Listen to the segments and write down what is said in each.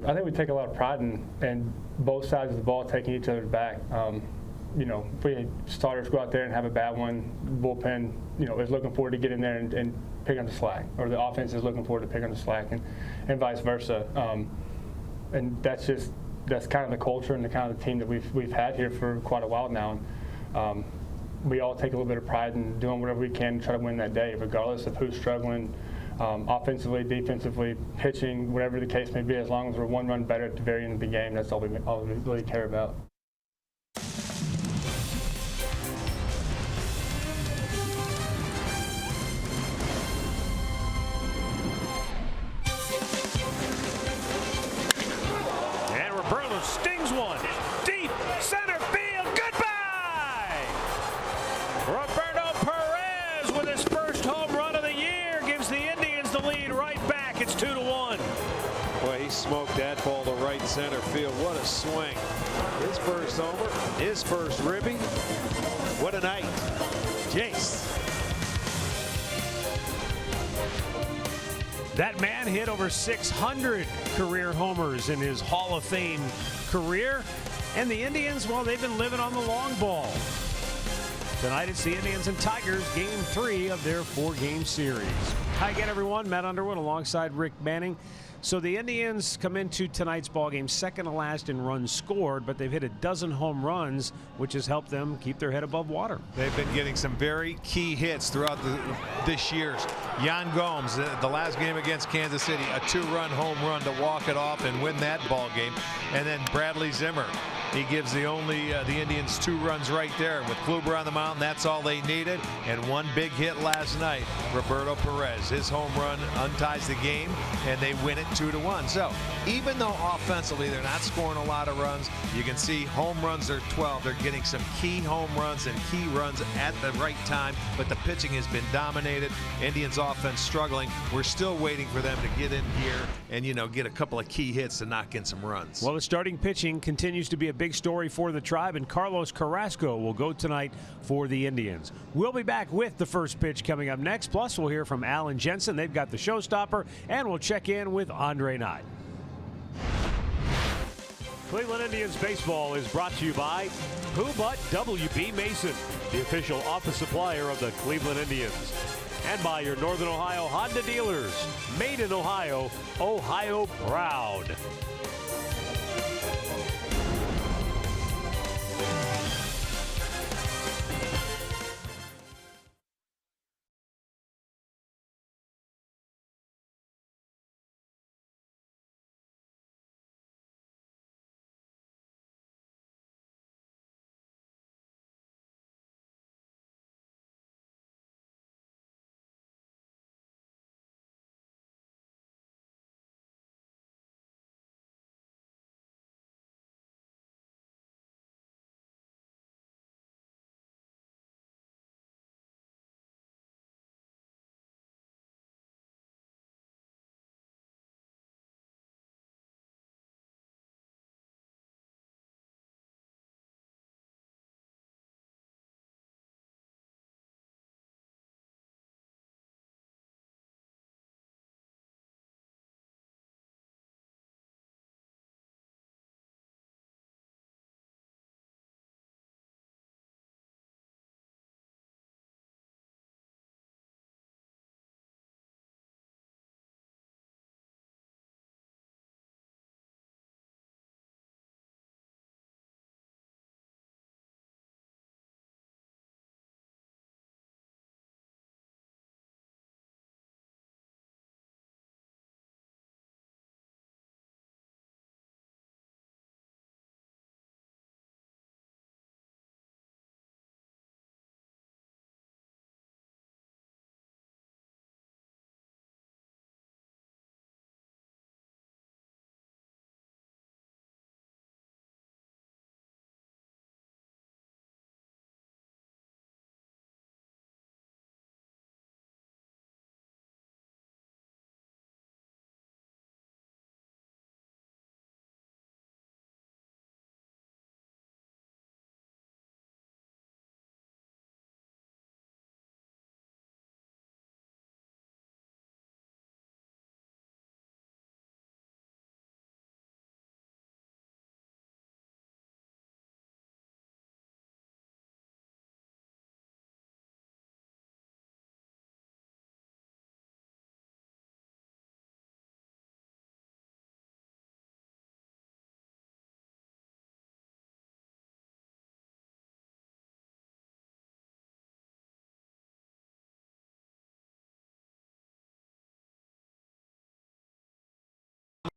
I think we take a lot of pride in both sides of the ball taking each other's back. You know, if we starters go out there and have a bad one, bullpen, you know, is looking forward to get in there and pick up the slack, or the offense is looking forward to pick up the slack, and vice versa. And that's kind of the culture and the kind of the team that we've had here for quite a while now. We all take a little bit of pride in doing whatever we can to try to win that day, regardless of who's struggling, offensively, defensively, pitching, whatever the case may be. As long as we're one run better at the very end of the game, that's all we really care about. Stings one. Deep center field. Goodbye! Roberto Perez with his first home run of the year gives the Indians the lead right back. It's 2-1. Boy, he smoked that ball to right center field. What a swing. His first homer, his first ribby. What a night. Jace. That man hit over 600 career homers in his Hall of Fame career. And the Indians, well, they've been living on the long ball. Tonight it's the Indians and Tigers, Game 3 of their 4-game series. Hi again, everyone. Matt Underwood alongside Rick Manning. So the Indians come into tonight's ballgame second to last in runs scored, but they've hit a dozen home runs, which has helped them keep their head above water. They've been getting some very key hits throughout this year's. Yan Gomes, the last game against Kansas City, a 2-run home run to walk it off and win that ball game. And then Bradley Zimmer, he gives the Indians 2 runs right there. With Kluber on the mound, that's all they needed. And one big hit last night, Roberto Perez, his home run unties the game, and they win it 2-1. So even though offensively they're not scoring a lot of runs, you can see home runs are 12. They're getting some key home runs and key runs at the right time, but the pitching has been dominated. Indians offense struggling. We're still waiting for them to get in here and, you know, get a couple of key hits to knock in some runs. Well, the starting pitching continues to be a big story for the Tribe, and Carlos Carrasco will go tonight for the Indians. We'll be back with the first pitch coming up next. Plus, we'll hear from Alan Jensen. They've got the showstopper, and we'll check in with Andre Knight. Cleveland Indians baseball is brought to you by Who But WB Mason, the official office supplier of the Cleveland Indians, and by your Northern Ohio Honda dealers. Made in Ohio, Ohio proud.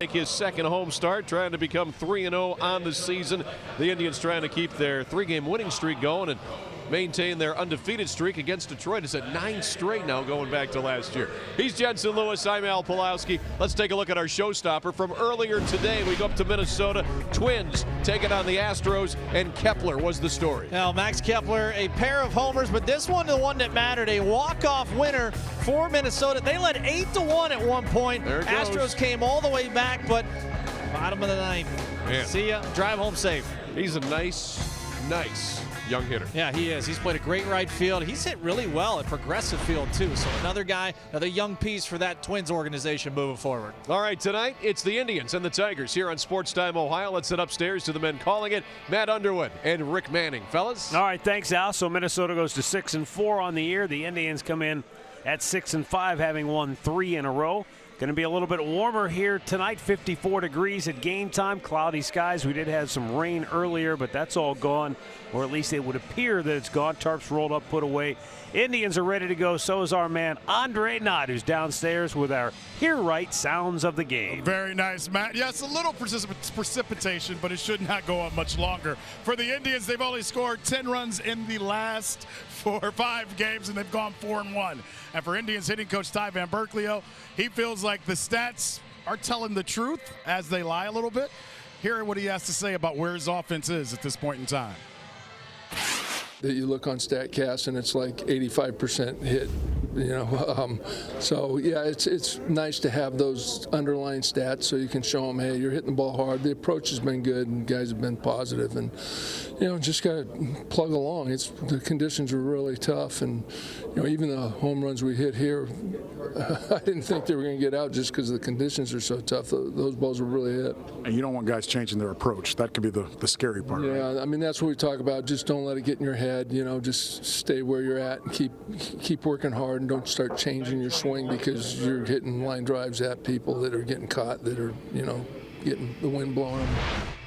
make his second home start, trying to become 3-0 on the season. The Indians trying to keep their 3-game winning streak going and maintain their undefeated streak against Detroit. It's at 9 straight now going back to last year. He's Jensen Lewis. I'm Al Pulowski. Let's take a look at our showstopper from earlier today. We go up to Minnesota. Twins taking on the Astros, and Kepler was the story. Now, Max Kepler, a pair of homers, but this one, the one that mattered, a walk-off winner for Minnesota. They led 8-1 at one point. There it goes. Astros came all the way back, but bottom of the ninth. Man. See ya. Drive home safe. He's a nice young hitter. Yeah, he is. He's played a great right field. He's hit really well at Progressive Field, too. So another guy, another young piece for that Twins organization moving forward. All right, tonight it's the Indians and the Tigers here on Sports Time Ohio. Let's head upstairs to the men calling it, Matt Underwood and Rick Manning. Fellas? All right, thanks, Al. So Minnesota goes to 6-4 on the year. The Indians come in at 6-5, having won 3 in a row. Going to be a little bit warmer here tonight, 54 degrees at game time. Cloudy skies. We did have some rain earlier, but that's all gone, or at least it would appear that it's gone. Tarps rolled up, put away. Indians are ready to go. So is our man Andre Knott, who's downstairs with our Hear Right sounds of the game. Very nice, Matt. Yes, a little precipitation, but it should not go on much longer. For the Indians, they've only scored 10 runs in the last 4 or 5 games, and they've gone 4-1. And for Indians hitting coach Ty Van Berkelio, he feels like the stats are telling the truth as they lie a little bit. Hear what he has to say about where his offense is at this point in time. That you look on StatCast and it's like 85% hit, so yeah, it's nice to have those underlying stats so you can show them, hey, you're hitting the ball hard. The approach has been good and guys have been positive, and just got to plug along. The conditions were really tough, and even the home runs we hit here, I didn't think they were going to get out just because the conditions are so tough. Those balls were really hit. And you don't want guys changing their approach. That could be the scary part. Yeah, right? I mean, that's what we talk about. Just don't let it get in your head. Just stay where you're at and keep working hard, and don't start changing your swing because you're hitting line drives at people that are getting caught, that are, getting the wind blowing them.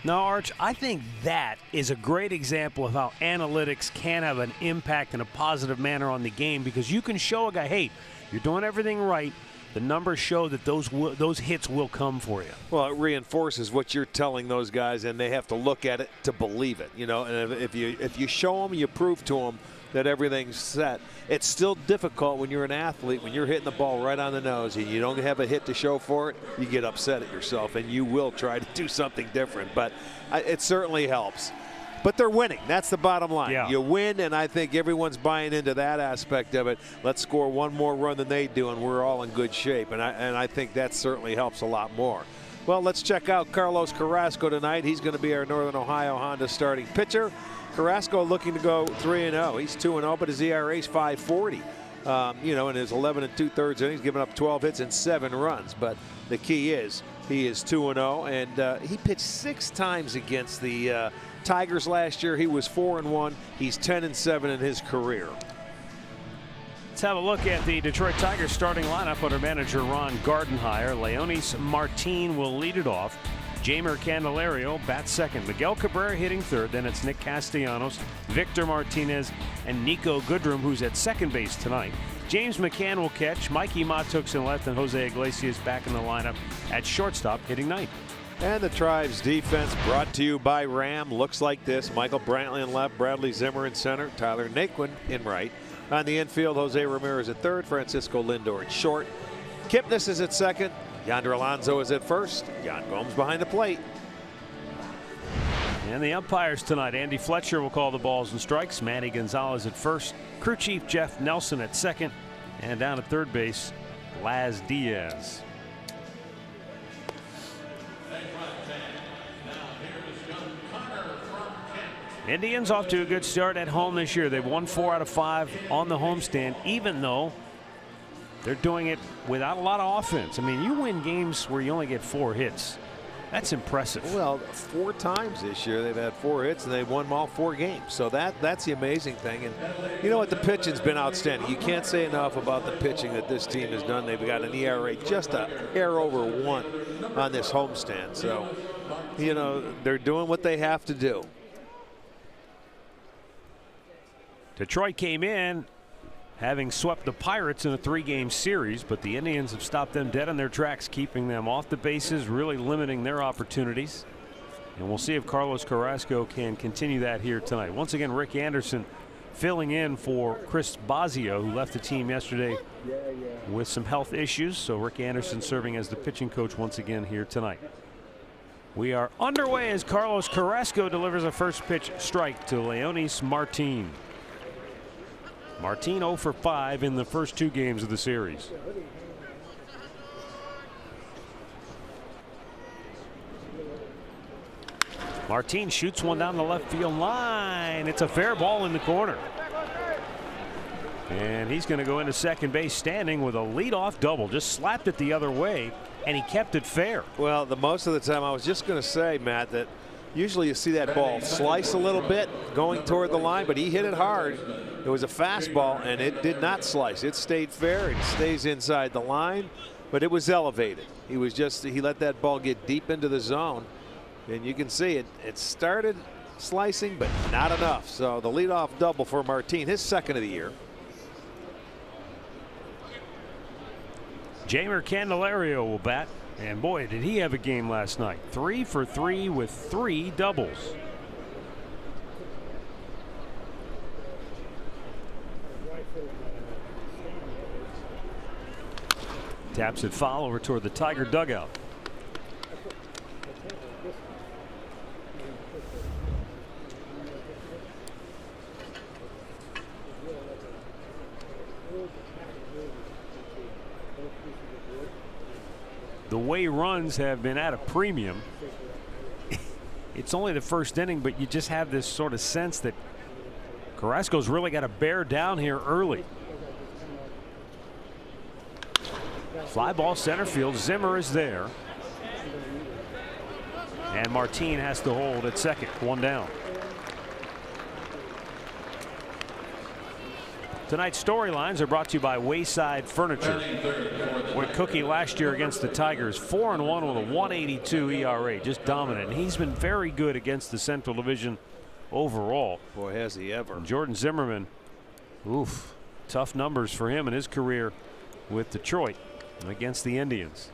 Now, Arch, I think that is a great example of how analytics can have an impact in a positive manner on the game, because you can show a guy, hey, you're doing everything right. The numbers show that those hits will come for you. Well, it reinforces what you're telling those guys, and they have to look at it to believe it. And if you show them, you prove to them that everything's set. It's still difficult when you're an athlete, when you're hitting the ball right on the nose and you don't have a hit to show for it, you get upset at yourself and you will try to do something different. But it certainly helps. But they're winning. That's the bottom line. Yeah. You win, and I think everyone's buying into that aspect of it. Let's score one more run than they do, and we're all in good shape. And I think that certainly helps a lot more. Well, let's check out Carlos Carrasco tonight. He's going to be our Northern Ohio Honda starting pitcher. Carrasco looking to go 3-0. He's 2-0, but his ERA is 5.40. In his 11 2/3 innings, giving up 12 hits and 7 runs. But the key is he is 2-0, and he pitched 6 times against the Tigers last year. He was 4-1. He's 10-7 in his career. Let's have a look at the Detroit Tigers starting lineup under manager Ron Gardenhire. Leonis Martin will lead it off. Jamer Candelario bats second. Miguel Cabrera hitting third. Then it's Nick Castellanos, Victor Martinez, and Nico Goodrum, who's at second base tonight. James McCann will catch. Mikey Matook's in left, and Jose Iglesias back in the lineup at shortstop hitting ninth. And the Tribe's defense brought to you by Ram looks like this. Michael Brantley in left, Bradley Zimmer in center, Tyler Naquin in right. On the infield, Jose Ramirez at third, Francisco Lindor at short. Kipnis is at second. Yonder Alonso is at first. Jan Gomes behind the plate. And the umpires tonight, Andy Fletcher will call the balls and strikes. Manny Gonzalez at first. Crew chief Jeff Nelson at second. And down at third base, Laz Diaz. Indians off to a good start at home this year. They've won 4 out of 5 on the homestand, even though they're doing it without a lot of offense. I mean, you win games where you only get 4 hits. That's impressive. Well, 4 times this year they've had 4 hits and they've won all 4 games. So that's the amazing thing. And you know what? The pitching's been outstanding. You can't say enough about the pitching that this team has done. They've got an ERA just a hair over 1 on this homestand. So, they're doing what they have to do. Detroit came in having swept the Pirates in a 3-game series, but the Indians have stopped them dead in their tracks, keeping them off the bases, really limiting their opportunities. And we'll see if Carlos Carrasco can continue that here tonight. Once again, Rick Anderson filling in for Chris Bosio, who left the team yesterday with some health issues. So Rick Anderson serving as the pitching coach once again here tonight. We are underway as Carlos Carrasco delivers a first pitch strike to Leonis Martin. Martin 0 for 5 in the first 2 games of the series. Martin shoots one down the left field line. It's a fair ball in the corner. And he's going to go into second base standing with a leadoff double. Just slapped it the other way, and he kept it fair. Well, the most of the time, I was just going to say, Matt, that usually you see that ball slice a little bit going toward the line, but he hit it hard. It was a fastball, and it did not slice. It stayed fair. It stays inside the line, but it was elevated. He let that ball get deep into the zone, and you can see it started slicing, but not enough. So the leadoff double for Martin, his second of the year. Jeimer Candelario will bat, and boy, did he have a game last night. 3 for 3 with 3 doubles. Taps it foul over toward the Tiger dugout. The way runs have been at a premium. It's only the first inning, but you just have this sort of sense that Carrasco's really got to bear down here early. Fly ball center field. Zimmer is there. And Martin has to hold at second. 1 down. Tonight's storylines are brought to you by Wayside Furniture. Went Cookie last year against the Tigers, 4-1 with a 1.82 ERA, just dominant. And he's been very good against the Central Division overall. Boy, has he ever. And Jordan Zimmerman, oof, tough numbers for him in his career with Detroit against the Indians.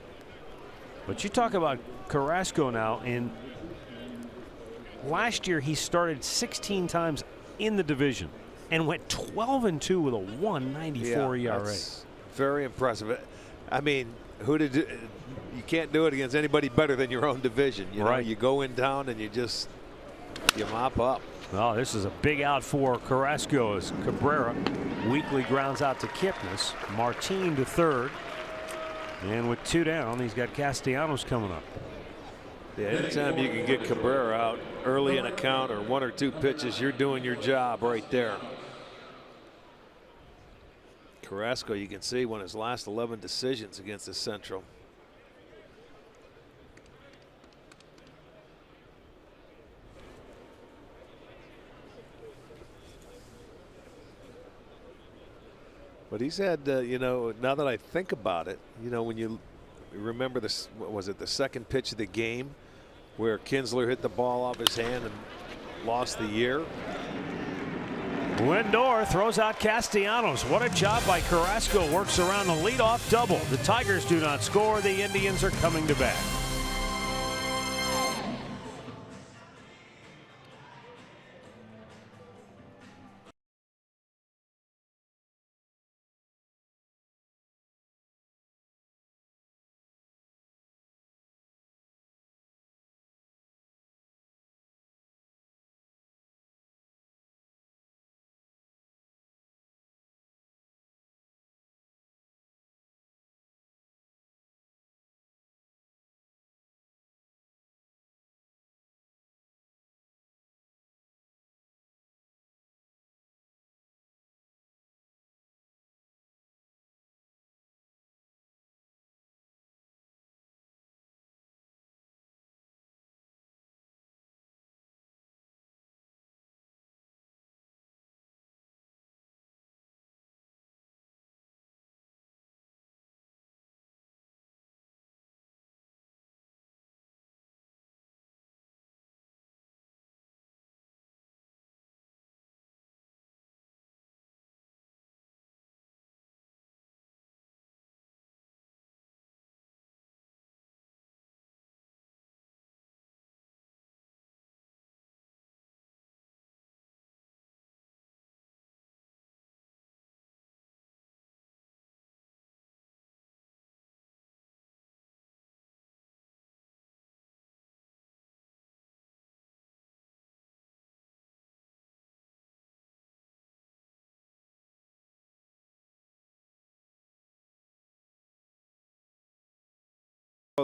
But you talk about Carrasco now. In last year, he started 16 times in the division and went 12-2 with a 1.94 ERA. That's very impressive. I mean, you can't do it against anybody better than your own division. You know, you go in town and you mop up. Well, this is a big out for Carrasco as Cabrera weakly grounds out to Kipnis. Martin to third. And with 2 down, he's got Castellanos coming up. Yeah, anytime you can get Cabrera out early in a count or 1 or 2 pitches, you're doing your job right there. Carrasco, you can see, won his last 11 decisions against the Central. But he's had, you know, now that I think about it, you know, when you remember this, what was it, the second pitch of the game where Kinsler hit the ball off his hand and lost the year? Lindor throws out Castellanos. What a job by Carrasco. Works around the leadoff double. The Tigers do not score. The Indians are coming to bat.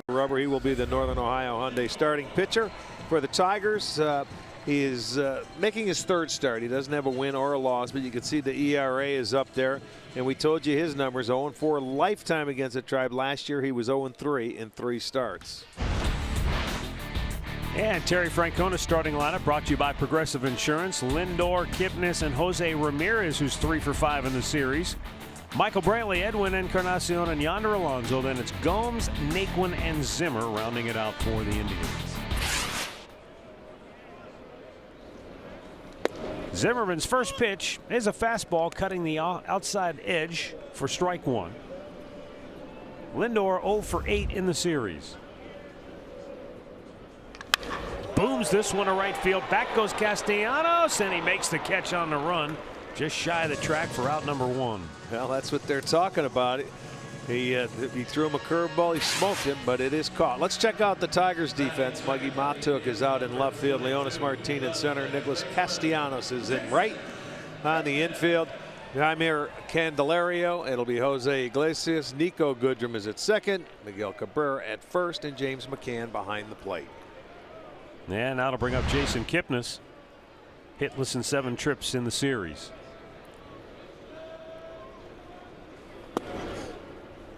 Rubber. He will be the Northern Ohio Hyundai starting pitcher for the Tigers. He is making his third start. He doesn't have a win or a loss, but you can see the ERA is up there. And we told you his numbers: 0-4 lifetime against the Tribe. Last year he was 0-3 in 3 starts. And Terry Francona starting lineup brought to you by Progressive Insurance. Lindor, Kipnis, and Jose Ramirez, who's 3 for 5 in the series. Michael Brantley, Edwin Encarnacion, and Yonder Alonso. Then it's Gomes, Naquin, and Zimmer rounding it out for the Indians. Zimmerman's first pitch is a fastball cutting the outside edge for strike 1. Lindor 0 for 8 in the series. Booms this one to right field. Back goes Castellanos, and he makes the catch on the run. Just shy of the track for out number 1. Well, that's what they're talking about. He threw him a curveball. He smoked him, but it is caught. Let's check out the Tigers defense. Muggy Matuk is out in left field. Leonis Martin in center. Nicholas Castellanos is in right on the infield. Jaime Candelario. It'll be Jose Iglesias. Nico Goodrum is at second. Miguel Cabrera at first, and James McCann behind the plate. And now to bring up Jason Kipnis. Hitless in 7 trips in the series.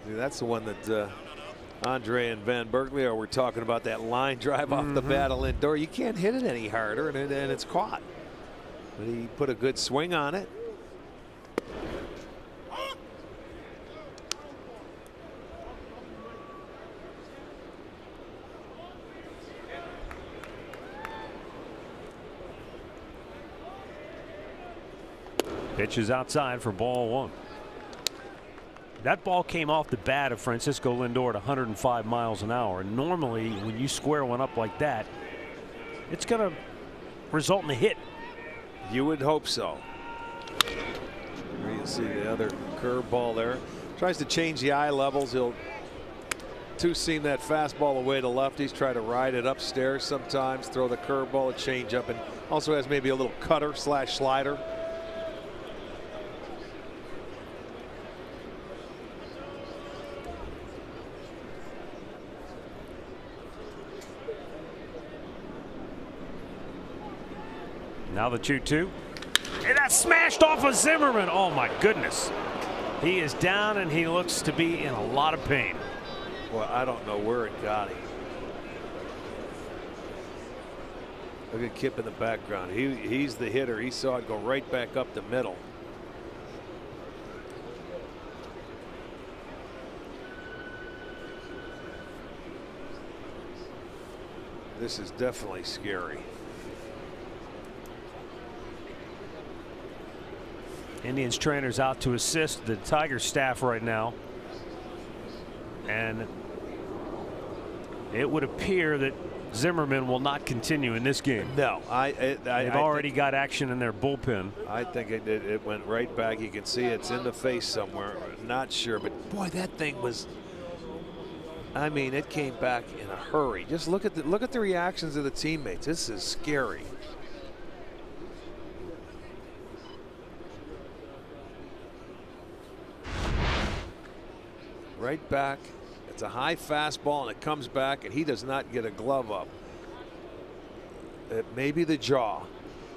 That's the one that Andre and Van Berkeley were talking about, that line drive off the bat of Lindor. You can't hit it any harder, and it's caught. But he put a good swing on it. Pitch is outside for ball 1. That ball came off the bat of Francisco Lindor at 105 miles an hour. And normally, when you square one up like that, it's going to result in a hit. You would hope so. You can see the other curveball there. Tries to change the eye levels. He'll two-seam that fastball away to lefties. Try to ride it upstairs sometimes. Throw the curveball, a changeup, and also has maybe a little cutter / slider. Now the 2-2. And that's smashed off of Zimmerman. Oh my goodness. He is down, and he looks to be in a lot of pain. Well, I don't know where it got him. Look at Kip in the background. He's the hitter. He saw it go right back up the middle. This is definitely scary. Indians trainers out to assist the Tigers staff right now. And it would appear that Zimmerman will not continue in this game. No, they've already got action in their bullpen. I think it went right back. You can see it's in the face somewhere. Not sure, but boy, that thing was. I mean, it came back in a hurry. Just look at the reactions of the teammates. This is scary. Right back. It's a high fastball, and it comes back, and he does not get a glove up. It may be the jaw.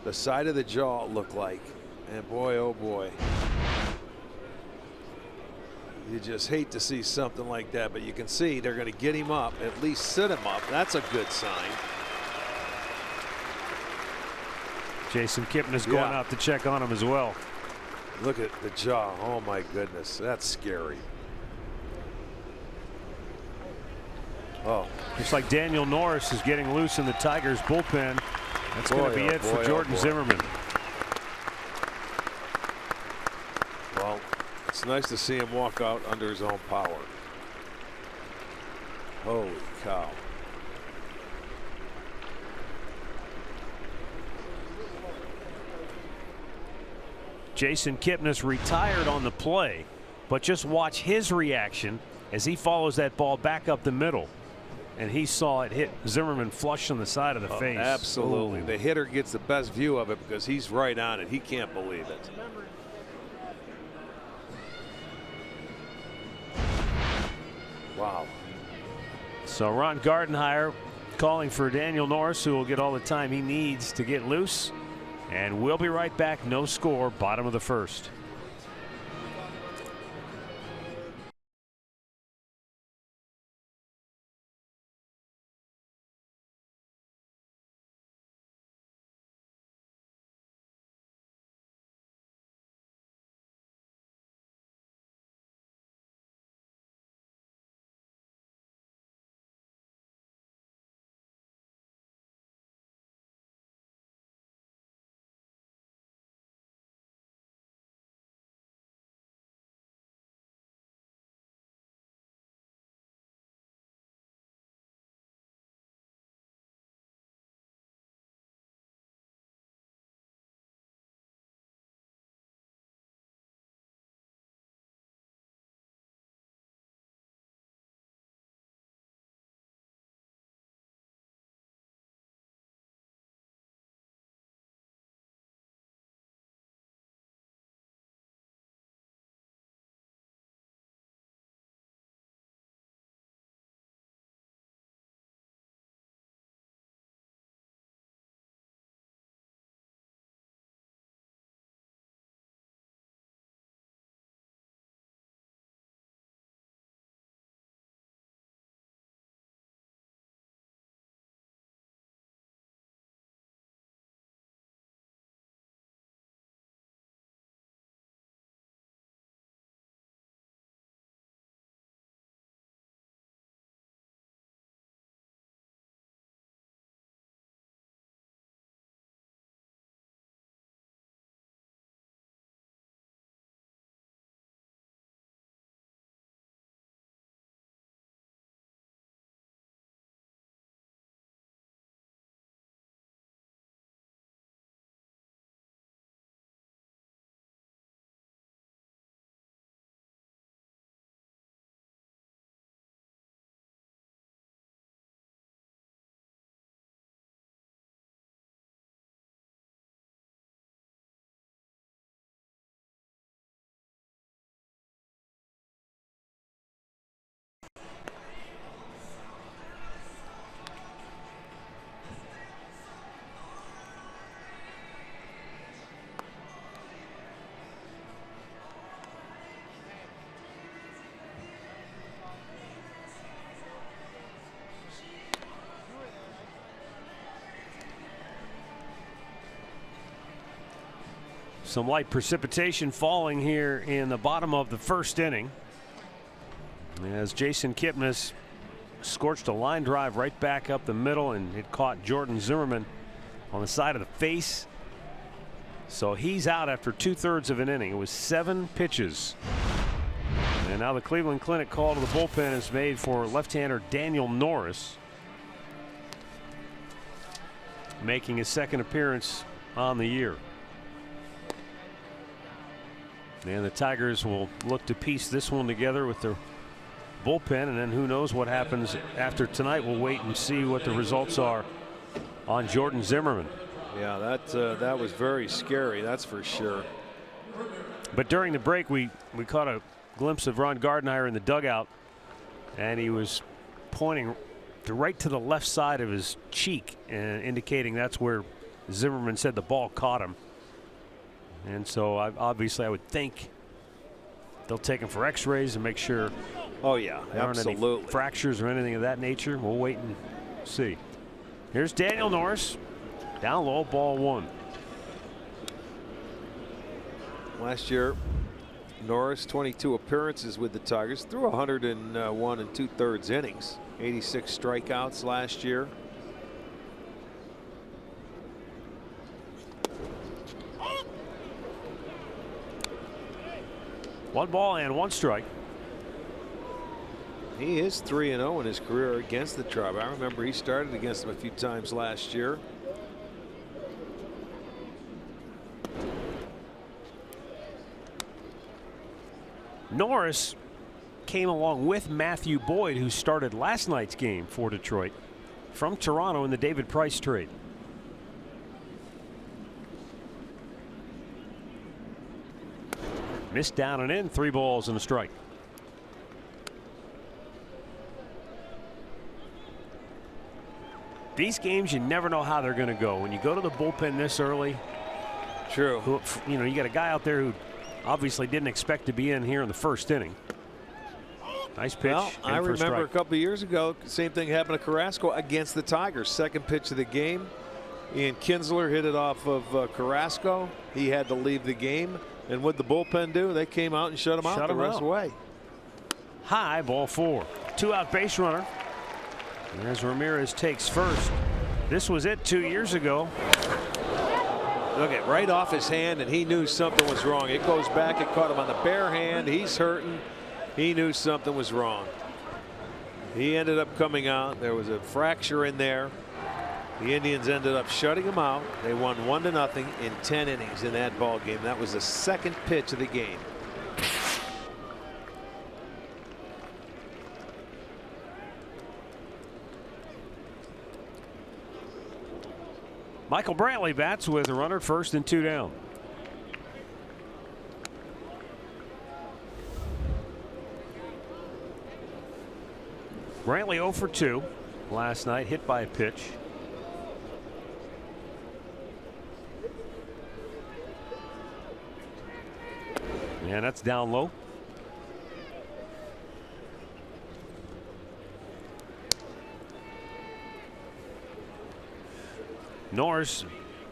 The side of the jaw looked like. And boy, oh boy. You just hate to see something like that, but you can see they're going to get him up, at least sit him up. That's a good sign. Jason Kipnis going out to check on him as well. Look at the jaw. Oh my goodness, that's scary. Oh, looks like Daniel Norris is getting loose in the Tigers bullpen. That's going to be it for Jordan Zimmerman. Well, it's nice to see him walk out under his own power. Holy cow. Jason Kipnis retired on the play, but just watch his reaction as he follows that ball back up the middle. And he saw it hit Zimmerman flush on the side of the face. Absolutely. Ooh. The hitter gets the best view of it because he's right on it. He can't believe it. Wow. So Ron Gardenhire calling for Daniel Norris, who will get all the time he needs to get loose. And we'll be right back. No score, bottom of the first. Some light precipitation falling here in the bottom of the first inning, as Jason Kipnis scorched a line drive right back up the middle, and it caught Jordan Zimmerman on the side of the face. So he's out after 2/3 of an inning. It was 7 pitches. And now the Cleveland Clinic call to the bullpen is made for left-hander Daniel Norris, making his second appearance on the year. And the Tigers will look to piece this one together with their bullpen, and then who knows what happens after tonight. We'll wait and see what the results are on Jordan Zimmerman. Yeah, that was very scary, that's for sure. But during the break, we caught a glimpse of Ron Gardenhire in the dugout, and he was pointing right to the left side of his cheek, and indicating that's where Zimmerman said the ball caught him. And so obviously I would think they'll take him for x-rays and make sure Oh yeah, there aren't absolutely. any fractures or anything of that nature. We'll wait and see. Here's Daniel Norris, down low, ball 1. Last year, Norris 22 appearances with the Tigers, threw 101 2/3 innings, 86 strikeouts last year. One ball and 1 strike. He is 3-0 in his career against the Tribe. I remember he started against them a few times last year. Norris came along with Matthew Boyd, who started last night's game for Detroit from Toronto in the David Price trade. Missed down and in, 3 balls and a strike. These games, you never know how they're going to go. When you go to the bullpen this early, true. You know, you got a guy out there who obviously didn't expect to be in here in the first inning. Nice pitch. Well, I remember a couple of years ago, same thing happened to Carrasco against the Tigers. Second pitch of the game, Ian Kinsler hit it off of Carrasco. He had to leave the game. And what the bullpen do? They came out and shut him out the rest of the way. High, ball 4. 2-out base runner. And as Ramirez takes first. This was it 2 years ago. Look at right off his hand, and he knew something was wrong. It goes back. It caught him on the bare hand. He's hurting. He knew something was wrong. He ended up coming out. There was a fracture in there. The Indians ended up shutting him out. They won 1-0 in 10 innings in that ball game. That was the second pitch of the game. Michael Brantley bats with a runner at first and 2 down. Brantley 0 for 2 last night, hit by a pitch. And that's down low. Norris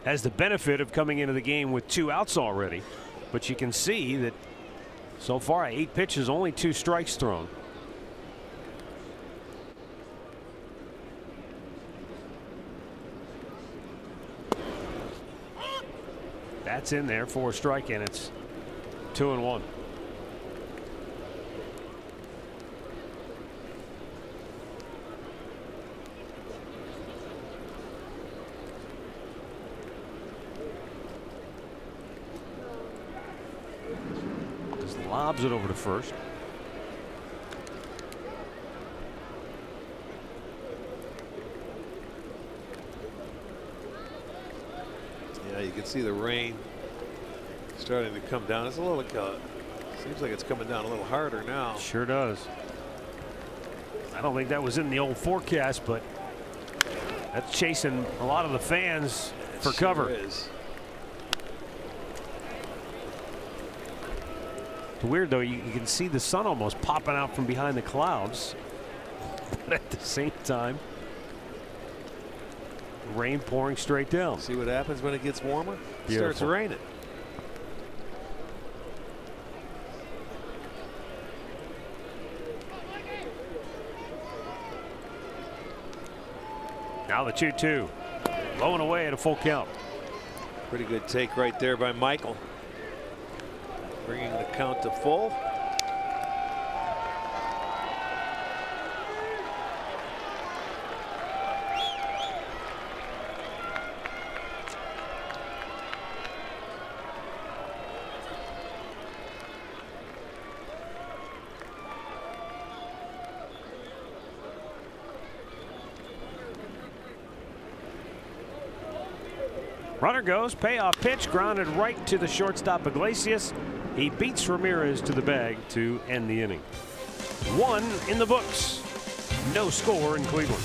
has the benefit of coming into the game with 2 outs already, but you can see that so far 8 pitches, only 2 strikes thrown. That's in there for a strike, and it's 2-1. Just lobs it over to first. Yeah, you can see the rain starting to come down. It's a little seems like it's coming down a little harder now. Sure does. I don't think that was in the old forecast, but that's chasing a lot of the fans for cover. Is. It's weird though, you can see the sun almost popping out from behind the clouds, but at the same time rain pouring straight down. See what happens when it gets warmer? It Beautiful. starts raining. Now the 2-2. Low and away at a full count. Pretty good take right there by Michael. Bringing the count to full. Runner goes, payoff pitch, grounded right to the shortstop Iglesias. He beats Ramirez to the bag to end the inning. 1 in the books. No score in Cleveland.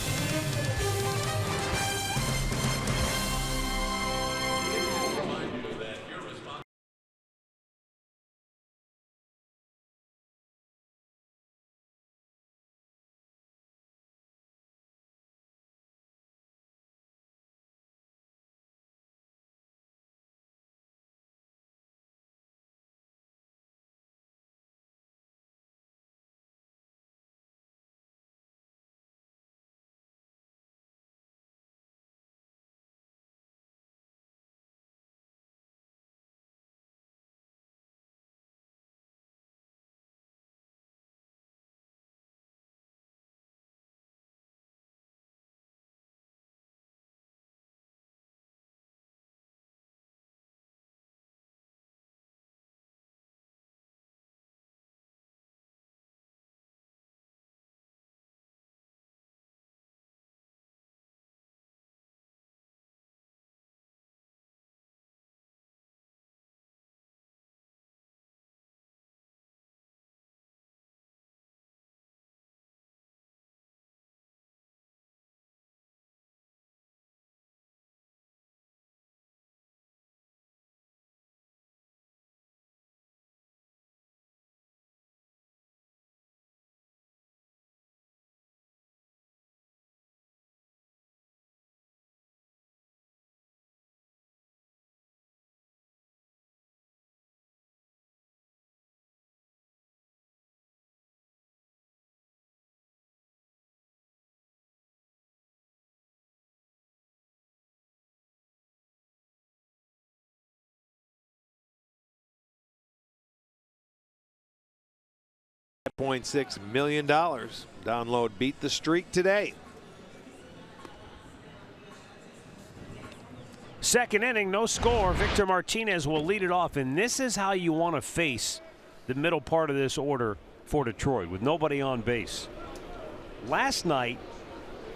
$8.6 million. Download Beat the Streak today. Second inning, no score. Victor Martinez will lead it off, and this is how you want to face the middle part of this order for Detroit with nobody on base. Last night,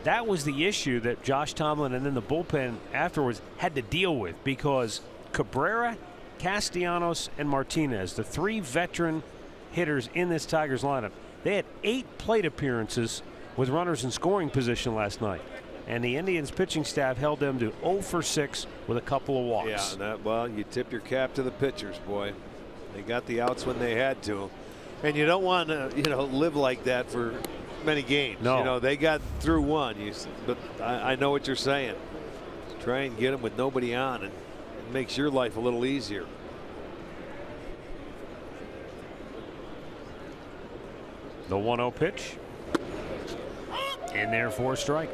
that was the issue that Josh Tomlin and then the bullpen afterwards had to deal with, because Cabrera, Castellanos, and Martinez, the three veteran hitters in this Tigers lineup, they had 8 plate appearances with runners in scoring position last night. And the Indians pitching staff held them to 0 for 6 with a couple of walks. Yeah, well, you tip your cap to the pitchers, boy. They got the outs when they had to. And you don't want to, live like that for many games. No. They got through one. But I know what you're saying. Try and get them with nobody on, and it makes your life a little easier. The 1-0 pitch. In there for a strike.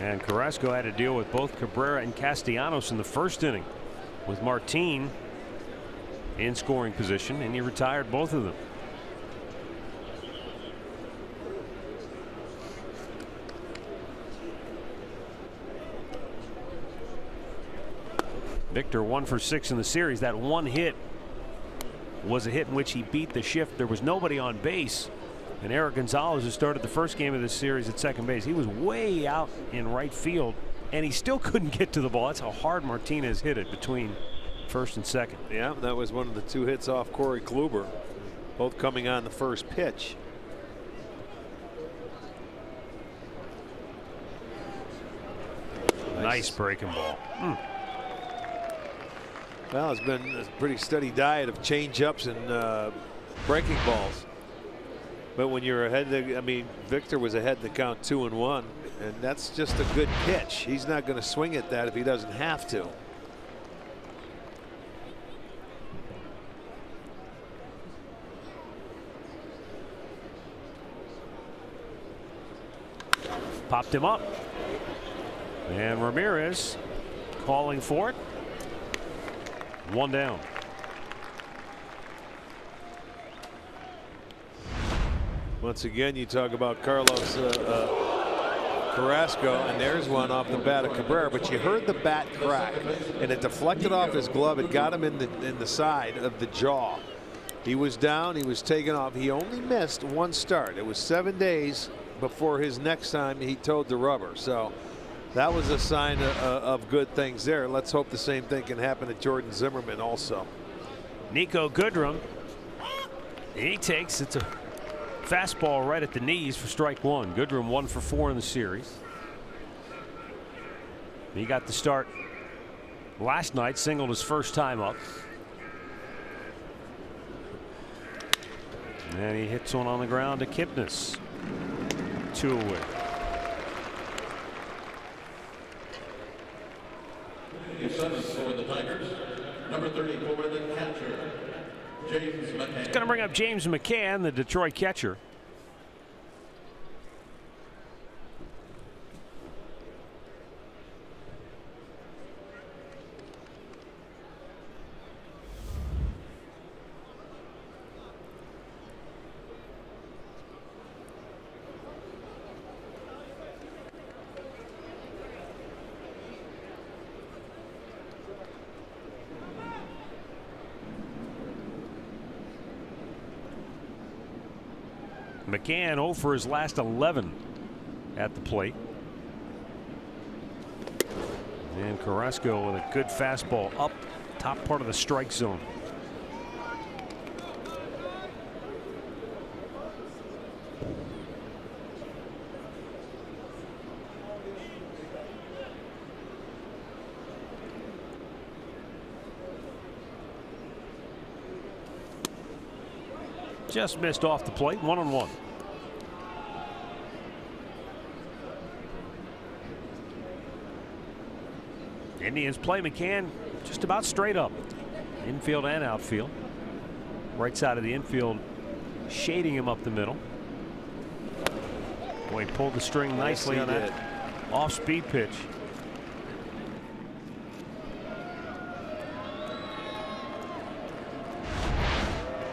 And Carrasco had to deal with both Cabrera and Castellanos in the first inning, with Martin in scoring position, and he retired both of them. Victor 1 for 6 in the series. That one hit was a hit in which he beat the shift. There was nobody on base. And Eric Gonzalez, who started the first game of this series at second base, he was way out in right field, and he still couldn't get to the ball. That's how hard Martinez hit it between first and second. Yeah, that was one of the 2 hits off Corey Kluber, both coming on the first pitch. Nice breaking ball. Well, it's been a pretty steady diet of change-ups and breaking balls. But when you're ahead, Victor was ahead in the count 2-1, and that's just a good pitch. He's not going to swing at that if he doesn't have to. Popped him up. And Ramirez calling for it. 1 down. Once again, you talk about Carlos Carrasco, and there's one off the bat of Cabrera, but you heard the bat crack, and it deflected off his glove. It got him in the side of the jaw. He was down. He was taken off. He only missed 1 start. It was 7 days before his next time he towed the rubber. So that was a sign of good things there. Let's hope the same thing can happen to Jordan Zimmerman also. Nico Goodrum, he takes it's a fastball right at the knees for strike 1. Goodrum 1 for 4 in the series. He got the start last night, singled his first time up. And he hits one on the ground to Kipnis. 2 away. For the Tigers, number 34, the catcher, James McCann. Going to bring up James McCann, the Detroit catcher. McCann 0 for his last 11 at the plate. And Carrasco with a good fastball up top part of the strike zone. Just missed off the plate. 1-1. Indians play McCann just about straight up, infield and outfield. Right side of the infield, shading him up the middle. Boy, he pulled the string nicely on that off-speed pitch.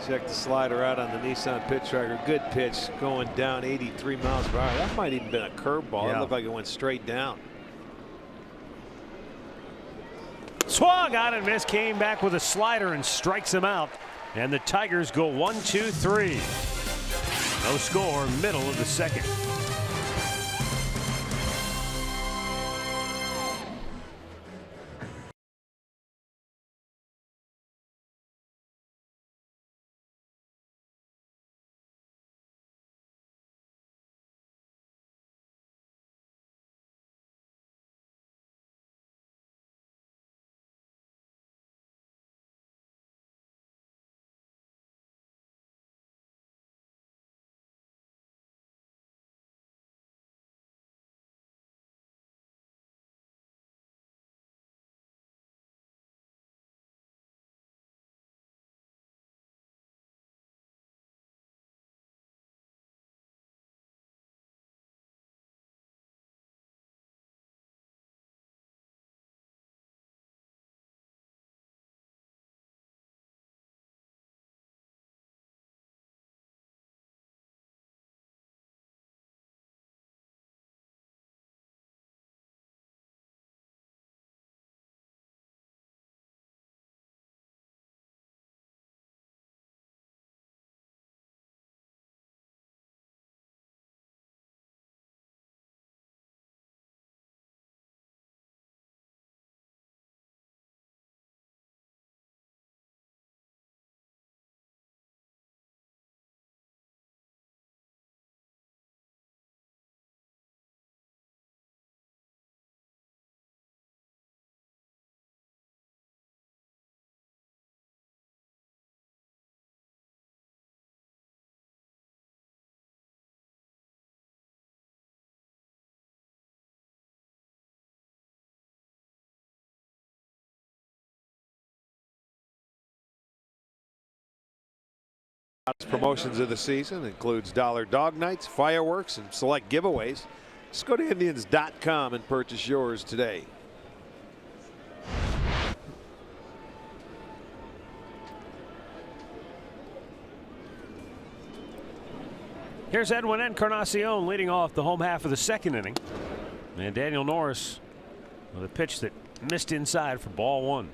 Check the slider out on the Nissan pitch tracker. Good pitch going down 83 miles per hour. That might even been a curveball. Yeah. It looked like it went straight down. Swung on and missed, came back with a slider and strikes him out. And the Tigers go 1-2-3. No score, middle of the second. Promotions of the season includes dollar dog nights, fireworks, and select giveaways. Just go to Indians.com and purchase yours today. Here's Edwin Encarnacion leading off the home half of the second inning. And Daniel Norris with a pitch that missed inside for ball one.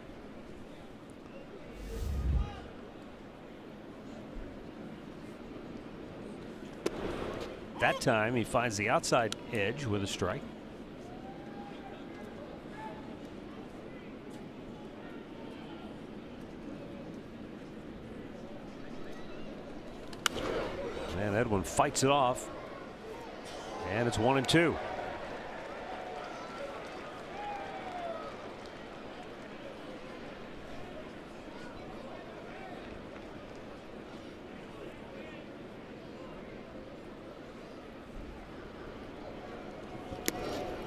That time he finds the outside edge with a strike. And Edwin fights it off. And it's 1-2.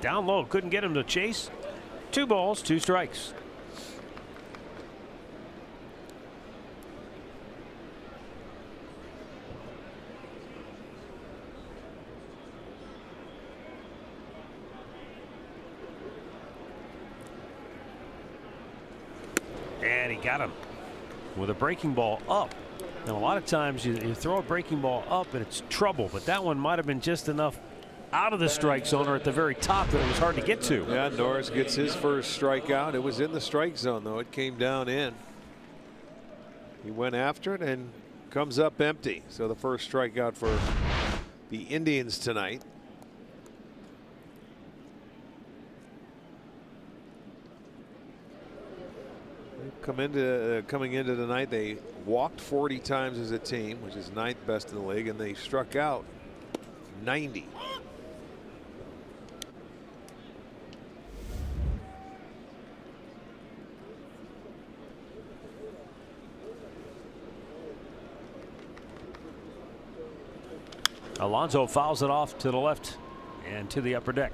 Down low, couldn't get him to chase. 2 balls, 2 strikes. And he got him with a breaking ball up. And a lot of times you throw a breaking ball up and it's trouble, but that one might have been just enough out of the strike zone or at the very top that it was hard to get to. Yeah, Norris gets his first strikeout. It was in the strike zone, though. It came down in. He went after it and comes up empty. So the first strikeout for the Indians tonight. Coming into tonight, they walked 40 times as a team, which is 9th best in the league, and they struck out 90. Alonso fouls it off to the left and to the upper deck.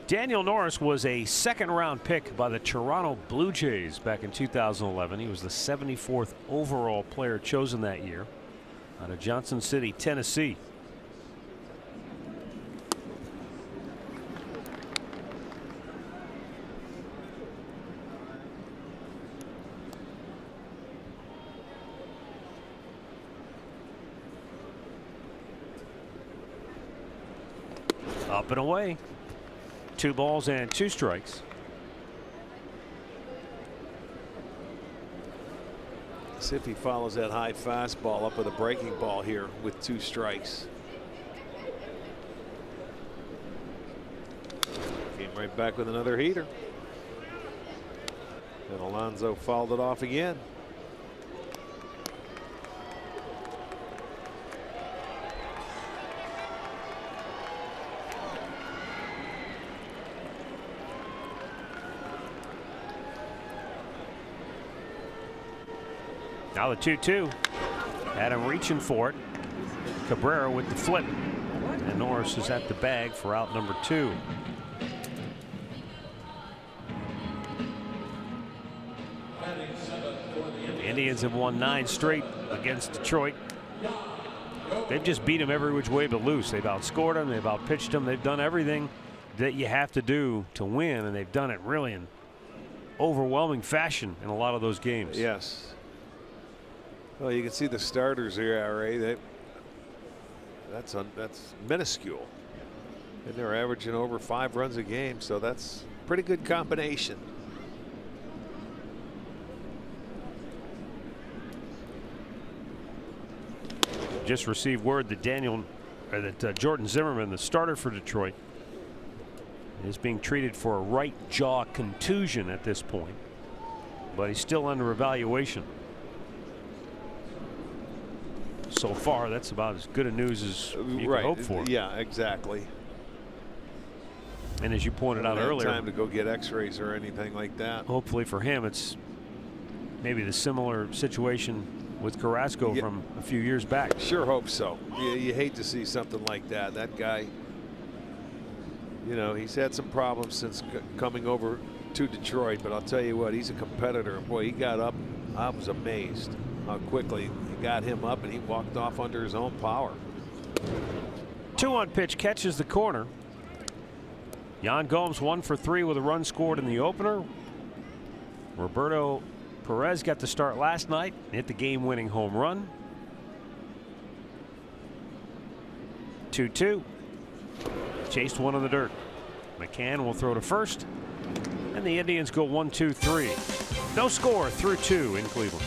Daniel Norris was a second-round pick by the Toronto Blue Jays back in 2011. He was the 74th overall player chosen that year out of Johnson City, Tennessee. Up and away. 2 balls and 2 strikes. See if he follows that high fastball up with a breaking ball here with 2 strikes. Came right back with another heater. And Alonso fouled it off again. Now the 2-2. Had him reaching for it. Cabrera with the flip. And Norris is at the bag for out number 2. The Indians have won 9 straight against Detroit. They've just beat them every which way but loose. They've outscored them. They've outpitched them. They've done everything that you have to do to win, and they've done it really in overwhelming fashion in a lot of those games. Yes. Well, you can see the starters here, RA. That's minuscule, and they're averaging over 5 runs a game, so that's a pretty good combination. Just received word that Jordan Zimmerman, the starter for Detroit, is being treated for a right jaw contusion at this point, but he's still under evaluation. So far, that's about as good a news as you can hope for. Yeah, exactly. And as you pointed out earlier, time to go get x-rays or anything like that. Hopefully for him, it's maybe the similar situation with Carrasco from a few years back. Sure hope so. You hate to see something like that. That guy, you know, he's had some problems since coming over to Detroit, but I'll tell you what, he's a competitor. Boy, he got up. I was amazed how quickly he got him up, and he walked off under his own power. 2-1 pitch catches the corner. Yan Gomes 1 for 3 with a run scored in the opener. Roberto Perez got the start last night, hit the game-winning home run. 2-2. Chased one in the dirt. McCann will throw to first, and the Indians go 1-2-3. No score through 2 in Cleveland.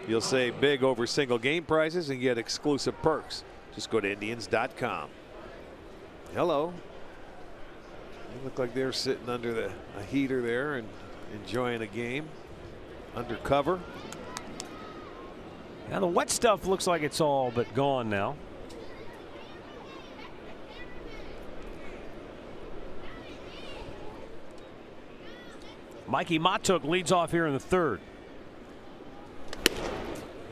You'll save big over single game prices and get exclusive perks. Just go to Indians.com. Hello. They look like they're sitting under a heater there and enjoying a game under cover. Now the wet stuff looks like it's all but gone now. Mikey Matuk leads off here in the third.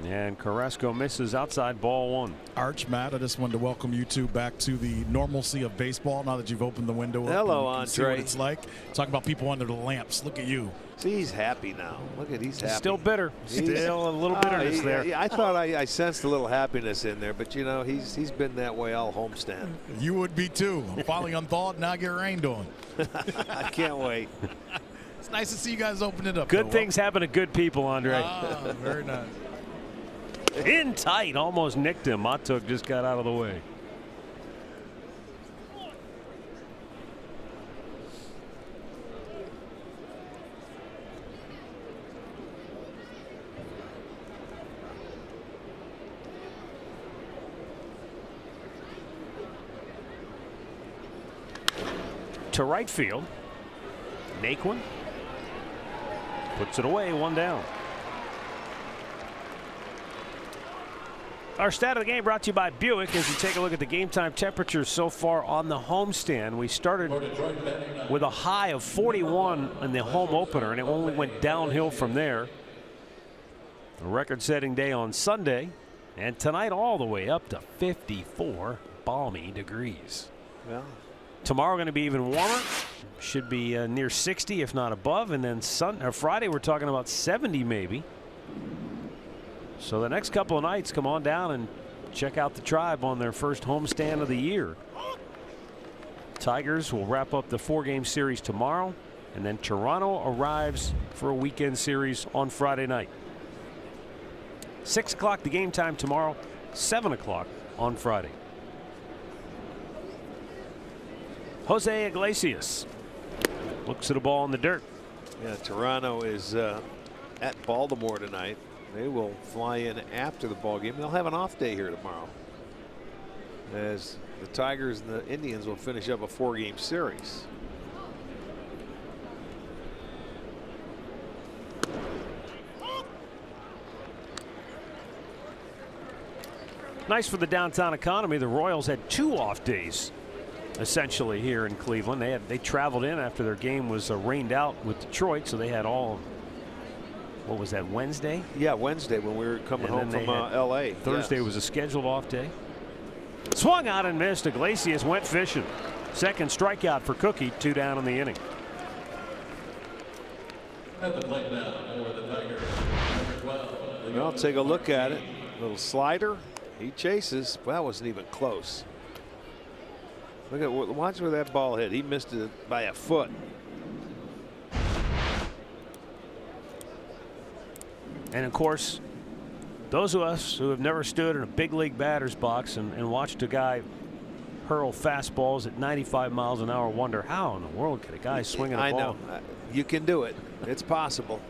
And Carrasco misses outside, ball one. Arch, Matt, I just wanted to welcome you two back to the normalcy of baseball now that you've opened the window up. Hello, and you can see Andre. what it's like. Talking about people under the lamps. Look at you. See, he's happy now. Look at he's happy. Still bitter. Still a little bitterness there. I thought I sensed a little happiness in there, but you know he's been that way all homestand. You would be too. Finally unthawed, now get rained on. I can't wait. It's nice to see you guys open it up. Good things happen to good people, Andre. Ah, very nice. In tight, almost nicked him. Matuk just got out of the way. To right field. Naquin puts it away, one down. Our stat of the game brought to you by Buick. As you take a look at the game time temperatures so far on the homestand, we started with a high of 41 in the home opener, and it only went downhill from there. A record-setting day on Sunday, and tonight all the way up to 54 balmy degrees. Well, tomorrow going to be even warmer. Should be near 60, if not above, and then Friday we're talking about 70 maybe. So the next couple of nights, come on down and check out the Tribe on their first homestand of the year. Tigers will wrap up the 4-game series tomorrow, and then Toronto arrives for a weekend series on Friday night. 6 o'clock the game time tomorrow, 7 o'clock on Friday. Jose Iglesias looks at a ball in the dirt. Yeah, Toronto is at Baltimore tonight. They will fly in after the ball game. They'll have an off day here tomorrow, as the Tigers and the Indians will finish up a 4-game series. Nice for the downtown economy. The Royals had 2 off days essentially here in Cleveland. They traveled in after their game was rained out with Detroit, so they had all. What was that, Wednesday? Yeah, Wednesday when we were coming home from L.A. Thursday was a scheduled off day. Swung out and missed. Iglesias went fishing. Second strikeout for Cookie. 2 down in the inning. At the plate now for the Tigers, number 12. Well, take a look at it. Little slider. He chases. Well, that wasn't even close. Look at watch where that ball hit. He missed it by a foot. And of course, those of us who have never stood in a big league batter's box and watched a guy hurl fastballs at 95 miles an hour wonder how in the world could a guy swing a ball. I know. You can do it. It's possible.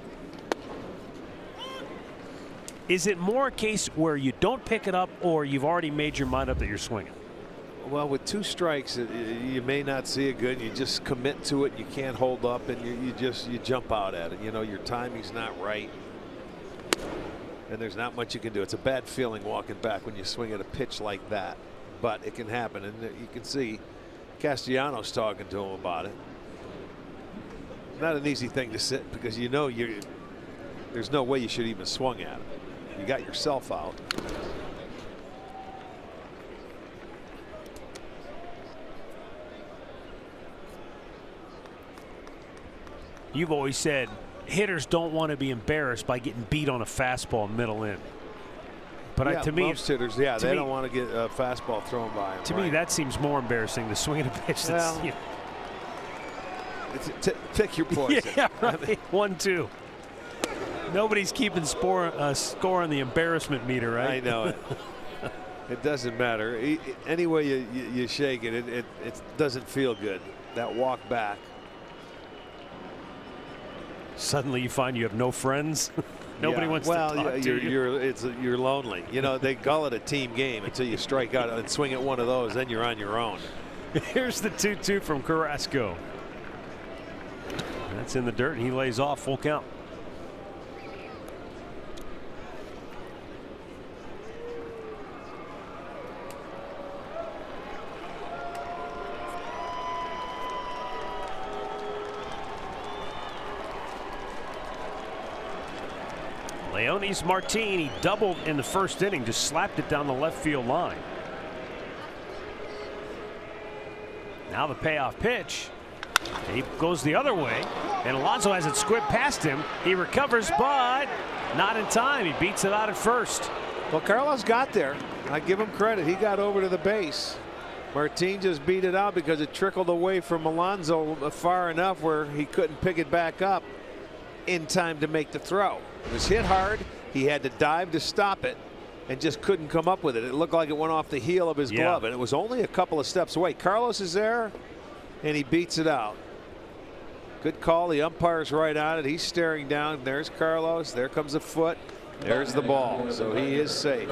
Is it more a case where you don't pick it up, or you've already made your mind up that you're swinging? Well, with 2 strikes, you may not see it good. You just commit to it. You can't hold up, and you jump out at it. You know, your timing's not right, and there's not much you can do. It's a bad feeling walking back when you swing at a pitch like that, but it can happen, and you can see Castellanos talking to him about it. Not an easy thing to sit, because you know there's no way you should even swung at it. You got yourself out. You've always said hitters don't want to be embarrassed by getting beat on a fastball middle in. But yeah, to me, most hitters, they don't want to get a fastball thrown by them. To me, that seems more embarrassing than swinging a pitch that's. Well, pick your poison. Yeah, right. 1-2. Nobody's keeping score on the embarrassment meter, right? I know it. It doesn't matter. Any way you shake it, it doesn't feel good. That walk back. Suddenly you find you have no friends. Nobody wants to talk to you. You're lonely. You know, they call it a team game until you strike out and swing at one of those, then you're on your own. Here's the 2-2 from Carrasco. That's in the dirt, and he lays off, full count. Leonis Martin, he doubled in the first inning, just slapped it down the left field line. Now the payoff pitch. He goes the other way, and Alonso has it squib past him. He recovers, but not in time. He beats it out at first. Well, Carlos got there. I give him credit. He got over to the base. Martin just beat it out because it trickled away from Alonso far enough where he couldn't pick it back up in time to make the throw. It was hit hard. He had to dive to stop it and just couldn't come up with it. It looked like it went off the heel of his glove, and it was only a couple of steps away. Carlos is there, and he beats it out. Good call. The umpire's right on it. He's staring down. There's Carlos. There comes the foot. There's the ball. So he is safe.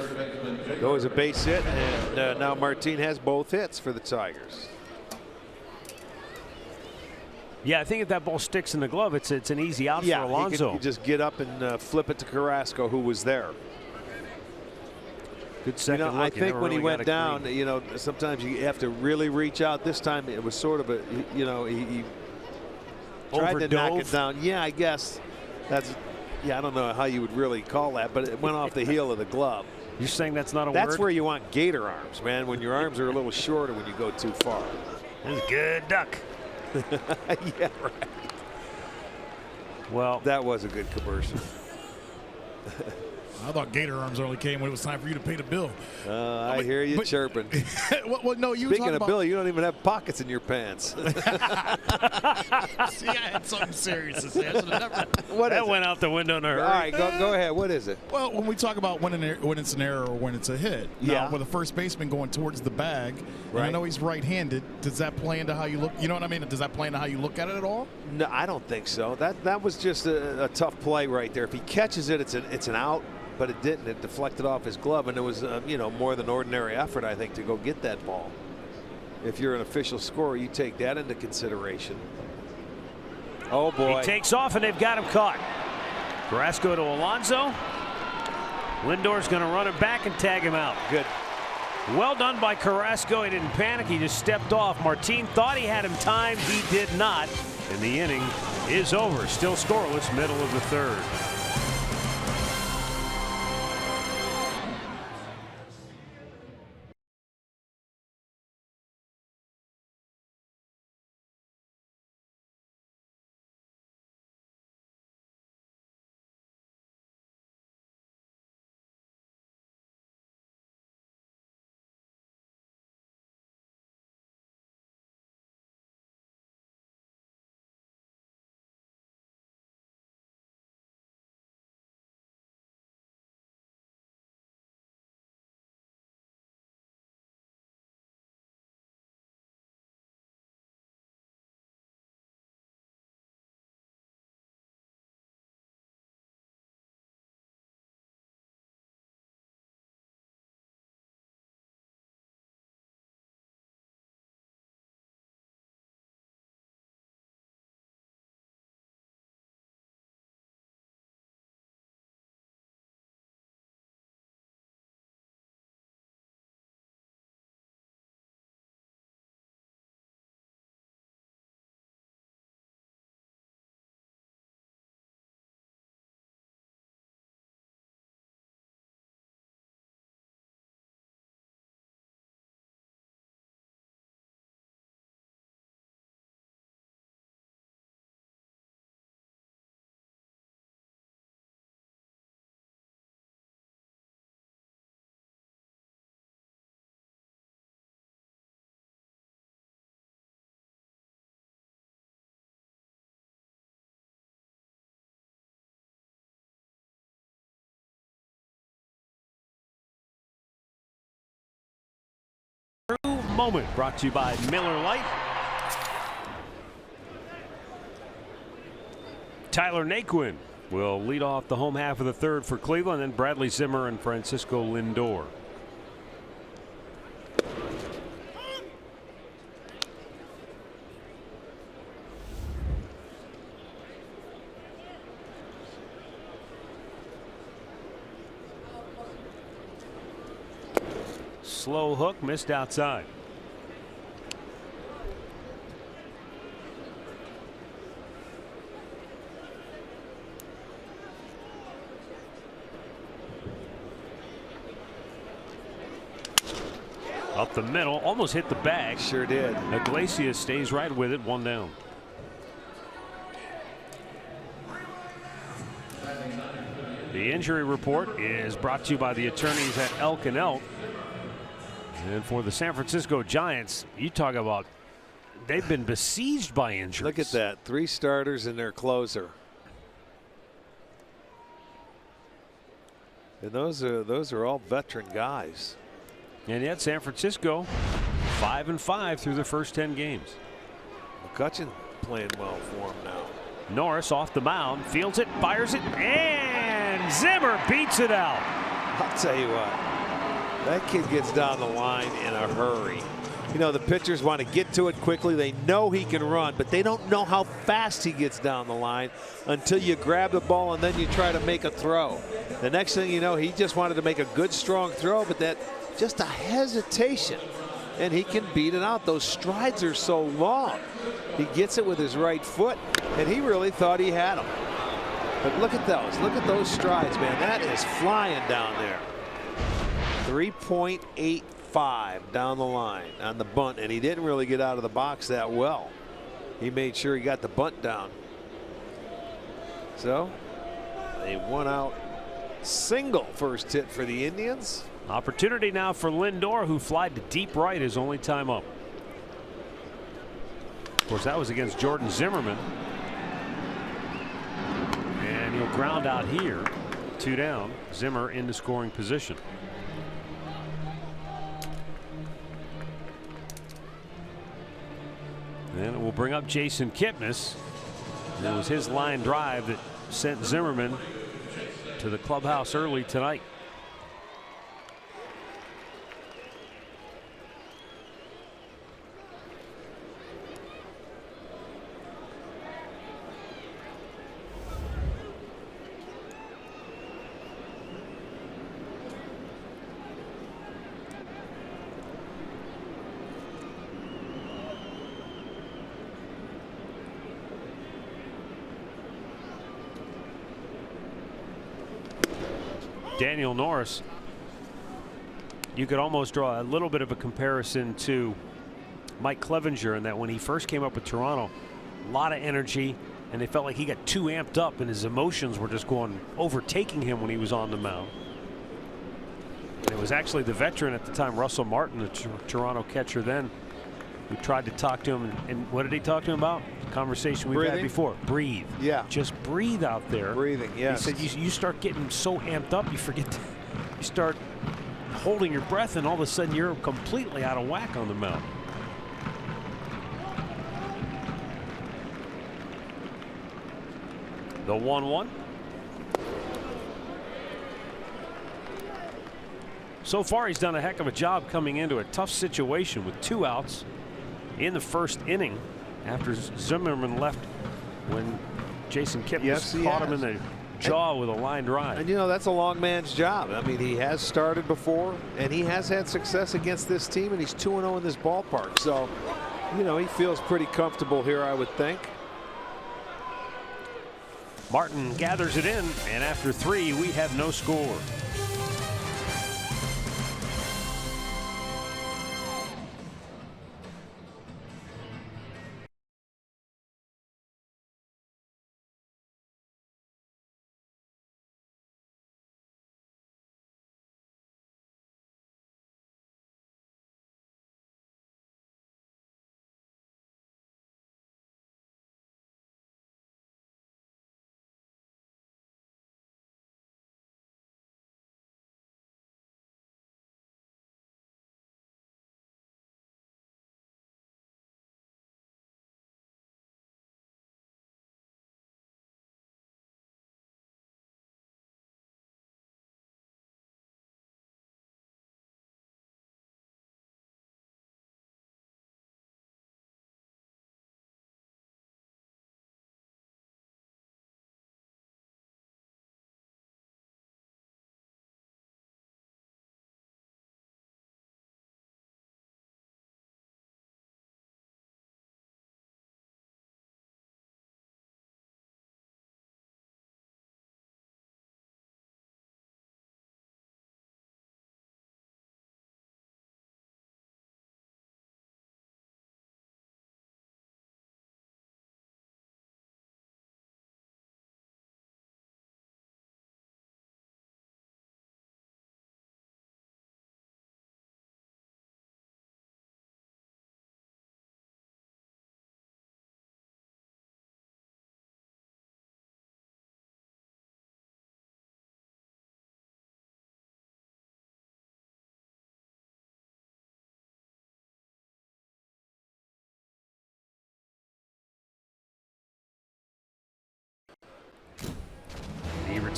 Goes a base hit, and now Martin has both hits for the Tigers. Yeah, I think if that ball sticks in the glove, it's an easy out for Alonso. He could just get up and flip it to Carrasco, who was there. Good second look. I think when he went down, sometimes you have to really reach out. This time it was sort of a, he tried to knock it down. Yeah, I guess that's. Yeah, I don't know how you would really call that, but it went off the heel of the glove. You're saying that's not a word? That's where you want gator arms, man, when your arms are a little shorter when you go too far. That's a good duck. Yeah, right. Well, that was a good commercial. I thought gator arms only came when it was time for you to pay the bill. I hear you chirping. well, no, you Speaking of bill, you don't even have pockets in your pants. See, I had something serious to say. I should have never. That went out the window in a hurry. All right, go ahead. What is it? Well, when we talk about when it's an error or when it's a hit, now, with a first baseman going towards the bag, and I know he's right-handed, does that play into how you look? You know what I mean? Does that play into how you look at it at all? No, I don't think so. That was just a tough play right there. If he catches it, it's an out. But it didn't. It deflected off his glove, and it was more than ordinary effort, I think, to go get that ball. If you're an official scorer, you take that into consideration. Oh boy! He takes off, and they've got him caught. Carrasco to Alonso. Lindor's going to run it back and tag him out. Good. Well done by Carrasco. He didn't panic. He just stepped off. Martin thought he had him timed. He did not. And the inning is over. Still scoreless, middle of the third. Moment brought to you by Miller Lite. Tyler Naquin will lead off the home half of the third for Cleveland, and Bradley Zimmer and Francisco Lindor. Slow hook, missed outside. Up the middle, almost hit the bag. Sure did. Iglesias stays right with it, 1 down. The injury report is brought to you by the attorneys at Elk and Elk. And for the San Francisco Giants, you talk about they've been besieged by injuries. Look at that. 3 starters and their closer. And those are all veteran guys. And yet San Francisco 5-5 through the first 10 games. McCutcheon playing well for him now. Norris off the mound, fields it, fires it, and Zimmer beats it out. I'll tell you what, that kid gets down the line in a hurry. You know, the pitchers want to get to it quickly. They know he can run, but they don't know how fast he gets down the line until you grab the ball and then you try to make a throw. The next thing you know, he just wanted to make a good, strong throw, but that just a hesitation, and he can beat it out. Those strides are so long. He gets it with his right foot, and he really thought he had him. But look at those. Look at those strides, man. That is flying down there. 3.85 down the line on the bunt, and he didn't really get out of the box that well. He made sure he got the bunt down. So a 1-out single first hit for the Indians. Opportunity now for Lindor, who flied to deep right his only time up. Of course, that was against Jordan Zimmerman. And he'll ground out here. 2 down. Zimmer into scoring position. And it will bring up Jason Kipnis. It was his line drive that sent Zimmerman to the clubhouse early tonight. Daniel Norris, you could almost draw a little bit of a comparison to Mike Clevenger in that when he first came up with Toronto, a lot of energy, and they felt like he got too amped up and his emotions were just overtaking him when he was on the mound. And it was actually the veteran at the time, Russell Martin, the Toronto catcher then, who tried to talk to him. And what did he talk to him about? The conversation we've had before. Breathe. Yeah. Just breathe out there. Breathing, yes. He said you start getting so amped up, you forget to, you start holding your breath, and all of a sudden you're completely out of whack on the mound. The 1-1. So far, he's done a heck of a job coming into a tough situation with 2 outs in the first inning after Zimmerman left when Jason Kipnis caught him in the jaw with a line drive. And you know, that's a long man's job. I mean, he has started before, and he has had success against this team, and he's 2-0 in this ballpark. So, you know, he feels pretty comfortable here, I would think. Martin gathers it in, and after 3, we have no score.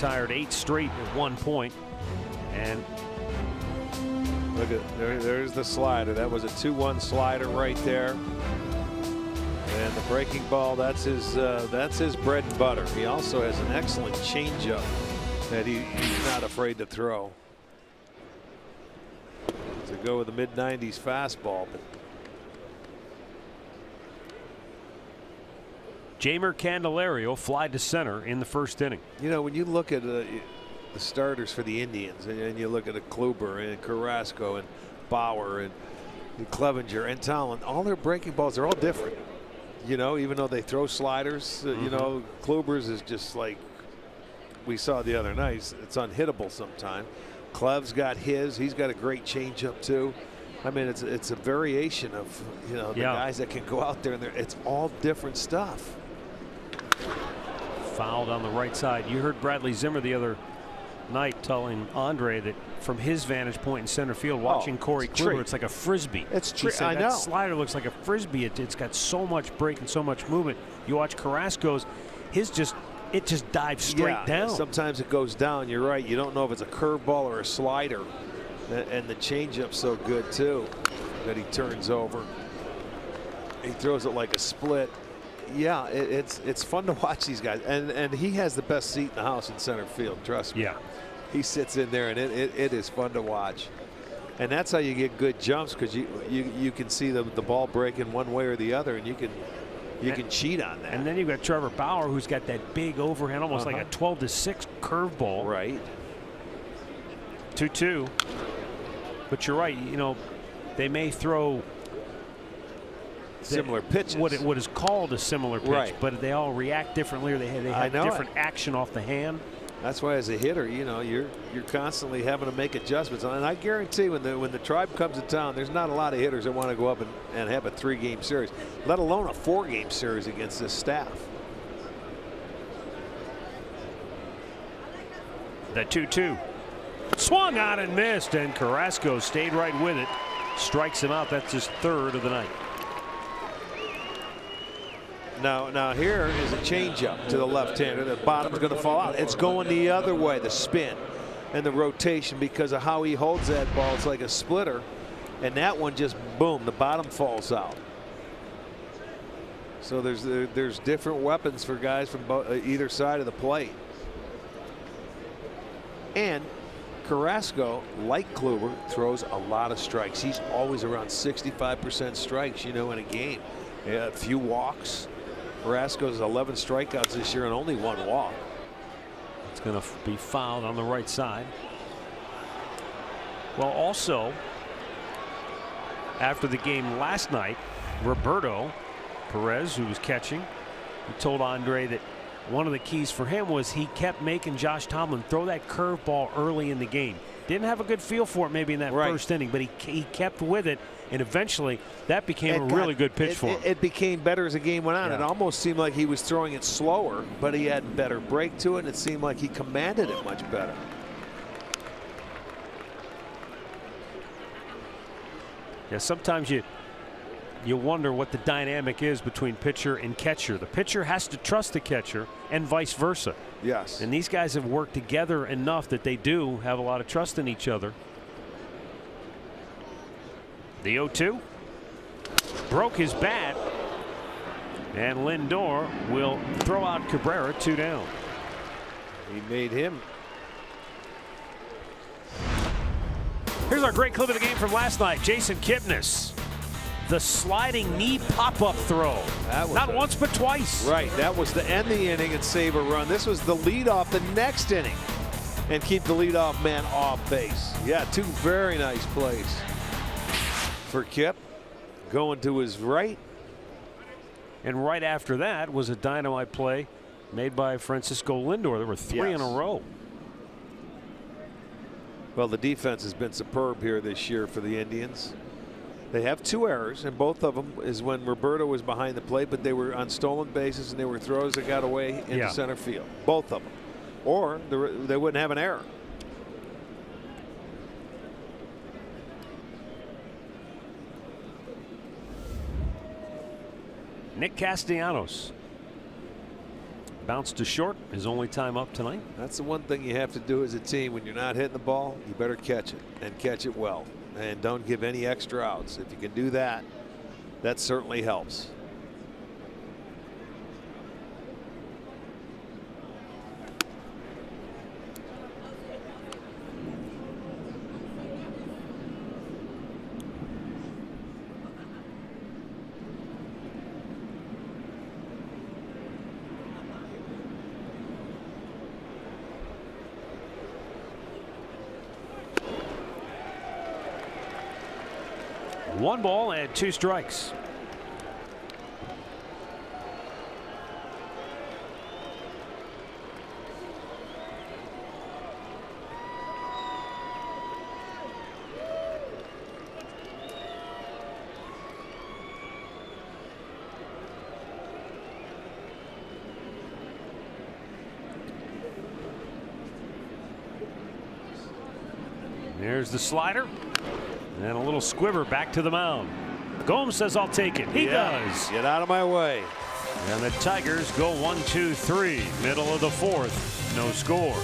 retired 8 straight at one point. And look at there's the slider. That was a 2-1 slider right there. And the breaking ball, that's his bread and butter. He also has an excellent changeup that he's not afraid to throw. To go with the mid-90s fastball. But Jeimer Candelario fly to center in the first inning. you know, when you look at the starters for the Indians, and you look at Kluber and Carrasco and Bauer and Clevenger and Talon, all their breaking balls are all different. You know, even though they throw sliders, you know, Kluber's is just like we saw the other night. It's unhittable sometimes. Clev's got his. He's got a great changeup too. I mean, it's a variation of, you know, the guys that can go out there, and it's all different stuff. Fouled on the right side. You heard Bradley Zimmer the other night telling Andre that from his vantage point in center field, watching Corey Kluber, it's like a frisbee. It's true. I know. That slider looks like a frisbee. It's got so much break and so much movement. You watch Carrasco's, it just dives straight down. Sometimes it goes down. You're right. You don't know if it's a curveball or a slider. And the changeup's so good too that he turns over. He throws it like a split. Yeah, it's fun to watch these guys, and he has the best seat in the house in center field. Trust me. Yeah, he sits in there, and it is fun to watch. And that's how you get good jumps, because you can see the ball breaking one way or the other, and you can cheat on that. And then you've got Trevor Bauer, who's got that big overhand, almost like a 12-6 curveball. Right. 2-2. But you're right. You know, they may throw similar pitches. What is called a similar pitch, right, but they all react differently, or they have different action off the hand. That's why, as a hitter, you know, you're constantly having to make adjustments. And I guarantee when the Tribe comes to town, there's not a lot of hitters that want to go up and have a 3-game series, let alone a 4-game series against this staff. The 2-2. Swung on and missed, and Carrasco stayed right with it. Strikes him out. That's his 3rd of the night. Now here is a changeup to the left-hander. The bottom's going to fall out. It's going the other way, the spin and the rotation, because of how he holds that ball. It's like a splitter, and that one just, boom, the bottom falls out. So there's different weapons for guys from either side of the plate. And Carrasco, like Kluber, throws a lot of strikes. He's always around 65% strikes, you know, in a game. A few walks. Carrasco's 11 strikeouts this year and only 1 walk. It's going to be fouled on the right side. Well, also, after the game last night, Roberto Perez, who was catching, he told Andre that one of the keys for him was he kept making Josh Tomlin throw that curveball early in the game. Didn't have a good feel for it maybe in that first inning, but he kept with it, and eventually that became a really good pitch for him. It became better as the game went on. Yeah. It almost seemed like he was throwing it slower, but he had better break to it, and it seemed like he commanded it much better. Yeah, sometimes you wonder what the dynamic is between pitcher and catcher. The pitcher has to trust the catcher and vice versa. Yes. And these guys have worked together enough that they do have a lot of trust in each other. The 0-2 broke his bat, and Lindor will throw out Cabrera, 2 down. He made him. Here's our great clip of the game from last night. Jason Kipnis. The sliding knee pop-up throw. Not once, but twice. Right. That was to end the inning and save a run. This was the lead off the next inning and keep the leadoff man off base. Yeah, 2 very nice plays for Kip. Going to his right. And right after that was a dynamite play made by Francisco Lindor. There were 3 in a row. Well, the defense has been superb here this year for the Indians. They have 2 errors, and both of them is when Roberto was behind the plate, but they were on stolen bases and they were throws that got away into center field. Both of them. Or they wouldn't have an error. Nick Castellanos. Bounced to short, his only time up tonight. That's the one thing you have to do as a team. When you're not hitting the ball, you better catch it and catch it well. And don't give any extra outs. If you can do that, that certainly helps. One ball and 2 strikes. There's the slider. And a little squiver back to the mound. Gomes says, I'll take it. He does. Get out of my way. And the Tigers go 1-2-3. Middle of the 4th. No score.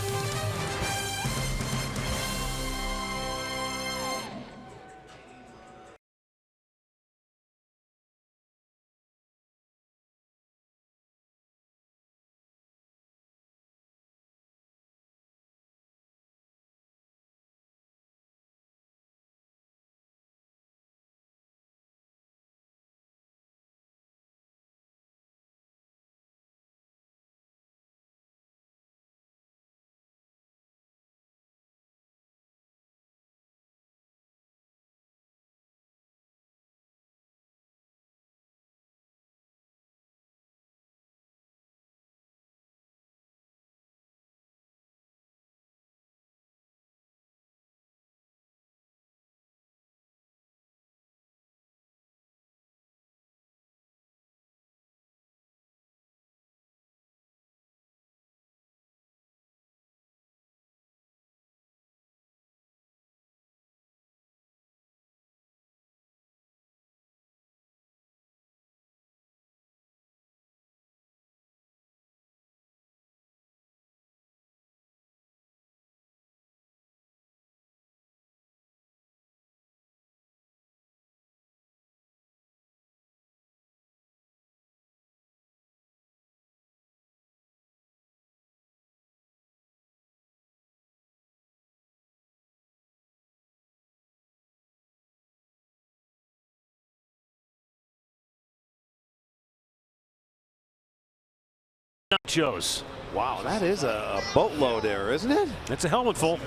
Nachos. Wow, that is a boatload there, isn't it? It's a helmet full.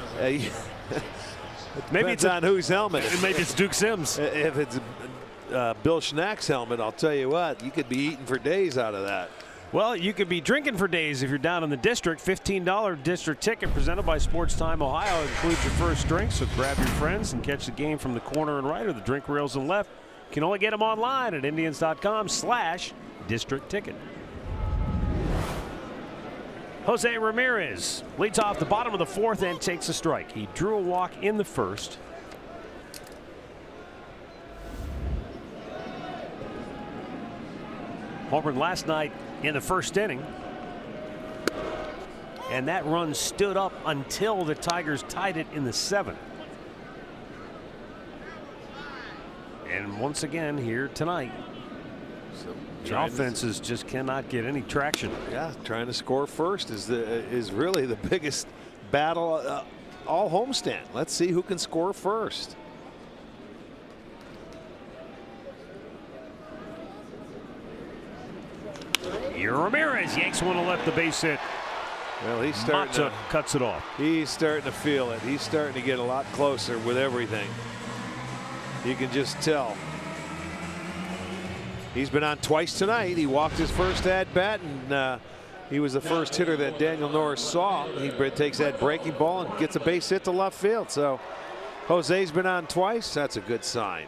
Maybe it's on whose helmet. Maybe it's Duke Sims. If it's Bill Schnack's helmet, I'll tell you what, you could be eating for days out of that. Well, you could be drinking for days if you're down in the district. $15 district ticket presented by Sports Time Ohio. It includes your first drink, so grab your friends and catch the game from the corner and right or the drink rails and left. You can only get them online at Indians.com/district ticket. Jose Ramirez leads off the bottom of the 4th and takes a strike. He drew a walk in the 1st. Homered last night in the 1st inning. And that run stood up until the Tigers tied it in the 7th. And once again here tonight, the offenses just cannot get any traction. Yeah, trying to score first is really the biggest battle all homestand. Let's see who can score first. Ramirez yanks one to left, the base hit. Well, he's starting to cuts it off. He's starting to feel it. He's starting to get a lot closer with everything. You can just tell. He's been on twice tonight. He walked his first at bat, and he was the first hitter that Daniel Norris saw. He takes that breaking ball and gets a base hit to left field. So Jose's been on twice. That's a good sign.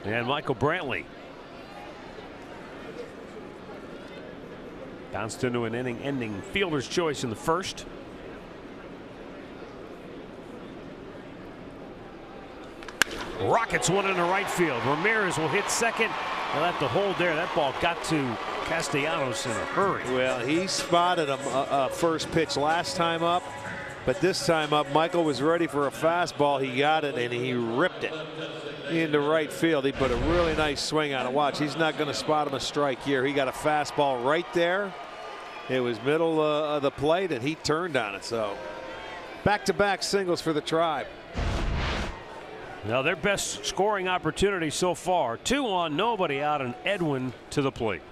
And Michael Brantley bounced into an inning-ending fielder's choice in the 1st. rockets one into right field. Ramirez will hit second. They'll have to hold there. That ball got to Castellanos in a hurry. Well, he spotted him first pitch last time up, but this time up, Michael was ready for a fastball. He got it and he ripped it into right field. He put a really nice swing on it. Watch, he's not going to spot him a strike here. He got a fastball right there. It was middle of the plate and he turned on it. So back-to-back singles for the Tribe. Now their best scoring opportunity so far. 2 on, nobody out, and Edwin to the plate.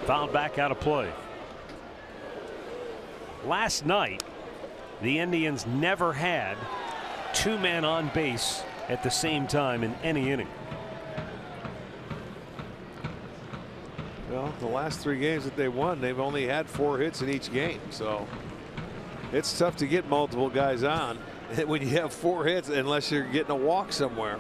Fouled back out of play. Last night, the Indians never had 2 men on base at the same time in any inning. Well, the last 3 games that they won, they've only had 4 hits in each game. So it's tough to get multiple guys on when you have 4 hits unless you're getting a walk somewhere.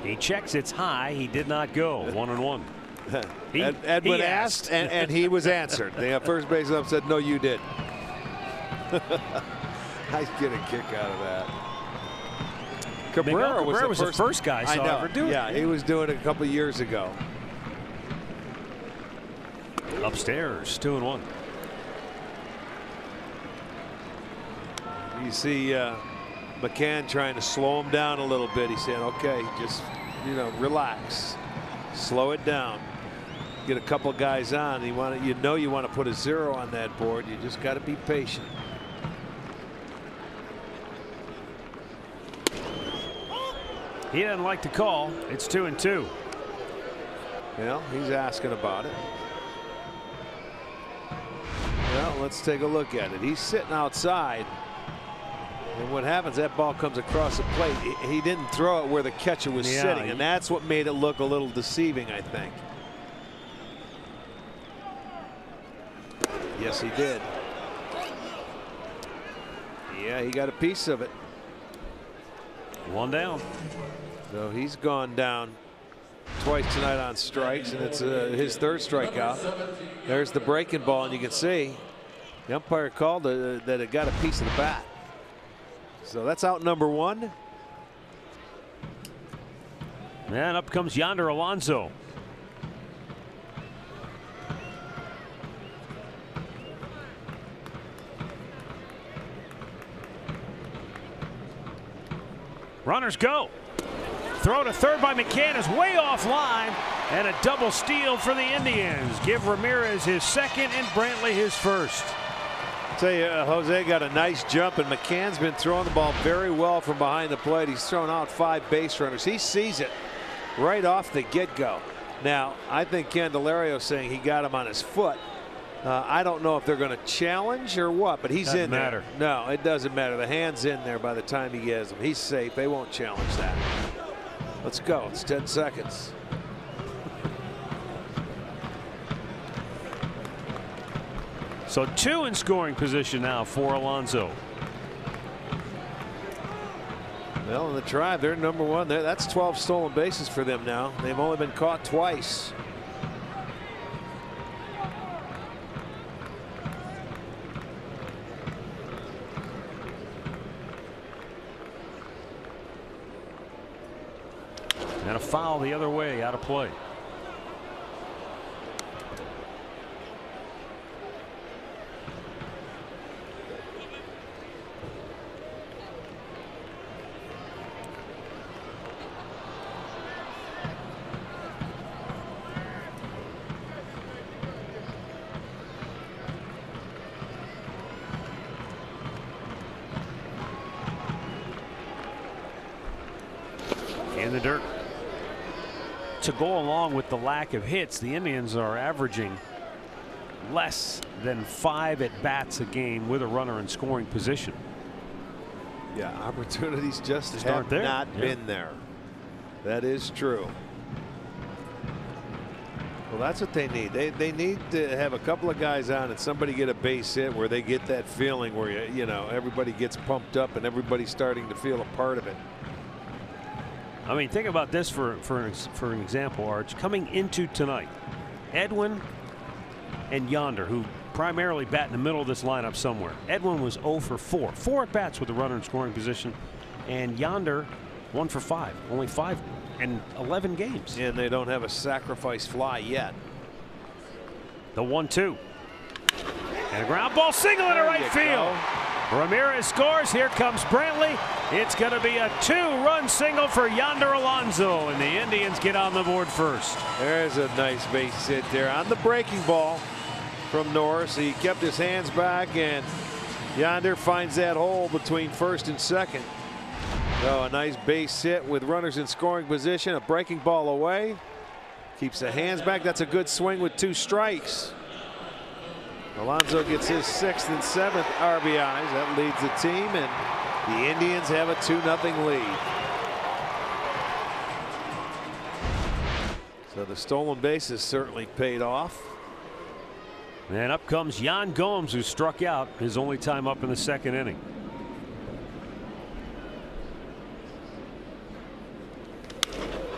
He checks, it's high. He did not go. 1-1. Edwin asked and he was answered. The first base up said, no, you did. I get a kick out of that. Cabrera was the first guy I saw ever do it. Yeah, he was doing it a couple years ago. Upstairs, 2-1. You see McCann trying to slow him down a little bit. He's saying, okay, just, relax, slow it down, get a couple guys on. You want to put a 0 on that board. You just got to be patient. He doesn't like the call. It's 2-2. Well, he's asking about it. Well, let's take a look at it. He's sitting outside. And what happens, that ball comes across the plate. He didn't throw it where the catcher was sitting, and that's what made it look a little deceiving, I think. Yes, he did. Yeah, he got a piece of it. 1 down. So he's gone down twice tonight on strikes, and it's his 3rd strikeout. There's the breaking ball, and you can see the umpire called that it got a piece of the bat. So that's out number 1. And up comes Yonder Alonso. Runners go. Throw to third by McCann is way offline, and a double steal for the Indians. Give Ramirez his 2nd and Brantley his 1st. I'll tell you, Jose got a nice jump, and McCann's been throwing the ball very well from behind the plate. He's thrown out 5 base runners. He sees it right off the get-go. Now, I think Candelario's saying he got him on his foot. I don't know if they're going to challenge or what, but he's in there. No, it doesn't matter. The hand's in there by the time he gets him. He's safe. They won't challenge that. Let's go. It's 10 seconds. So 2 in scoring position now for Alonso. Well, in the Tribe, they're number 1. That's 12 stolen bases for them now. They've only been caught twice. And a foul the other way, out of play. In the dirt. To go along with the lack of hits, the Indians are averaging less than 5 at-bats a game with a runner in scoring position. Yeah, opportunities just Just have aren't there. not Yeah. been there. That is true. Well, that's what they need. They need to have a couple of guys on and somebody get a base hit where they get that feeling where you know everybody gets pumped up and everybody's starting to feel a part of it. I mean, think about this for an example, Arch. Coming into tonight, Edwin and Yonder, who primarily bat in the middle of this lineup somewhere. Edwin was 0 for 4. 4 at bats with the runner in scoring position, and Yonder 1 for 5. Only 5 in 11 games. And they don't have a sacrifice fly yet. The 1-2. And a ground ball single into right field. Ramirez scores. Here comes Brantley. It's going to be a 2-run single for Yonder Alonso, and the Indians get on the board first. There's a nice base hit there on the breaking ball from Norris. He kept his hands back, and Yonder finds that hole between first and second. So a nice base hit with runners in scoring position. A breaking ball away. Keeps the hands back. That's a good swing with 2 strikes. Alonso gets his 6th and 7th RBIs. That leads the team, and the Indians have a 2-0 lead. So the stolen bases certainly paid off. And up comes Yan Gomes, who struck out his only time up in the 2nd inning.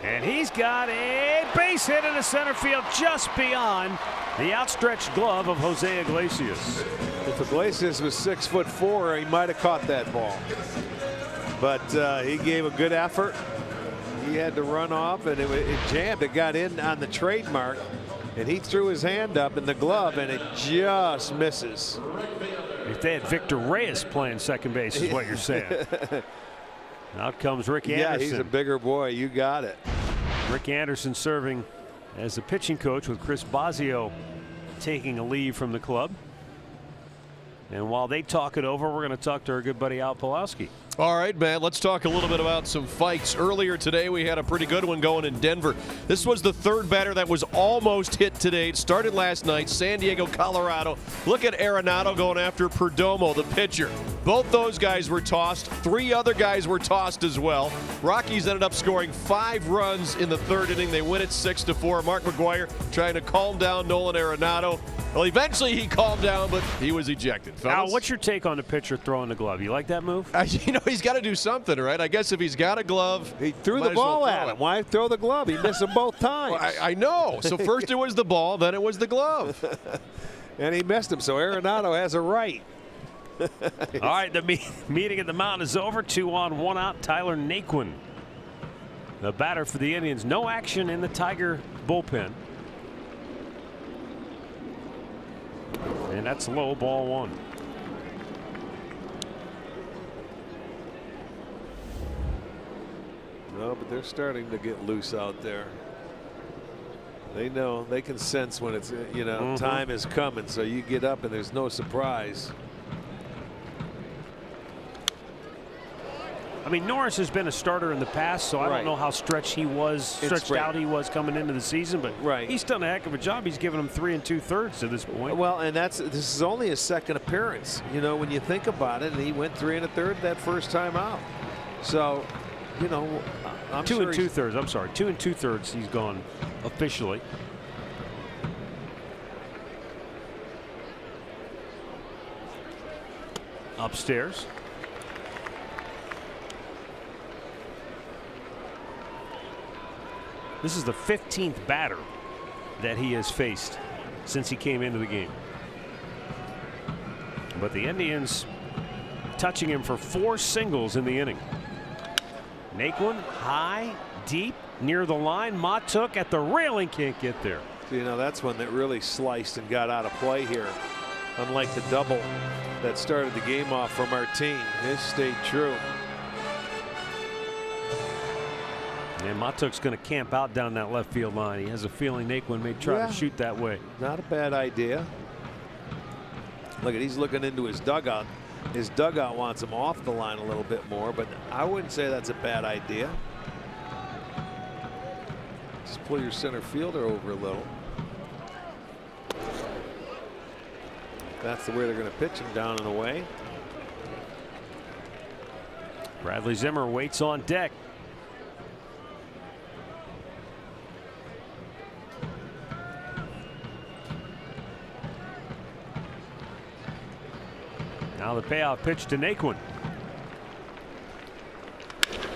And he's got a base hit in the center field just beyond the outstretched glove of Jose Iglesias. If Iglesias was 6'4", he might have caught that ball. But he gave a good effort. He had to run off, and it jammed. It got in on the trademark, and he threw his hand up in the glove, and it just misses. If they had Victor Reyes playing second base, is what you're saying. Out comes Rick Anderson. Yeah, he's a bigger boy. You got it. Rick Anderson serving as the pitching coach, with Chris Bosio taking a leave from the club. And while they talk it over, we're going to talk to our good buddy Al Pawlowski. All right, man, let's talk a little bit about some fights. Earlier today, we had a pretty good one going in Denver. This was the 3rd batter that was almost hit today. It started last night, San Diego, Colorado. Look at Arenado going after Perdomo, the pitcher. Both those guys were tossed. 3 other guys were tossed as well. Rockies ended up scoring 5 runs in the 3rd inning. They win it 6-4. Mark McGuire trying to calm down Nolan Arenado. Well, eventually he calmed down, but he was ejected. Al, what's your take on the pitcher throwing the glove? You like that move? You know, he's got to do something, right? I guess if he's got a glove, he threw the ball at him. Why throw the glove? He missed them both times. Well, I know. So first it was the ball, then it was the glove. And he missed him, so Arenado has a right. All right, the meeting at the mound is over. 2 on, 1 out. Tyler Naquin, the batter for the Indians. No action in the Tiger bullpen. And that's low, ball 1. No, but they're starting to get loose out there. They know, they can sense when it's, you know, time is coming, so you get up and there's no surprise. I mean, Norris has been a starter in the past, so I don't know how stretched out he was coming into the season, but he's done a heck of a job. He's given him 3 2/3 to this point. Well, and this is only his 2nd appearance. You know, when you think about it, and he went 3 1/3 that first time out. So, you know, I'm 2 sure 2/3. I'm sorry, 2 2/3. He's gone officially. Upstairs. This is the 15th batter that he has faced since he came into the game. But the Indians touching him for 4 singles in the inning. Naquin high, deep, near the line. Matuk at the railing, can't get there. You know, that's one that really sliced and got out of play here. Unlike the double that started the game off for Martin, his stayed true. And Matuk's going to camp out down that left field line. He has a feeling Naquin may try to shoot that way. Not a bad idea. Look at, he's looking into his dugout. His dugout wants him off the line a little bit more, but I wouldn't say that's a bad idea. Just pull your center fielder over a little. That's the way they're going to pitch him, down and away. Bradley Zimmer waits on deck. Now the payoff pitch to Naquin.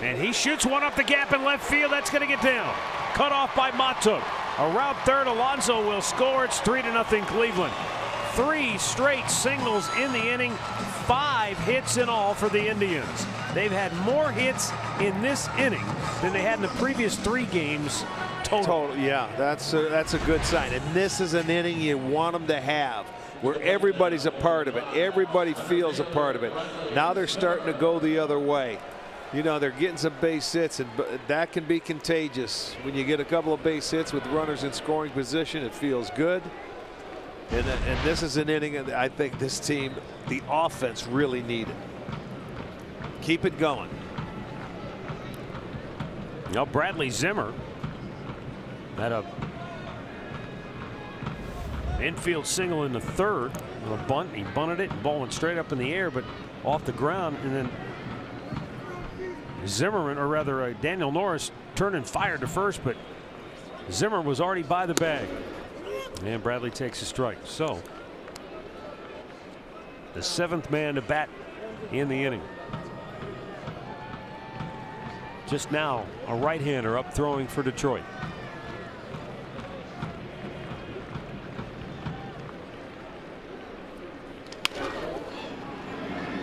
And he shoots one up the gap in left field. That's going to get down. Cut off by Matuk. Around third, Alonso will score. It's 3-0 Cleveland. 3 straight singles in the inning. 5 hits in all for the Indians. They've had more hits in this inning than they had in the previous 3 games total. Yeah, that's a good sign. And this is an inning you want them to have, where everybody's a part of it. Everybody feels a part of it. Now they're starting to go the other way. You know, they're getting some base hits, and that can be contagious. When you get a couple of base hits with runners in scoring position, it feels good. And this is an inning that I think this team, the offense, really needed. Keep it going. Now Bradley Zimmer had a infield single in the third. A bunt. He bunted it. Ball went straight up in the air, but off the ground, and then Zimmerman, or rather Daniel Norris, turned and fired to first, but Zimmer was already by the bag. And Bradley takes a strike. So the 7th man to bat in the inning. Just now a right-hander up throwing for Detroit.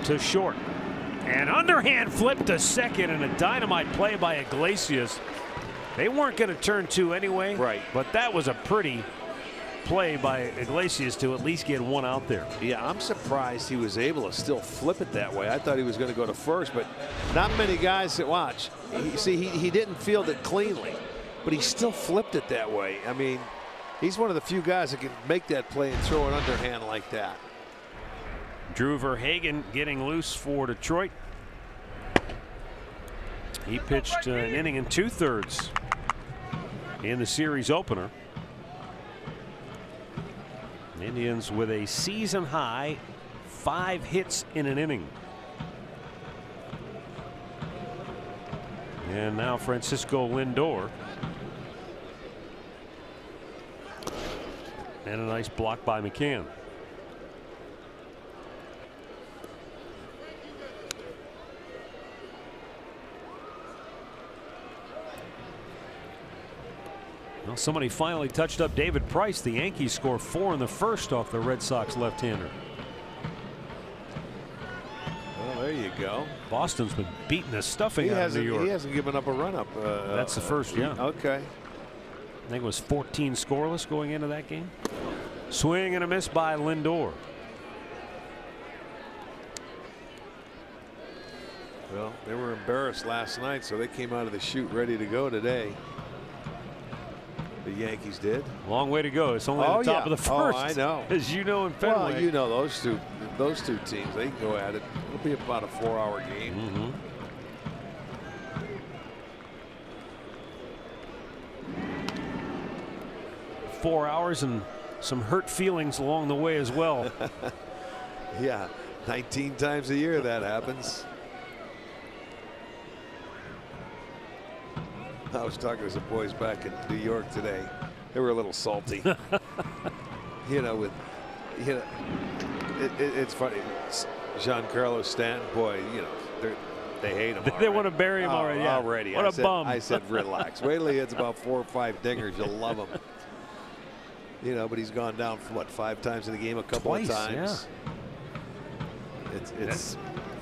To short. An underhand flip to second, and a dynamite play by Iglesias. They weren't going to turn 2 anyway. Right. But that was a pretty play by Iglesias to at least get 1 out there. Yeah, I'm surprised he was able to still flip it that way. I thought he was going to go to first, but not many guys that watch. He didn't field it cleanly, but he still flipped it that way. I mean, he's one of the few guys that can make that play and throw an underhand like that. Drew Verhagen getting loose for Detroit. He pitched an inning and 2/3 in the series opener. Indians with a season high 5 hits in an inning. And now Francisco Lindor. And a nice block by McCann. Well, somebody finally touched up David Price. The Yankees score 4 in the first off the Red Sox left-hander. Well, there you go. Boston's been beating the stuffing out of New York. He hasn't given up a run-up. That's the first, yeah. Okay. I think it was 14 scoreless going into that game. Swing and a miss by Lindor. Well, they were embarrassed last night, so they came out of the chute ready to go today. The Yankees did. Long way to go. It's only the top of the first. Oh, I know. As you know in Fenway. Well, you know those two teams, they can go at it. It'll be about a 4-hour game. Mm-hmm. Four hours and some hurt feelings along the way as well. Yeah, 19 times a year that happens. I was talking to some boys back in New York today. They were a little salty. It's funny. Giancarlo Stanton, boy, they hate him. They want to bury him already. Yeah. Already. What a bum. I said, relax. Wait till he hits about 4 or 5 dingers. You'll love him. But he's gone down for what, 5 times in the game, a couple Twice, of times. Yeah. It's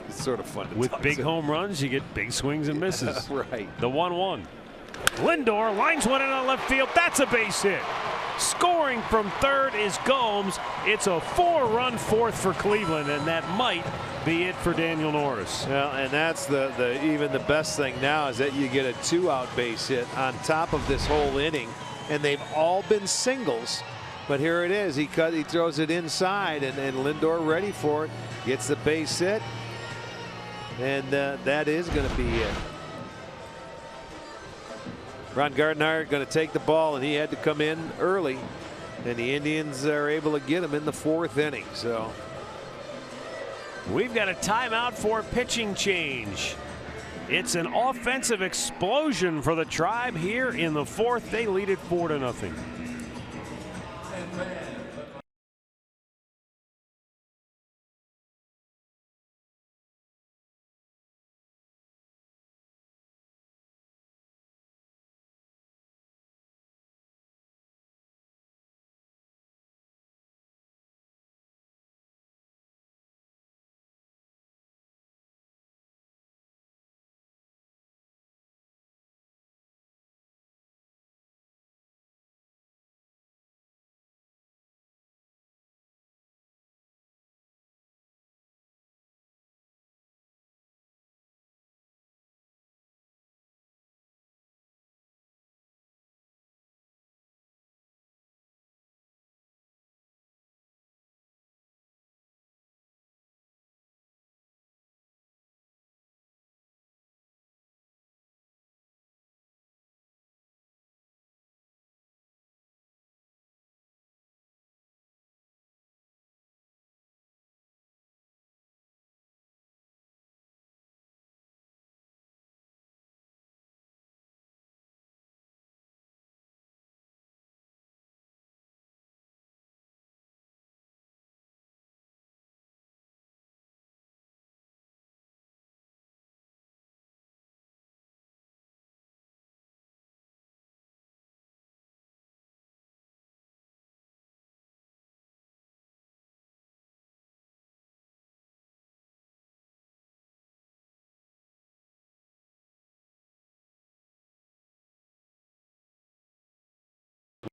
sort of fun to With talk big to. home runs, you get big swings and misses. Right. The 1-1. Lindor lines one in on left field. That's a base hit. Scoring from third is Gomes. It's a 4-run fourth for Cleveland, and that might be it for Daniel Norris. Well, and that's even the best thing now is that you get a 2-out base hit on top of this whole inning, and they've all been singles. But here it is. He throws it inside, and Lindor ready for it. Gets the base hit, and that is going to be it. Ron Gardenhire going to take the ball, and he had to come in early. And the Indians are able to get him in the 4th inning. So we've got a timeout for pitching change. It's an offensive explosion for the Tribe here in the 4th. They lead it 4-0.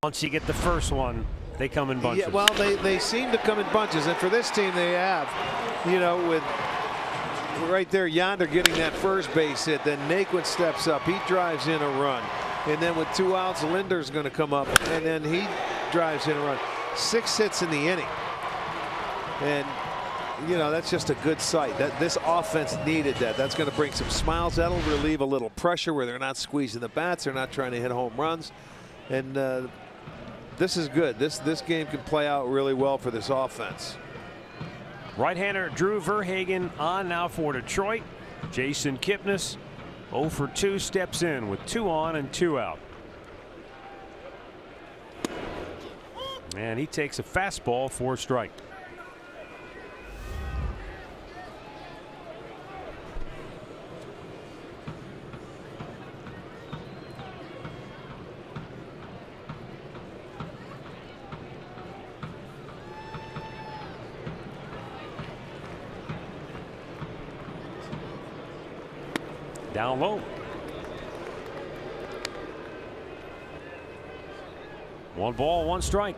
Once you get the first one, they come in bunches. yeah, well, they seem to come in bunches, and for this team, they have, you know, with right there, Yonder getting that first base hit. Then Naquin steps up, he drives in a run, and then with 2 outs, Linder's going to come up, and then he drives in a run. 6 hits in the inning, and you know that's just a good sight. That this offense needed that. That's going to bring some smiles. That'll relieve a little pressure where they're not squeezing the bats, they're not trying to hit home runs, and this is good. This game can play out really well for this offense. Right-hander Drew Verhagen on now for Detroit. Jason Kipnis 0 for 2 steps in with 2 on and 2 out. And he takes a fastball for a strike. Down low. 1 ball, 1 strike.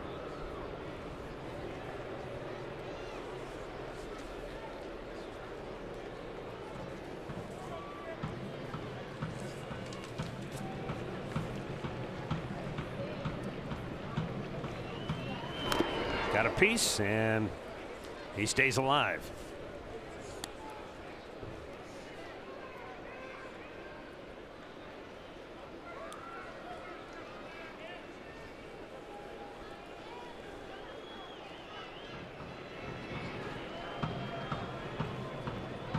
Got a piece, and he stays alive.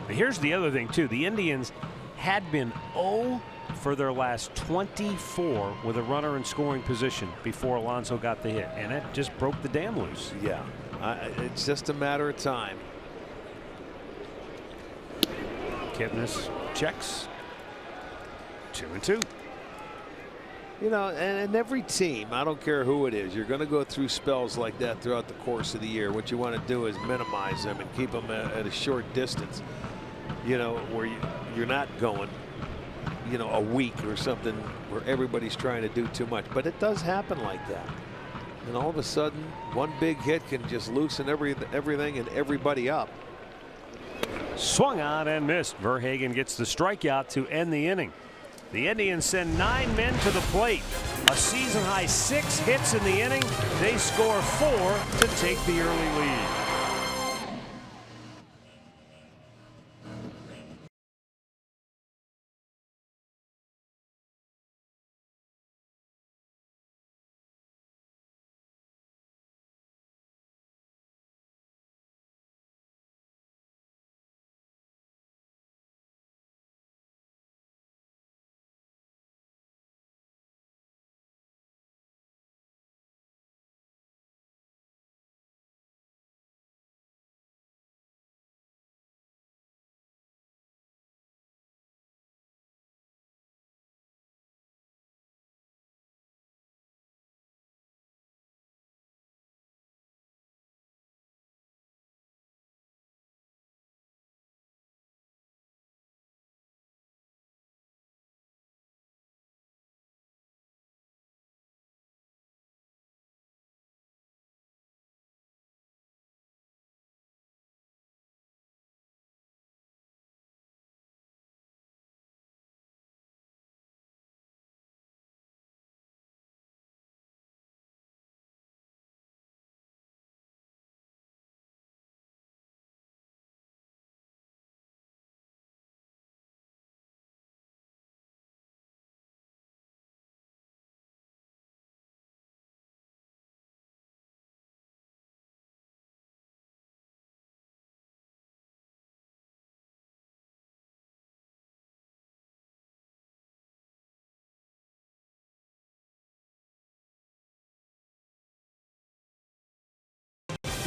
But here's the other thing, too. The Indians had been 0 for their last 24 with a runner in scoring position before Alonso got the hit, and it just broke the dam loose. Yeah, it's just a matter of time. Kipnis checks. 2-2. You know, and every team, I don't care who it is, you're going to go through spells like that throughout the course of the year. What you want to do is minimize them and keep them at a short distance, you know, where you're not going, you know, a week or something where everybody's trying to do too much. But it does happen like that. And all of a sudden, one big hit can just loosen everything and everybody up. Swung on and missed. Verhagen gets the strikeout to end the inning. The Indians send 9 men to the plate. A season high 6 hits in the inning. They score 4 to take the early lead.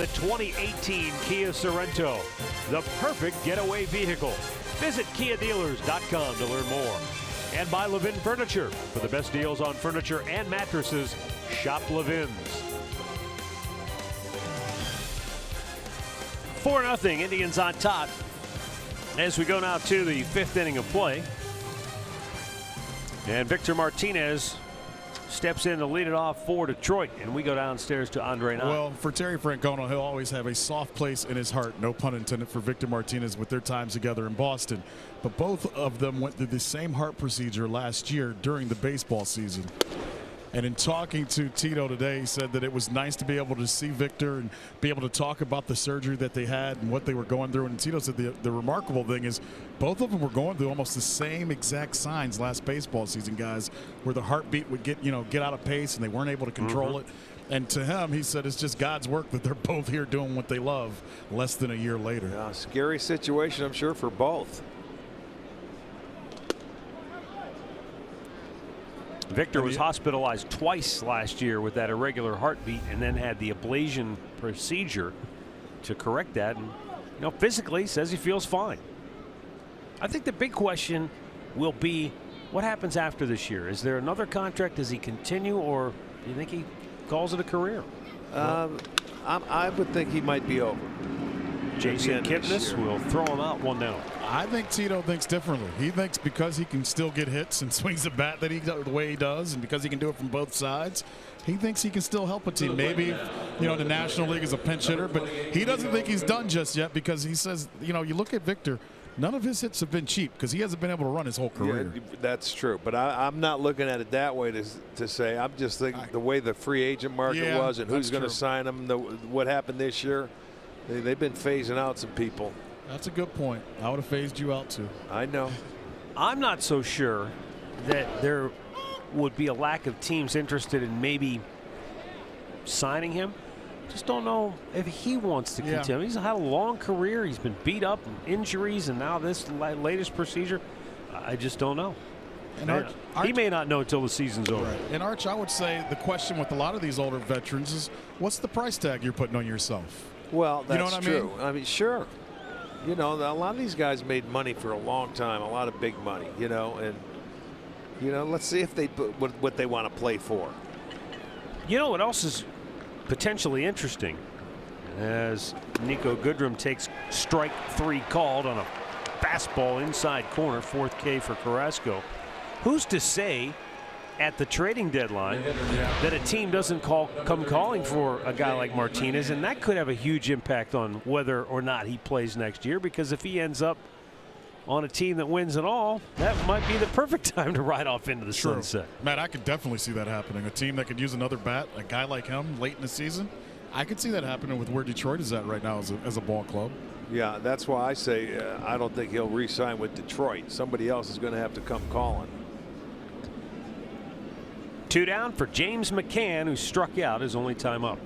the 2018 Kia Sorento, the perfect getaway vehicle. Visit KiaDealers.com to learn more. And by Levin Furniture. For the best deals on furniture and mattresses, shop Levin's. 4-0, Indians on top. As we go now to the 5th inning of play. And Victor Martinez steps in to lead it off for Detroit, and we go downstairs to Andre Knott. Well, for Terry Francona, he'll always have a soft place in his heart, no pun intended, for Victor Martinez with their times together in Boston. But both of them went through the same heart procedure last year during the baseball season. And in talking to Tito today, he said that it was nice to be able to see Victor and be able to talk about the surgery that they had and what they were going through. And Tito said the remarkable thing is both of them were going through almost the same exact signs last baseball season, guys, where the heartbeat would get out of pace and they weren't able to control it. And to him, he said it's just God's work that they're both here doing what they love less than a year later. Yeah, scary situation, I'm sure, for both. Victor was hospitalized twice last year with that irregular heartbeat and then had the ablation procedure to correct that. And, physically says he feels fine. I think the big question will be what happens after this year. Is there another contract? Does he continue, or do you think he calls it a career? I would think he might be over. Jason Kipnis will throw him out 1-0. I think Tito thinks differently. He thinks because he can still get hits and swings the bat the way he does, and because he can do it from both sides, he thinks he can still help a team. Maybe, the National League is a pinch hitter, but he doesn't think he's done just yet because he says, you look at Victor, none of his hits have been cheap because he hasn't been able to run his whole career. Yeah, that's true, but I'm not looking at it that way to say. I'm just thinking the way the free agent market was and who's going to sign him, what happened this year. They've been phasing out some people. That's a good point. I would have phased you out too. I know. I'm not so sure that there would be a lack of teams interested in maybe signing him. Just don't know if he wants to continue. He's had a long career. He's been beat up and injuries, and now this latest procedure. I just don't know. And Arch, he may not know until the season's over. Right. And Arch, I would say the question with a lot of these older veterans is, what's the price tag you're putting on yourself? Well, that's you know what true. I mean, Sure. A lot of these guys made money for a long time, a lot of big money, and let's see if they put what they want to play for. What else is potentially interesting as Nico Goodrum takes strike 3 called on a fastball inside corner, 4th K for Carrasco. Who's to say at the trading deadline that a team doesn't come calling for a guy like Martinez, and that could have a huge impact on whether or not he plays next year, because if he ends up on a team that wins it all, that might be the perfect time to ride off into the sunset. Matt, I could definitely see that happening. A team that could use another bat, a guy like him late in the season. I could see that happening with where Detroit is at right now as a ball club. Yeah, that's why I say I don't think he'll re-sign with Detroit. Somebody else is going to have to come calling. 2 down for James McCann, who struck out his only time up.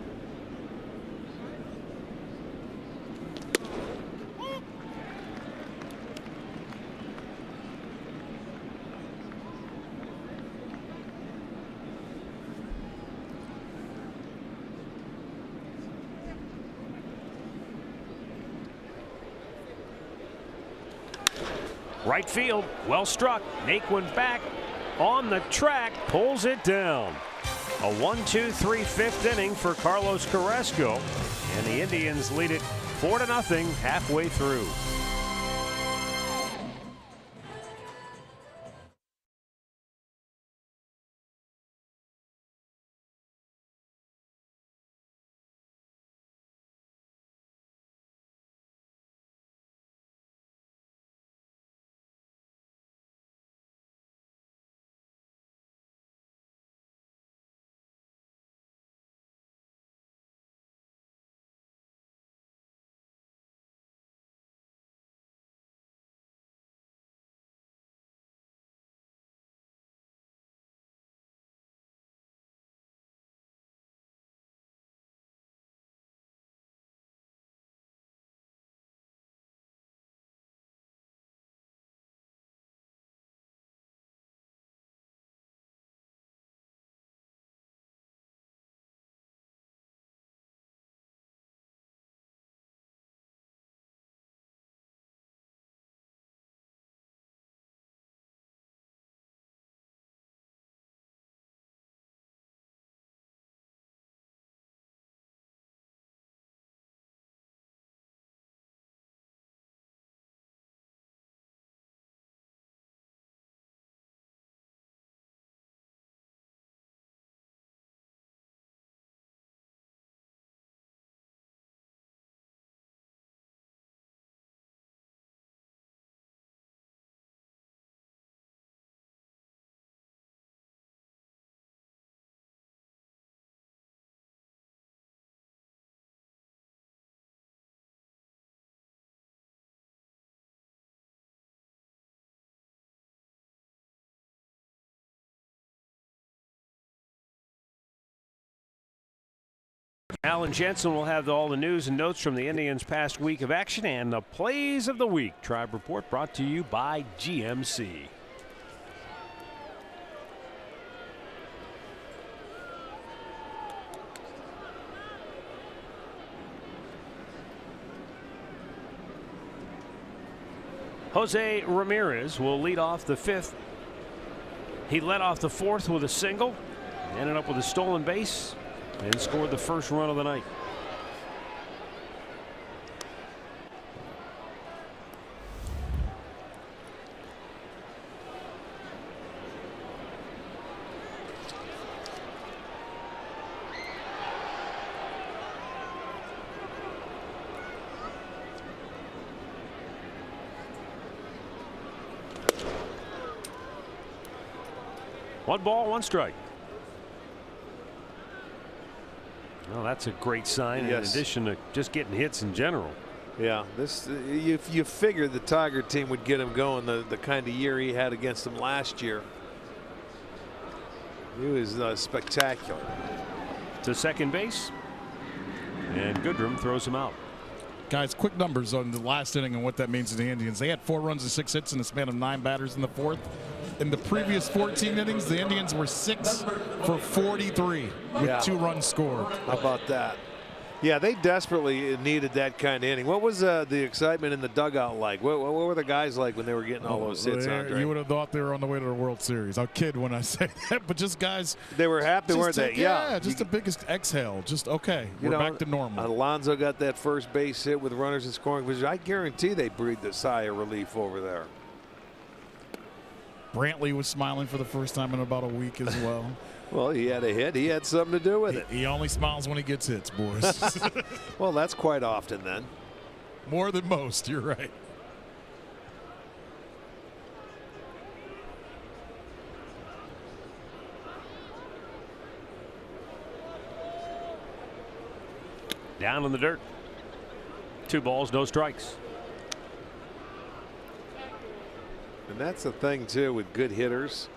Right field, well struck. Naquin back on the track, pulls it down. A 1-2-3 5th inning for Carlos Carrasco, and the Indians lead it 4-0 halfway through. Alan Jensen will have all the news and notes from the Indians' past week of action and the plays of the week. Tribe Report brought to you by GMC. Jose Ramirez will lead off the fifth. He led off the fourth with a single, ended up with a stolen base, and scored the first run of the night. One ball, one strike. Well, that's a great sign, yes, in addition to just getting hits in general. Yeah, this you figured the Tiger team would get him going the kind of year he had against them last year. He was spectacular. To second base, and Goodrum throws him out. Guys, quick numbers on the last inning and what that means to the Indians. They had 4 runs and 6 hits in the span of 9 batters in the fourth. In the previous 14 innings, the Indians were 6 for 43 with 2 runs scored. How about that? Yeah, they desperately needed that kind of inning. What was the excitement in the dugout like? What were the guys like when they were getting all those hits, Andre? You would have thought they were on the way to the World Series. I'll kid when I say that, but just guys. They were happy, weren't they? Yeah, just the biggest exhale. Just, okay, we're back to normal. Alonso got that first base hit with runners in scoring position. I guarantee they breathed a sigh of relief over there. Brantley was smiling for the first time in about a week as well. Well, he had a hit. He had something to do with it. He only smiles when he gets hits, boys. Well, that's quite often then. More than most, you're right. Down in the dirt. 2 balls, no strikes. And that's the thing, too, with good hitters.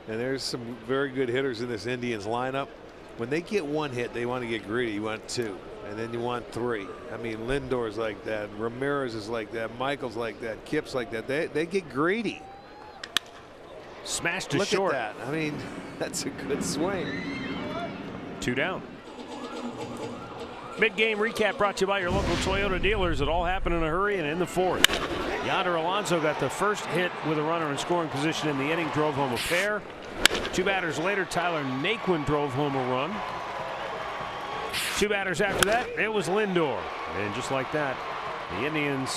And there's some very good hitters in this Indians lineup. When they get 1 hit, they want to get greedy. You want 2, and then you want 3. I mean, Lindor's like that. Ramirez is like that. Michael's like that. Kip's like that. They get greedy. Smashed to Look short. at that. I mean, that's a good swing. 2 down. Mid-game recap brought to you by your local Toyota dealers. It all happened in a hurry and in the fourth. Yonder Alonso got the first hit with a runner in scoring position in the inning, drove home a pair. 2 batters later, Tyler Naquin drove home a run. 2 batters after that, it was Lindor. And just like that, the Indians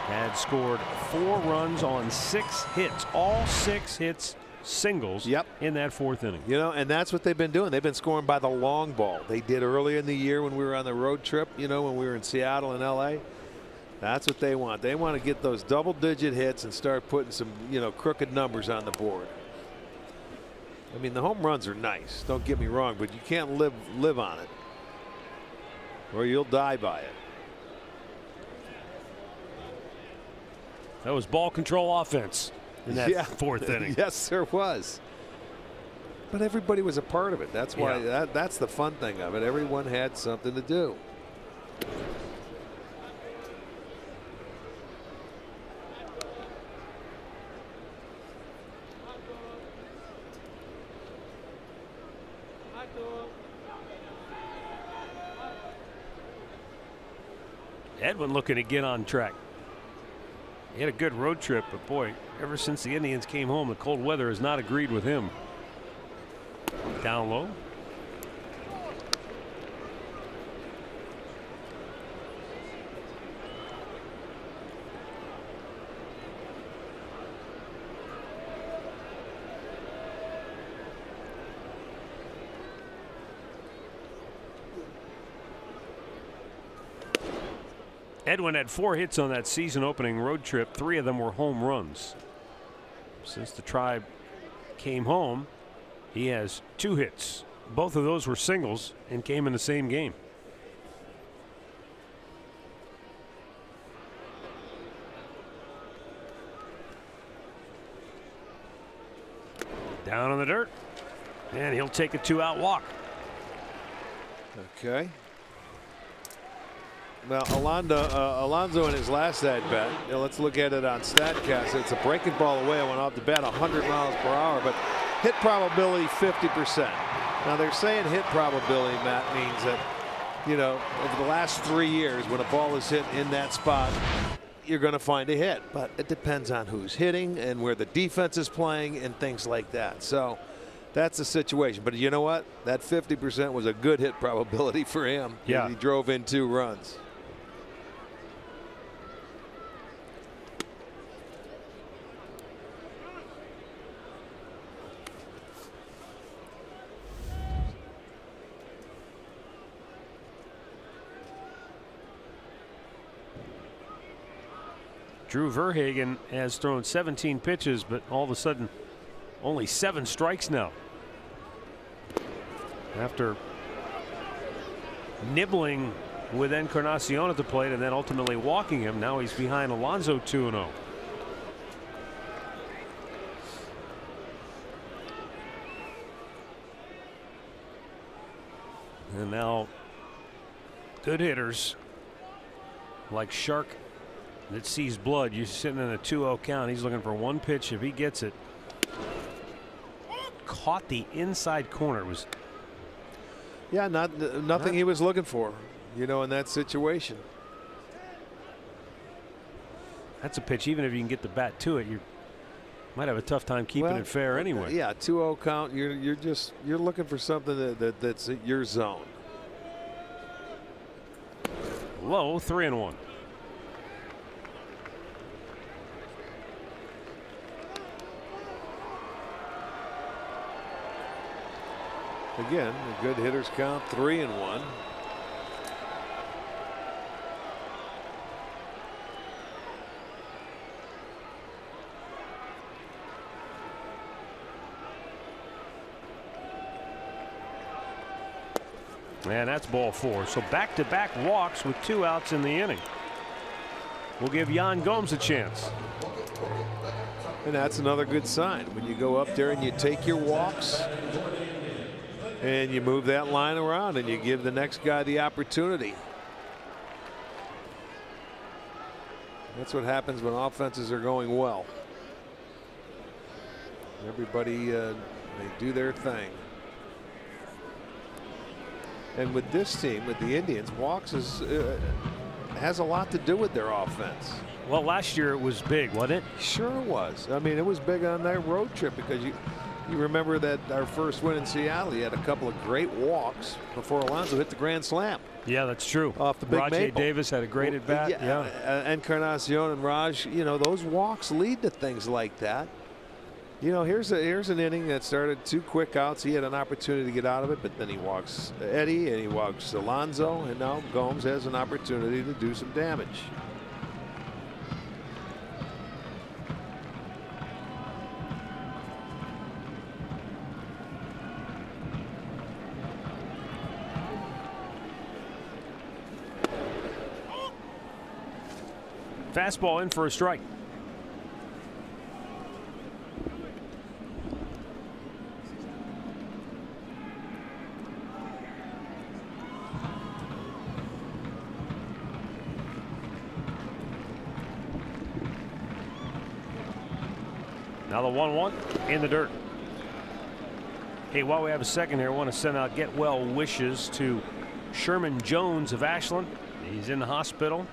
had scored 4 runs on 6 hits. All 6 hits singles in that 4th inning. You know, and that's what they've been doing. They've been scoring by the long ball. They did earlier in the year when we were on the road trip, you know, when we were in Seattle and LA. That's what they want. They want to get those double-digit hits and start putting some, you know, crooked numbers on the board. I mean, the home runs are nice, don't get me wrong, but you can't live on it, or you'll die by it. That was ball control offense in that 4th inning. Yes, there was. But everybody was a part of it. That's why that's the fun thing of it. Everyone had something to do. Edwin looking to get on track. He had a good road trip, but boy, ever since the Indians came home, the cold weather has not agreed with him. Down low. Edwin had 4 hits on that season opening road trip. 3 of them were home runs. Since the Tribe came home, he has 2 hits. Both of those were singles and came in the same game. Down on the dirt, and he'll take a 2-out walk. Okay. Well, Alonso in his last at-bat, let's look at it on StatCast. It's a breaking ball away. I went off the bat 100 miles per hour, but hit probability 50%. Now they're saying hit probability, Matt, means that, over the last 3 years, when a ball is hit in that spot, you're going to find a hit. But it depends on who's hitting and where the defense is playing and things like that. So that's the situation. But you know what? That 50% was a good hit probability for him. Yeah. He drove in 2 runs. Drew Verhagen has thrown 17 pitches, but all of a sudden only 7 strikes now. After nibbling with Encarnacion at the plate and then ultimately walking him, now he's behind Alonso 2-0. And now good hitters like Shark that sees blood. You're sitting in a 2-0 count. He's looking for 1 pitch. If he gets it, caught the inside corner. It was nothing he was looking for, in that situation. That's a pitch. Even if you can get the bat to it, you might have a tough time keeping it fair anyway. Yeah, 2-0 count. You're looking for something that's your zone. Low, 3-1. Again, the good hitters count 3-1. And that's ball 4. So back-to-back walks with 2 outs in the inning. We'll give Yan Gomes a chance. And that's another good sign. When you go up there and you take your walks and you move that line around and you give the next guy the opportunity. That's what happens when offenses are going well. Everybody, they do their thing. And with this team, with the Indians, walks has a lot to do with their offense. Well, last year it was big, wasn't it? Sure it was. I mean, it was big on that road trip because you remember that our first win in Seattle, he had a couple of great walks before Alonso hit the grand slam. Yeah, that's true. Off the big Rajay maple. Davis had a great at bat. Yeah. Encarnacion and Raj, those walks lead to things like that. Here's an inning that started 2 quick outs. He had an opportunity to get out of it, but then he walks Eddie and he walks Alonso, and now Gomes has an opportunity to do some damage. Fastball in for a strike. Now the 1-1 in the dirt. Hey, while we have a second here, I want to send out get well wishes to Sherman Jones of Ashland. He's in the hospital.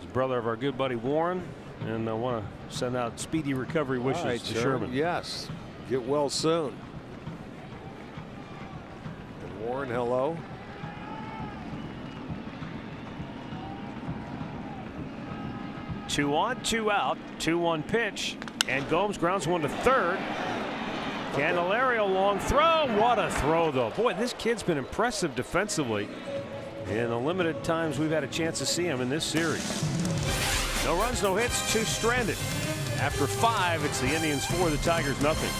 He's brother of our good buddy Warren, and I want to send out speedy recovery wishes to Sherman. Yes, get well soon. And Warren, hello. Two on, 2 out, 2-1 pitch, and Gomes grounds one to third. Candelario long throw. What a throw, though. Boy, this kid's been impressive defensively in the limited times we've had a chance to see him in this series. No runs, no hits, 2 stranded. After 5, it's the Indians 4, the Tigers nothing.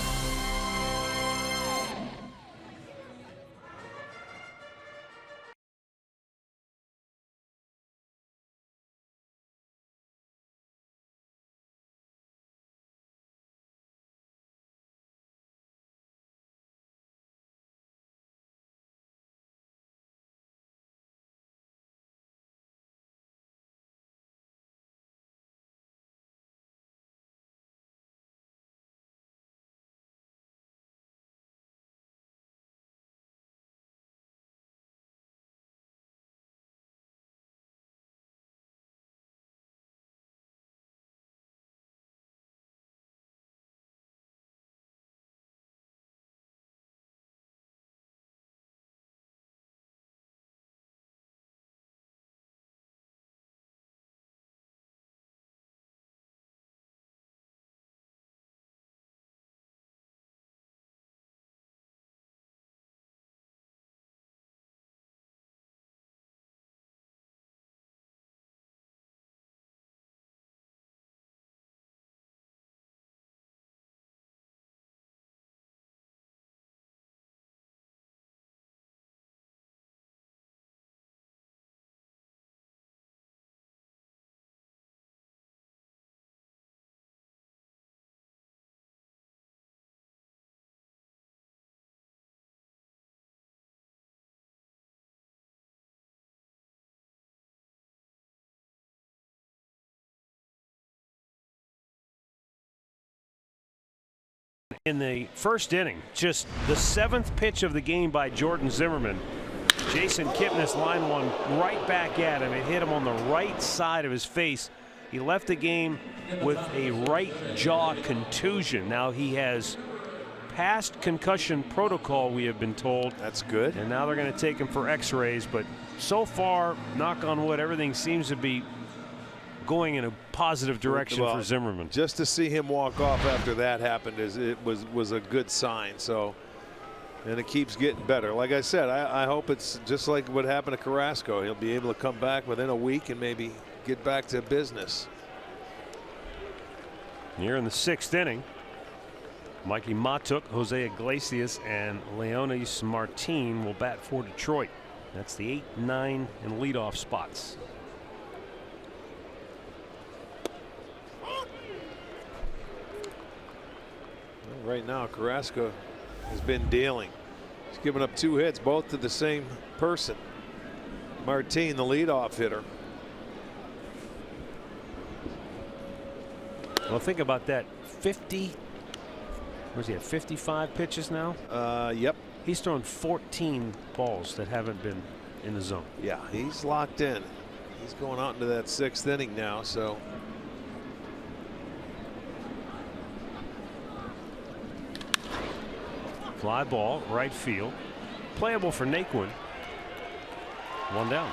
In the first inning, just the 7th pitch of the game by Jordan Zimmerman. Jason Kipnis line one right back at him. It hit him on the right side of his face. He left the game with a right jaw contusion. Now he has passed concussion protocol, we have been told. That's good. And now they're going to take him for x-rays. But so far, knock on wood, everything seems to be going in a positive direction for Zimmerman. Just to see him walk off after that happened was a good sign. So, and it keeps getting better. Like I said, I hope it's just like what happened to Carrasco. He'll be able to come back within a week and maybe get back to business. Here in the 6th inning, Mikey Matuk, Jose Iglesias, and Leonis Martin will bat for Detroit. That's the 8, 9, and leadoff spots. Right now, Carrasco has been dealing. He's given up 2 hits, both to the same person. Martin, the leadoff hitter. Well, think about that. 50. Where's he at? 55 pitches now? Yep. He's thrown 14 balls that haven't been in the zone. Yeah, he's locked in. He's going out into that 6th inning now, so. Fly ball, right field. Playable for Naquin. 1 down.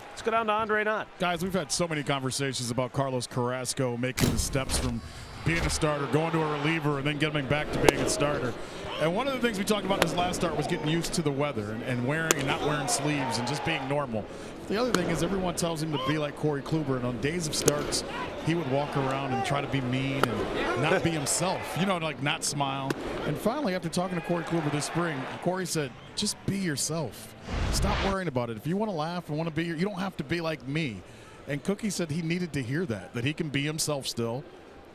Let's go down to Andre Knott. Guys, we've had so many conversations about Carlos Carrasco making the steps from being a starter, going to a reliever, and then getting back to being a starter. And one of the things we talked about in his last start was getting used to the weather and wearing and not wearing sleeves and just being normal. The other thing is everyone tells him to be like Corey Kluber, and on days of starts, he would walk around and try to be mean and not be himself, you know, like not smile. And finally, after talking to Corey Kluber this spring, Corey said, just be yourself. Stop worrying about it. If you want to laugh and want to be, you don't have to be like me. And Cookie said he needed to hear that he can be himself still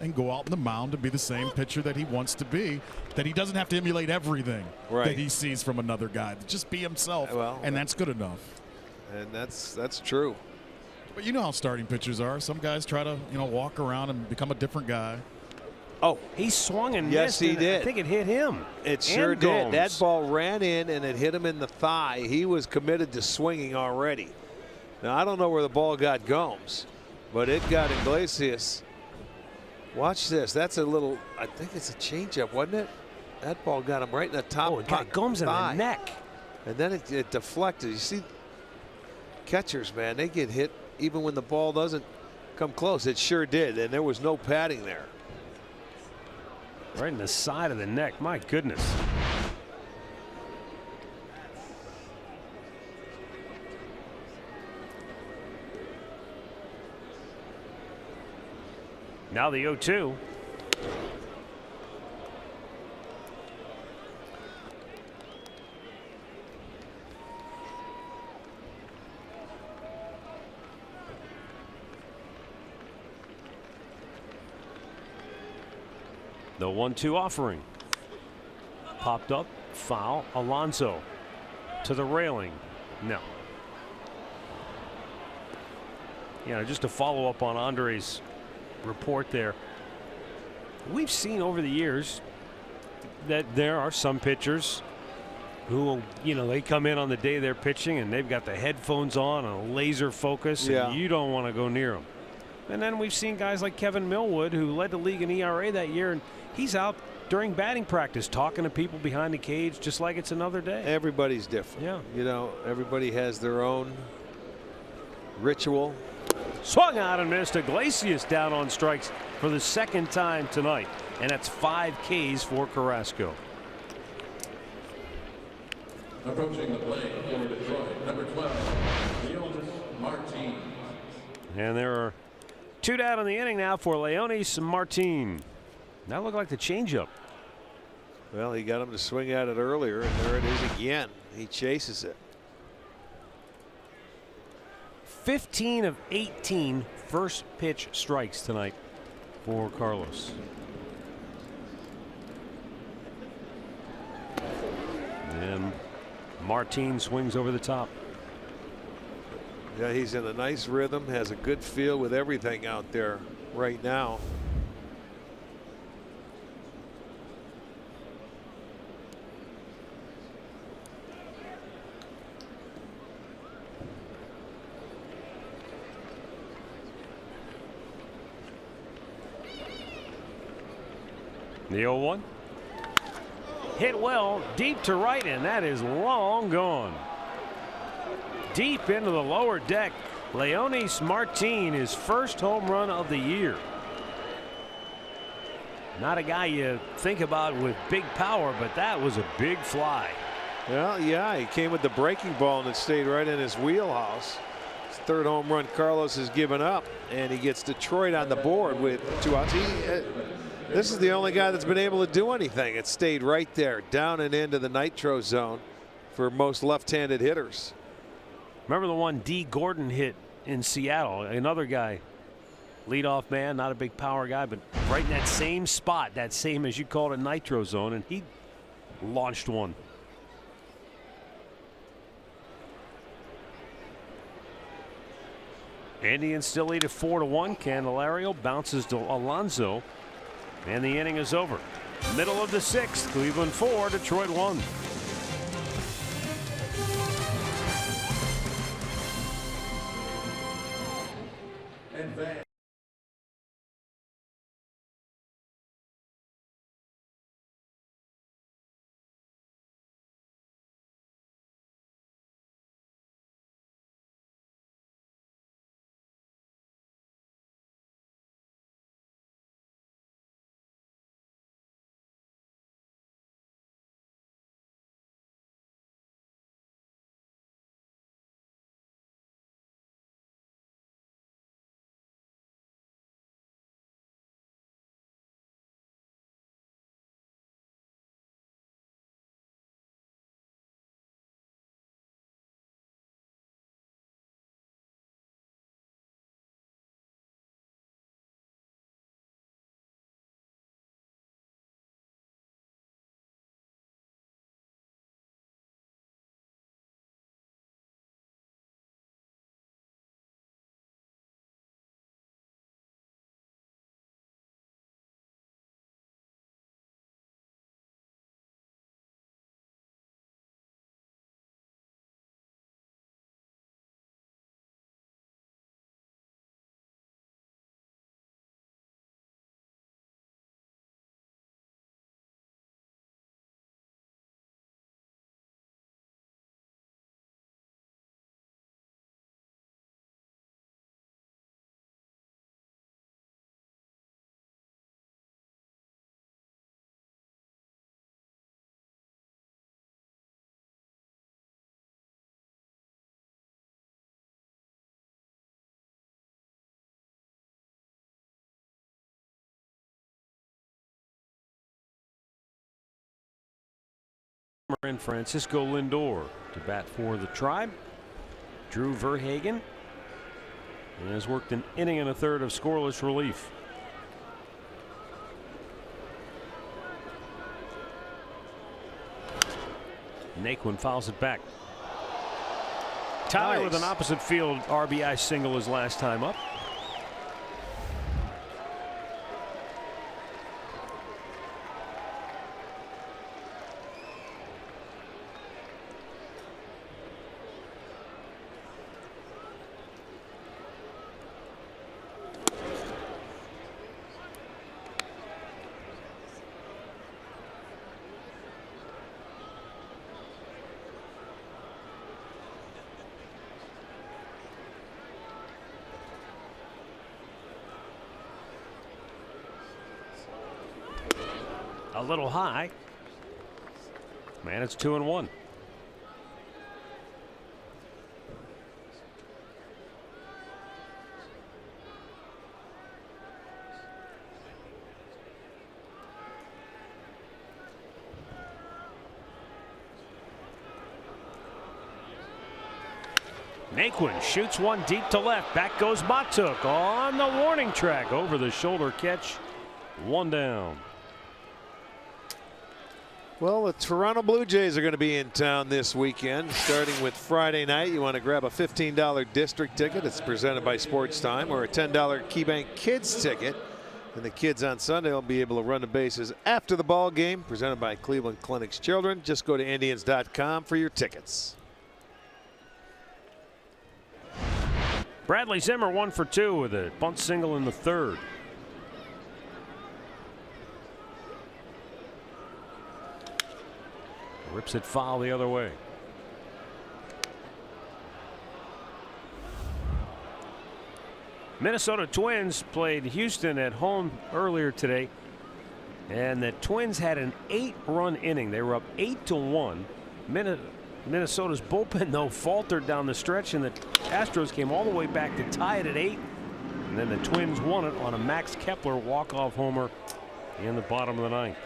and go out on the mound and be the same pitcher that he wants to be, that he doesn't have to emulate everything that he sees from another guy. Just be himself, and that's good enough. And that's true. But you know how starting pitchers are. Some guys try to, walk around and become a different guy. Oh, he swung and yes, missed. He did. I think it hit him. It sure did. That ball ran in and it hit him in the thigh. He was committed to swinging already. Now, I don't know where the ball got Gomes, but it got Iglesias. Watch this. That's a little, I think it's a changeup, wasn't it? That ball got him right in the top. Oh, it got Gomes in the neck. And then it deflected. You see, catchers, man, they get hit even when the ball doesn't come close. It sure did, and there was no padding there. Right in the side of the neck. My goodness. Now the 0-2. The 1-2 offering. Popped up, foul. Alonso to the railing. No. Just to follow up on Andre's report there. We've seen over the years that there are some pitchers who, they come in on the day they're pitching and they've got the headphones on and a laser focus, and you don't want to go near them. And then we've seen guys like Kevin Millwood, who led the league in ERA that year, and he's out during batting practice talking to people behind the cage just like it's another day. Everybody's different. Yeah. Everybody has their own ritual. Swung out and missed. Iglesias down on strikes for the 2nd time tonight, and that's 5 Ks for Carrasco. Approaching the plate for Detroit, number 12, Leonis Martin. And there are 2 down in the inning now for Leonis Martin. That looked like the changeup. Well, he got him to swing at it earlier, and there it is again. He chases it. 15 of 18 first pitch strikes tonight for Carlos. And Martin swings over the top. Yeah, he's in a nice rhythm, has a good feel with everything out there right now. The 0-1. Hit well, deep to right, and that is long gone. Deep into the lower deck. Leonis Martin, his first home run of the year. Not a guy you think about with big power, but that was a big fly. Well, yeah, he came with the breaking ball and it stayed right in his wheelhouse. His third home run Carlos has given up, and he gets Detroit on the board with 2 outs. This is the only guy that's been able to do anything. It stayed right there, down and into the nitro zone for most left-handed hitters. Remember the one D. Gordon hit in Seattle? Another guy, leadoff man, not a big power guy, but right in that same spot, that same, as you call it, nitro zone, and he launched one. Indians still lead at 4-1. Candelario bounces to Alonso, and the inning is over. Middle of the 6th, Cleveland 4, Detroit 1. And Francisco Lindor to bat for the Tribe. Drew Verhagen has worked an inning and a third of scoreless relief. Naquin fouls it back. Tyler with an opposite field RBI single his last time up. A little high. Man, it's 2-1. Naquin shoots one deep to left. Back goes Matuk on the warning track. Over the shoulder catch. 1 down. Well, the Toronto Blue Jays are going to be in town this weekend, starting with Friday night. You want to grab a $15 district ticket. It's presented by Sports Time, or a $10 KeyBank Kids ticket. And the kids on Sunday will be able to run the bases after the ball game, presented by Cleveland Clinic's Children. Just go to Indians.com for your tickets. Bradley Zimmer 1 for 2 with a bunt single in the third. Rips it foul the other way. Minnesota Twins played Houston at home earlier today, and the Twins had an 8-run inning. They were up 8-1. Minnesota's bullpen, though, faltered down the stretch, and the Astros came all the way back to tie it at 8. And then the Twins won it on a Max Kepler walk-off homer in the bottom of the ninth.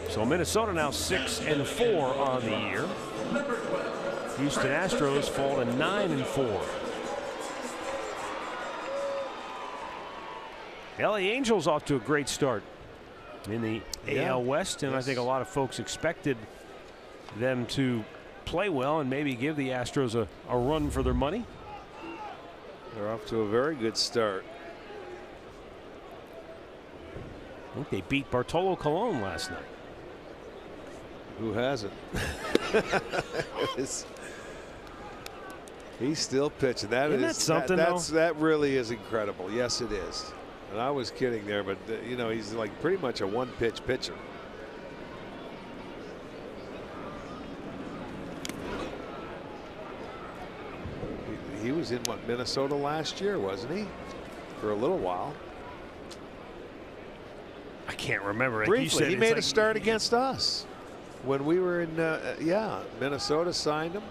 So Minnesota now 6-4 on the year. Houston Astros fall to 9-4. LA Angels off to a great start in the AL West, and I think a lot of folks expected them to play well and maybe give the Astros a run for their money. They're off to a very good start. I think they beat Bartolo Colon last night. Who hasn't? He's still pitching. Isn't that something, though? That really is incredible. Yes, it is. And I was kidding there, but you know, he's like pretty much a one-pitch pitcher. He was in what, Minnesota last year, wasn't he? For a little while. I can't remember. Briefly, he made a start against us when we were in. Minnesota signed him.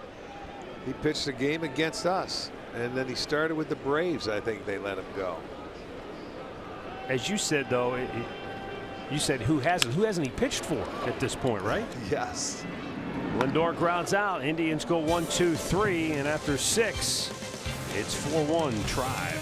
He pitched a game against us, and then he started with the Braves. I think they let him go. As you said, though, you said who hasn't he pitched for at this point, right? Yes. Lindor grounds out. Indians go 1-2-3, and after 6, it's 4-1 Tribe.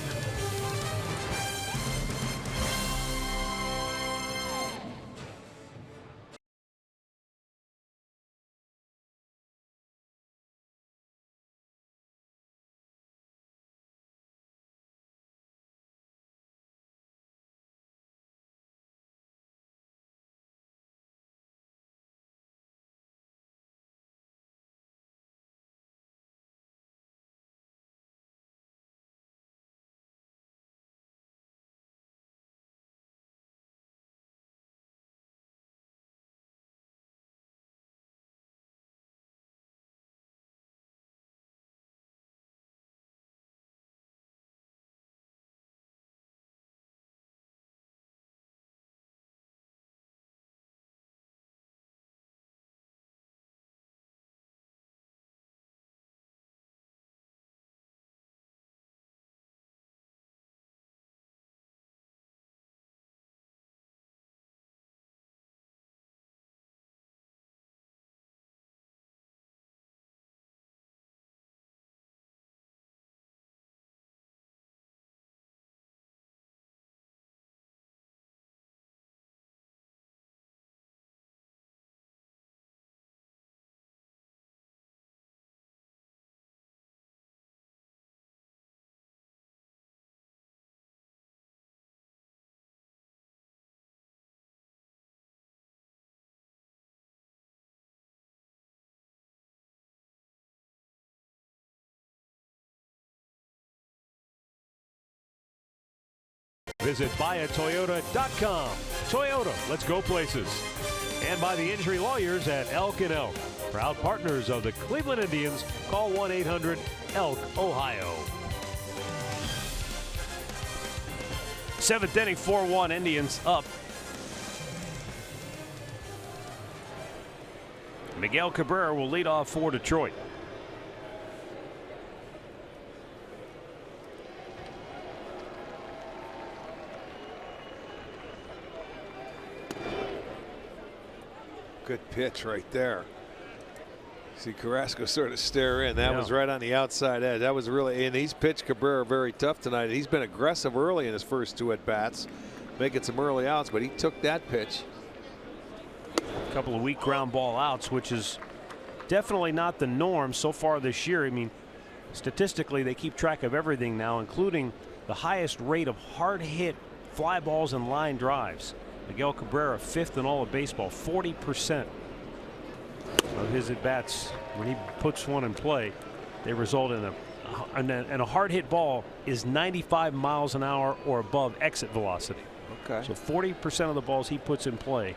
Visit buyatoyota.com. Toyota, let's go places. And by the injury lawyers at Elk & Elk. Proud partners of the Cleveland Indians. Call 1-800-ELK, Ohio. 7th inning, 4-1, Indians up. Miguel Cabrera will lead off for Detroit. Good pitch right there. See Carrasco sort of stare in. That was right on the outside edge. That was really, and he's pitched Cabrera very tough tonight. He's been aggressive early in his first 2 at-bats, making some early outs, but he took that pitch. A couple of weak ground ball outs, which is definitely not the norm so far this year. I mean, statistically, they keep track of everything now, including the highest rate of hard hit fly balls and line drives. Miguel Cabrera 5th in all of baseball. 40% of his at-bats, when he puts one in play, they result in a hard hit ball is 95 miles an hour or above exit velocity. Okay. So 40% of the balls he puts in play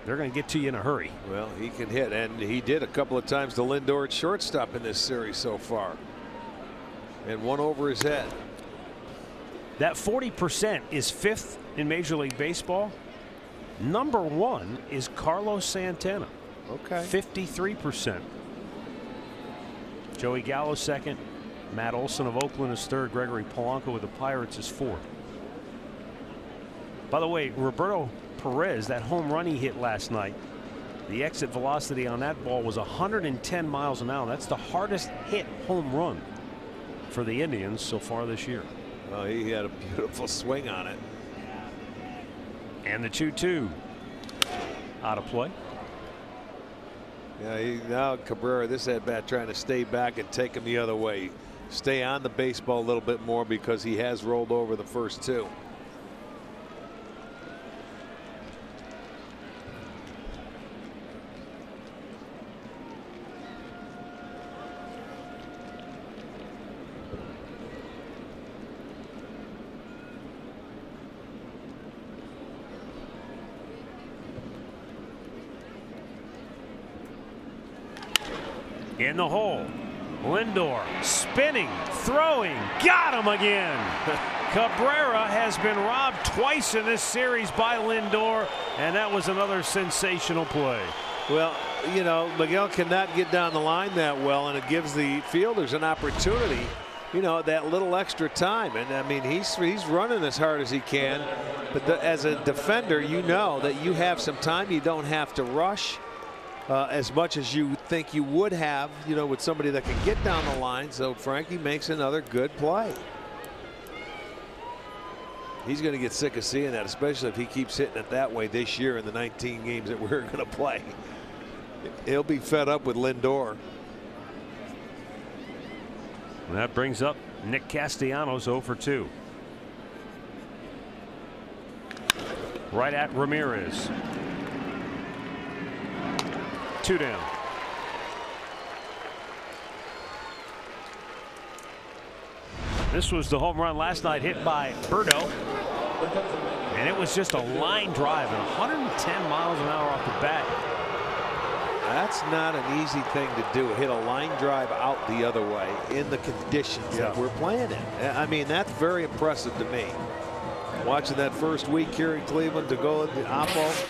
they're going to get to you in a hurry. Well, he can hit, and he did a couple of times to Lindor at shortstop in this series so far. And one over his head. That 40% is 5th in Major League Baseball. Number 1 is Carlos Santana. Okay. 53%. Joey Gallo 2nd. Matt Olson of Oakland is 3rd. Gregory Polanco with the Pirates is 4th. By the way, Roberto Perez, that home run he hit last night, the exit velocity on that ball was 110 miles an hour. That's the hardest hit home run for the Indians so far this year. Well, he had a beautiful swing on it. And the 2-2 out of play. Yeah, now Cabrera, this at bat, trying to stay back and take him the other way. Stay on the baseball a little bit more because he has rolled over the first 2. In the hole, Lindor spinning, throwing, got him again. Cabrera has been robbed twice in this series by Lindor, and that was another sensational play. Well, you know, Miguel cannot get down the line that well, and it gives the fielders an opportunity, you know, that little extra time. And I mean, he's running as hard as he can, but as a defender, you know that you have some time. You don't have to rush as much as you think you would have, you know, with somebody that can get down the line. So Frankie makes another good play. He's going to get sick of seeing that, especially if he keeps hitting it that way this year in the 19 games that we're going to play. He'll be fed up with Lindor. And that brings up Nick Castellanos 0 for 2. Right at Ramirez. 2 down. This was the home run last night hit by Berto. And it was just a line drive at 110 miles an hour off the bat. That's not an easy thing to do. Hit a line drive out the other way in the conditions that we're playing in. I mean, that's very impressive to me. Watching that first week here in Cleveland to go at the Oppo.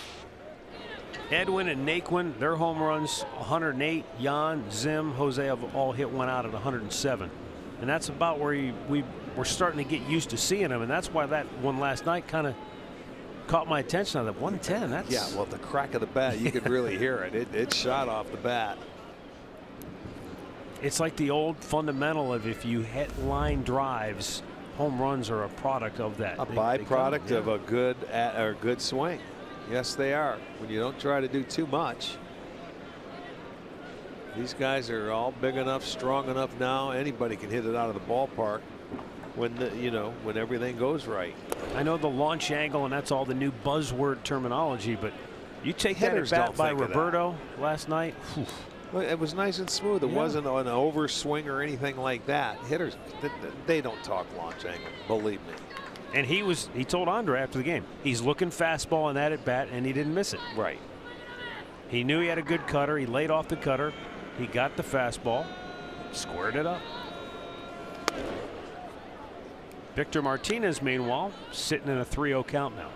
Edwin and Naquin, their home runs 108. Jan, Zim, Jose have all hit one out at 107. And that's about where we're starting to get used to seeing them. And that's why that one last night kind of caught my attention. On that 110. That's, yeah, well, the crack of the bat, you could really hear it. It shot off the bat. It's like the old fundamental of if you hit line drives, home runs are a product of that. A byproduct of a good swing. Yes, they are. When you don't try to do too much. These guys are all big enough, strong enough now. Anybody can hit it out of the ballpark when when everything goes right. I know the launch angle, and that's all the new buzzword terminology, but you take that at bat by Roberto last night. Whew. Well, it was nice and smooth. It wasn't an overswing or anything like that. Hitters, they don't talk launch angle, believe me. And he told Andre after the game, he's looking fastball on that at bat, and he didn't miss it. Right. He knew he had a good cutter. He laid off the cutter. He got the fastball, squared it up. Victor Martinez, meanwhile, sitting in a 3-0 count now.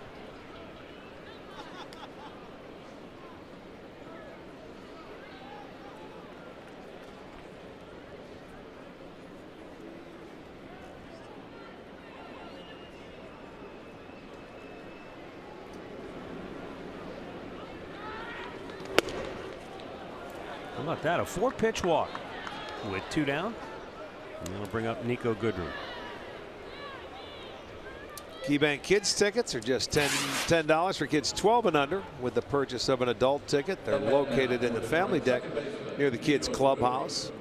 How about that? A 4-pitch walk with 2 down. And that'll bring up Nico Goodrum. KeyBank Kids tickets are just $10 for kids 12 and under with the purchase of an adult ticket. They're located in the family deck near the kids clubhouse.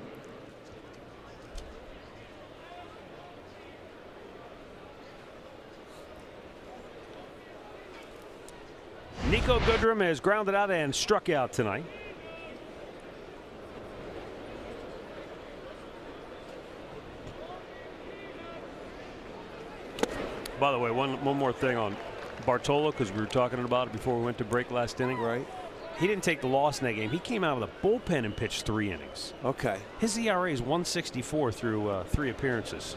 Nico Goodrum has grounded out and struck out tonight. By the way, one more thing on Bartolo, because we were talking about it before we went to break last inning. Right. He didn't take the loss in that game. He came out of the bullpen and pitched 3 innings. Okay. His ERA is 1.64 through 3 appearances.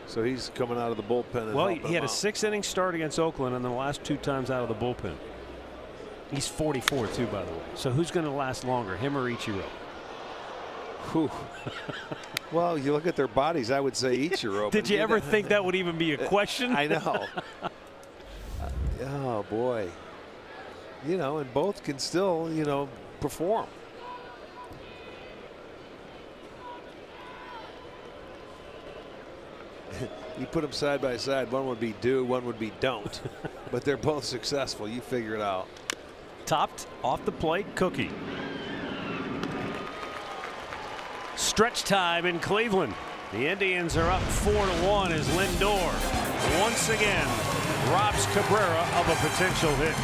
So he's coming out of the bullpen. And well, he had a 6-inning start against Oakland, and then the last 2 times out of the bullpen. He's 44 too, by the way. So who's going to last longer, him or Ichiro? Whew. Well, you look at their bodies, I would say Ichiro. Did you ever think that would even be a question? I know. Oh, boy. You know, and both can still, you know, perform. You put them side by side, one would be do, one would be don't. But they're both successful. You figure it out. Topped off the plate, Cookie. Stretch time in Cleveland. The Indians are up 4-1 as Lindor once again robs Cabrera of a potential hit.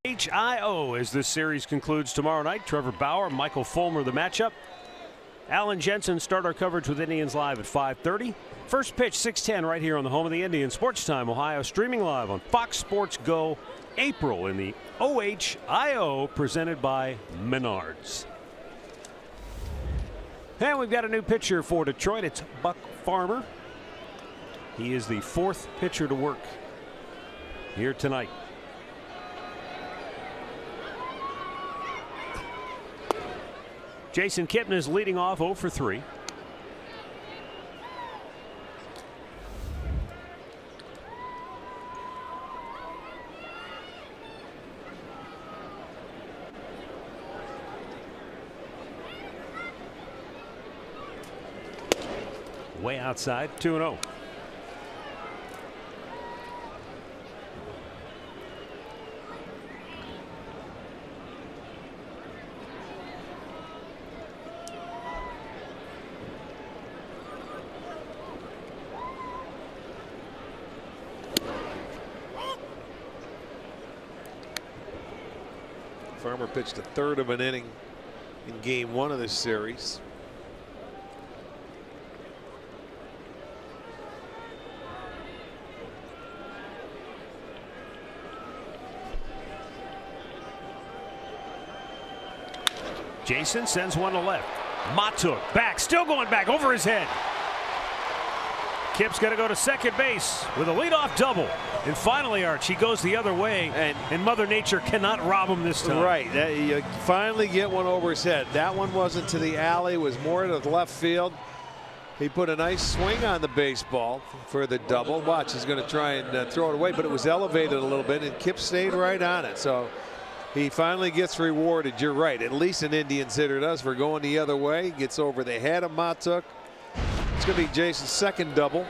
HIO as this series concludes tomorrow night. Trevor Bauer, Michael Fulmer, the matchup. Alan Jensen start our coverage with Indians Live at 5:30. First pitch 6:10 right here on the home of the Indians, Sports Time Ohio, streaming live on Fox Sports Go. April in the OHIO presented by Menards. And we've got a new pitcher for Detroit. It's Buck Farmer. He is the 4th pitcher to work here tonight. Jason Kipnis leading off 0 for 3. Way outside, 2-0. Farmer pitched a 1/3 of an inning in game 1 of this series. Jason sends one to left. Matuk back, still going back over his head. Kip's got to go to second base with a leadoff double. And finally, Arch, he goes the other way, and Mother Nature cannot rob him this time. Right. You finally get one over his head. That one wasn't to the alley, was more to the left field. He put a nice swing on the baseball for the double. Watch, he's going to try and throw it away, but it was elevated a little bit, and Kip stayed right on it. So he finally gets rewarded. You're right. At least an Indians hitter does for going the other way. Gets over the head of Matuk. It's going to be Jason's second double.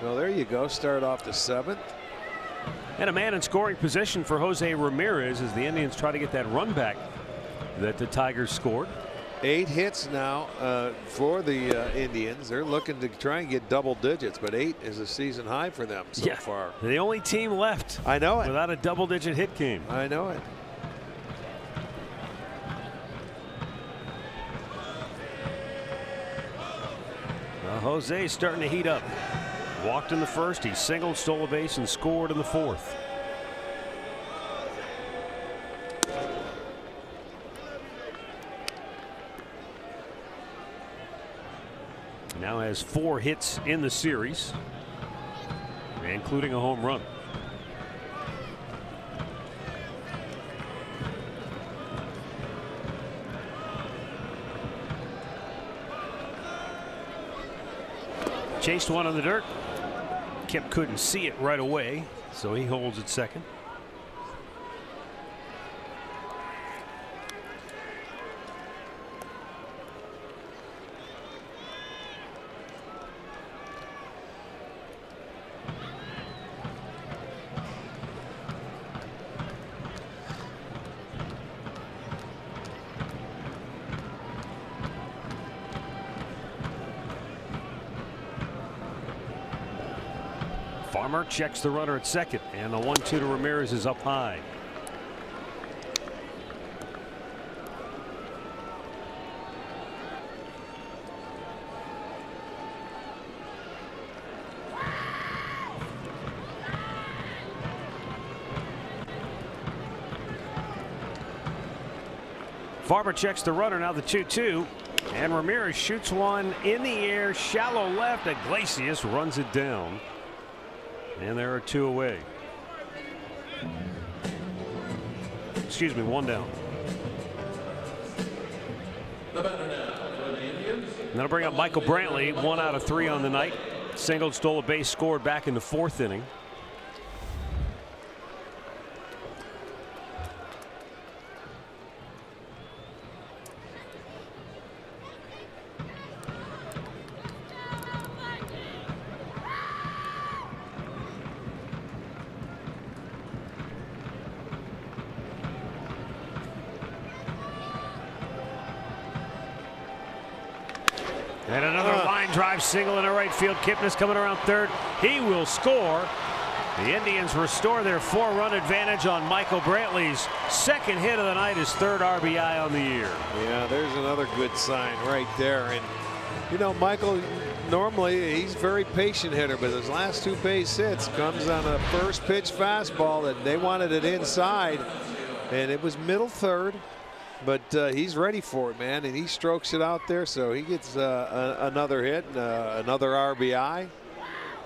Well, there you go. Start off the 7th. And a man in scoring position for Jose Ramirez as the Indians try to get that run back that the Tigers scored. 8 hits now for the Indians. They're looking to try and get double digits, but 8 is a season high for them so far. The only team left. I know it. Without a double-digit hit game. I know it. Well, Jose's starting to heat up. Walked in the first, he singled, stole a base, and scored in the 4th. Now has 4 hits in the series, including a home run. Chased one on the dirt. Kip couldn't see it right away, so he holds at second. Farmer checks the runner at second, and the 1-2 to Ramirez is up high. Farmer checks the runner, now the 2-2, and Ramirez shoots one in the air, shallow left. Iglesias runs it down. And there are 2 away. Excuse me, 1 down. The batter now for the Indians. That'll bring up Michael Brantley, 1 out of 3 on the night. Singled, stole a base, scored back in the 4th inning. And another line drive single in the right field. Kipnis coming around third. He will score. The Indians restore their 4-run advantage on Michael Brantley's second hit of the night, his 3rd RBI on the year. Yeah, there's another good sign right there. And you know, Michael, normally he's a very patient hitter, but his last 2 base hits comes on a first pitch fastball that they wanted it inside, and it was middle 3rd. But he's ready for it, man, and he strokes it out there, so he gets another hit, another RBI.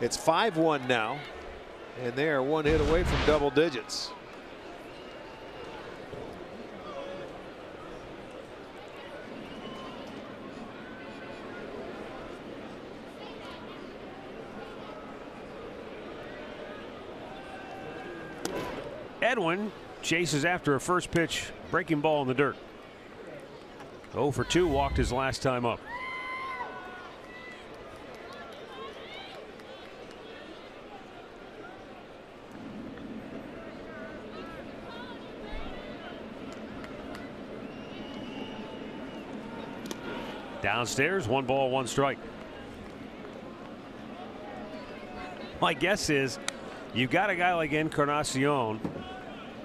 It's 5-1 now, and they are 1 hit away from double digits. Edwin chases after a first pitch breaking ball in the dirt. 0 for 2, walked his last time up. Downstairs, 1 ball, 1 strike. My guess is you've got a guy like Encarnacion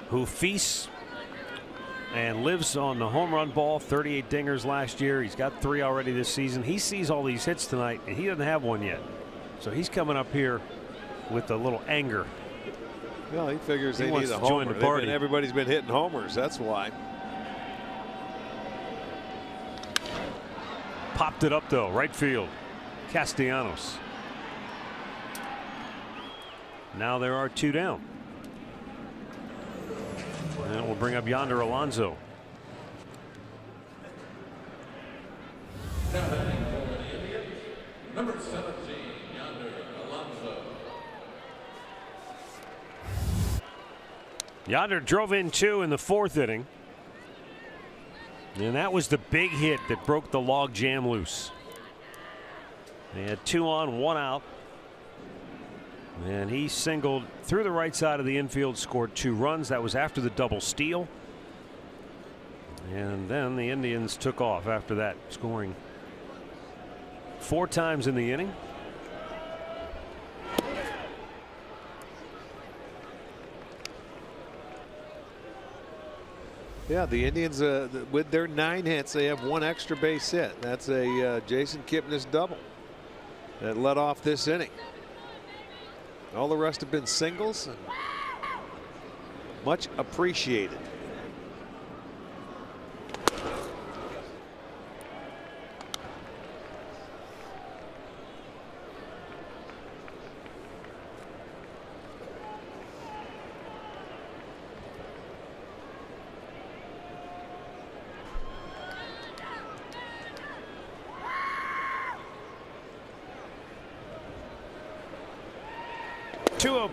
who feasts and lives on the home run ball. 38 dingers last year. He's got 3 already this season. He sees all these hits tonight, and he doesn't have one yet. So he's coming up here with a little anger. Well, he figures they wants need a to join homer. the party. Everybody's been hitting homers. That's why. Popped it up, though. Right field. Castellanos. Now there are 2 down. And we'll bring up Yonder Alonso. Now batting for the Indians, number 17, Yonder Alonso. Yonder drove in 2 in the 4th inning. And that was the big hit that broke the log jam loose. They had 2 on, 1 out. And he singled through the right side of the infield, scored 2 runs. That was after the double steal. And then the Indians took off after that, scoring 4 times in the inning. Yeah, the Indians, with their 9 hits, they have 1 extra base hit. That's a Jason Kipnis double that led off this inning. All the rest have been singles, and much appreciated.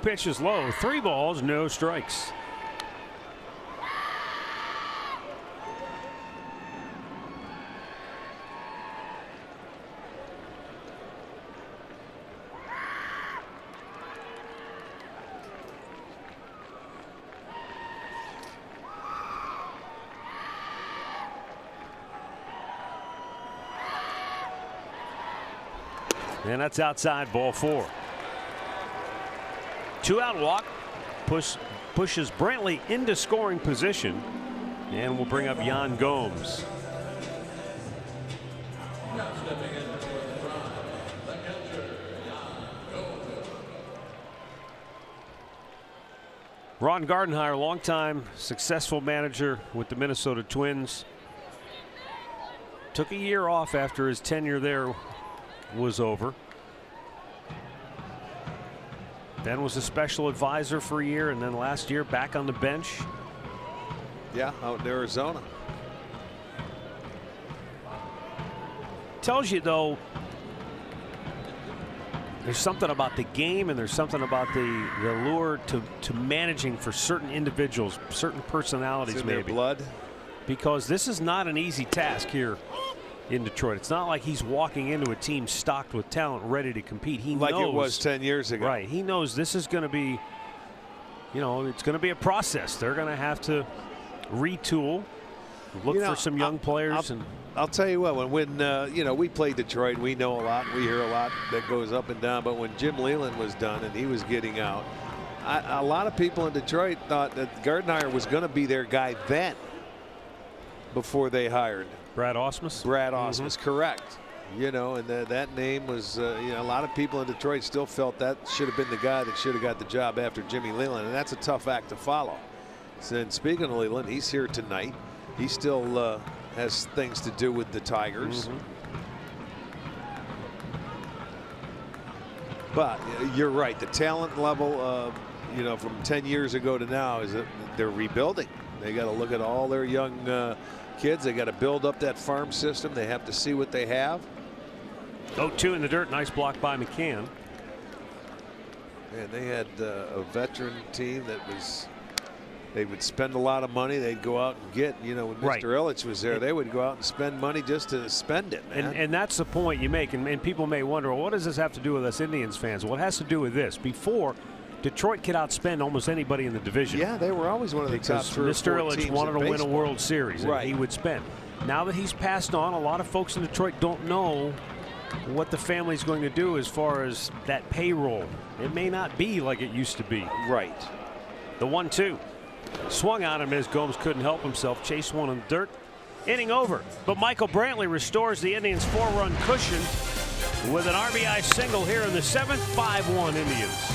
Pitch is low. 3 balls, no strikes. And that's outside, ball 4. 2-out walk pushes Brantley into scoring position, and will bring up Yan Gomes. Ron Gardenhire, longtime successful manager with the Minnesota Twins, took a year off after his tenure there was over. Then was a special advisor for a year, and then last year back on the bench. Yeah, out in Arizona. Tells you, though, there's something about the game, and there's something about the allure to managing for certain individuals, certain personalities, it's in maybe. their blood. Because this is not an easy task here in Detroit. It's not like he's walking into a team stocked with talent, ready to compete. He like knows, it was 10 years ago. Right. He knows this is going to be, you know, it's going to be a process. They're going to have to retool, look for some young players. I'll tell you what, when you know, we play Detroit, we know a lot, we hear a lot that goes up and down. But when Jim Leyland was done and he was getting out, a lot of people in Detroit thought that Gardenhire was going to be their guy then, before they hired Brad Ausmus. Brad Ausmus, correct. You know, and that name was, you know, a lot of people in Detroit still felt that should have been the guy that should have got the job after Jimmy Leyland, and that's a tough act to follow. And speaking of Leyland, he's here tonight. He still has things to do with the Tigers. But you're right, the talent level, you know, from 10 years ago to now is that they're rebuilding. They got to look at all their young kids. They got to build up that farm system. They have to see what they have. 0-2 in the dirt. Nice block by McCann. And they had a veteran team that was, they would spend a lot of money. They'd go out and get, you know, when Mr. Ilitch was there, they would go out and spend money just to spend it, man. And that's the point you make. And people may wonder, well, what does this have to do with us Indians fans? Well, it has to do with this. Before, Detroit could outspend almost anybody in the division. Yeah, they were always one of the top 3 or 4 Mr. Ilitch teams wanted to in win a baseball. World Series, and he would spend. Now that he's passed on, a lot of folks in Detroit don't know what the family's going to do as far as that payroll. It may not be like it used to be. Right. The 1-2 swung on him as Gomes couldn't help himself. Chase one in the dirt. Inning over. But Michael Brantley restores the Indians' 4-run cushion with an RBI single here in the 7th. 5-1 Indians.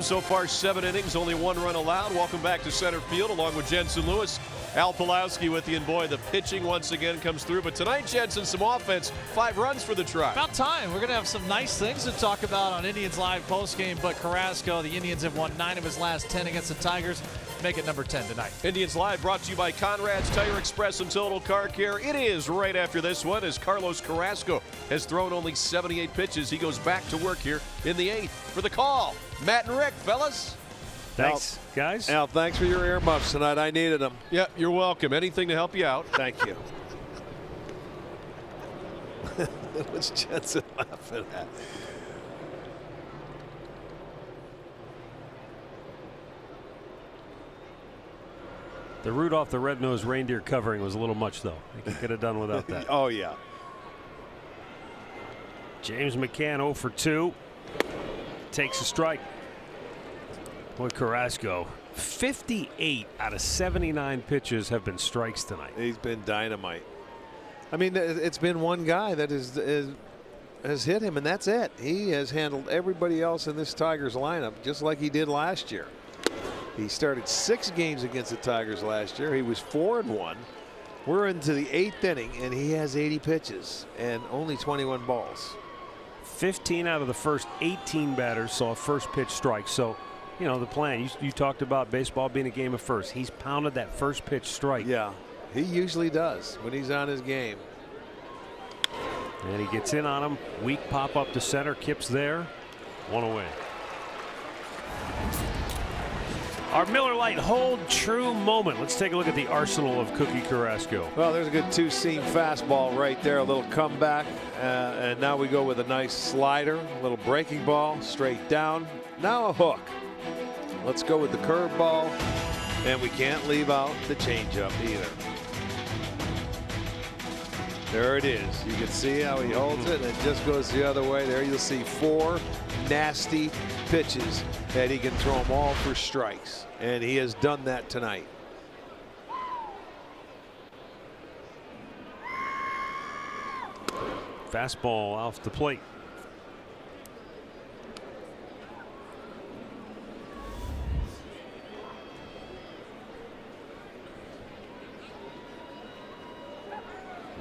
So far, 7 innings, only 1 run allowed. Welcome back to center field along with Jensen Lewis. Al Pulowski with you, and boy, the pitching once again comes through. But tonight, Jensen, some offense, 5 runs for the Tribe. About time. We're going to have some nice things to talk about on Indians Live postgame. But Carrasco, the Indians have won 9 of his last 10 against the Tigers. Make it number 10 tonight. Indians Live brought to you by Conrad's Tire Express and Total Car Care. It is right after this one as Carlos Carrasco has thrown only 78 pitches. He goes back to work here in the 8th for the call. Matt and Rick, fellas. Thanks, guys. Al, thanks for your earmuffs tonight. I needed them. Yeah, you're welcome. Anything to help you out. Thank you. What's Jensen laughing at? The Rudolph the Red-Nosed Reindeer covering was a little much, though. I think he could have done without that. Oh, yeah. James McCann 0 for 2. Takes a strike. Boy, Carrasco, 58 out of 79 pitches have been strikes tonight. He's been dynamite. I mean, it's been one guy that has hit him, and that's it. He has handled everybody else in this Tigers lineup just like he did last year. He started 6 games against the Tigers last year. He was 4-1. We're into the 8th inning, and he has 80 pitches and only 21 balls. 15 out of the first 18 batters saw a first pitch strike. So, you know, the plan, you talked about baseball being a game of first. He's pounded that first pitch strike. Yeah, he usually does when he's on his game. And he gets in on him. Weak pop up to center. Kip's there. 1 away. Our Miller Lite Hold True moment. Let's take a look at the arsenal of Cookie Carrasco. Well, there's a good 2-seam fastball right there. A little comeback. And now we go with a nice slider. A little breaking ball. Straight down. Now a hook. Let's go with the curveball. And we can't leave out the changeup either. There it is. You can see how he holds it, and it just goes the other way. There you'll see 4 nasty pitches that he can throw them all for strikes, and he has done that tonight. Fastball off the plate.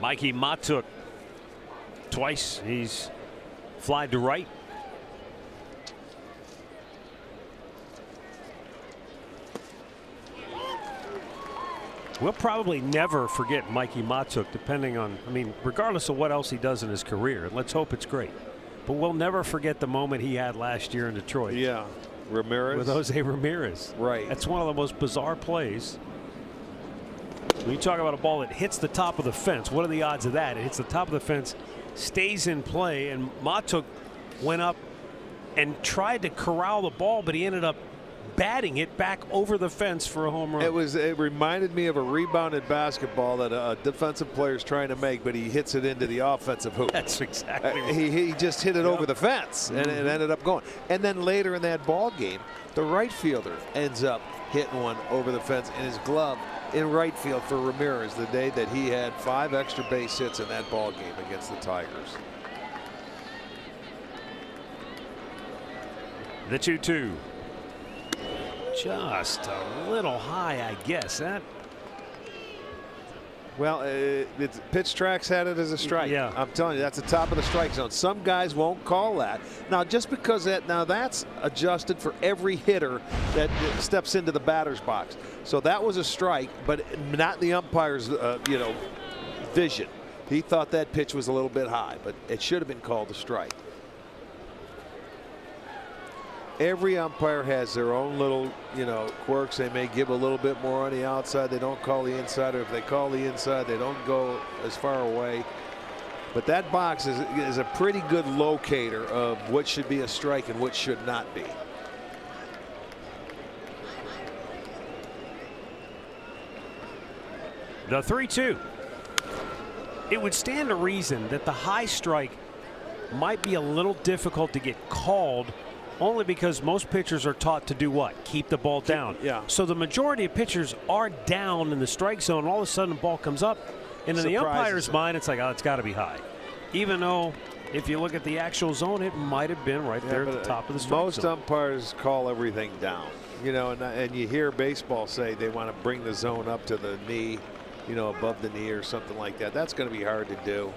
Mikey Matuk, twice he's flied to right. We'll probably never forget Mikey Matuk, depending on, I mean, regardless of what else he does in his career. Let's hope it's great. But we'll never forget the moment he had last year in Detroit. Yeah, Ramirez. With Jose Ramirez. Right. That's one of the most bizarre plays. When you talk about a ball that hits the top of the fence, what are the odds of that? It hits the top of the fence, stays in play, and Matuk went up and tried to corral the ball, but he ended up batting it back over the fence for a home run. It reminded me of a rebounded basketball that a defensive player is trying to make, but he hits it into the offensive hoop. That's exactly right. He just hit it over the fence, and it ended up going. And then later in that ball game, the right fielder ends up hitting one over the fence in his glove in right field for Ramirez the day that he had 5 extra base hits in that ball game against the Tigers. The 2-2. Just a little high, I guess. Well, pitch tracks had it as a strike. Yeah. I'm telling you, that's the top of the strike zone. Some guys won't call that. Now, just because that's adjusted for every hitter that steps into the batter's box. So that was a strike, but not the umpire's, vision. He thought that pitch was a little bit high, but it should have been called a strike. Every umpire has their own little, quirks. They may give a little bit more on the outside. They don't call the inside, or if they call the inside, they don't go as far away. But that box is a pretty good locator of what should be a strike and what should not be. The 3-2. It would stand to reason that the high strike might be a little difficult to get called, only because most pitchers are taught to do what? Keep the ball down. Yeah. So the majority of pitchers are down in the strike zone. All of a sudden the ball comes up, and in the umpire's mind, it's like, oh, it's got to be high. Even though if you look at the actual zone, it might have been right there at the top of the strike most zone. umpires call everything down, you know, and you hear baseball say they want to bring the zone up to the knee, you know, above the knee or something like that. That's going to be hard to do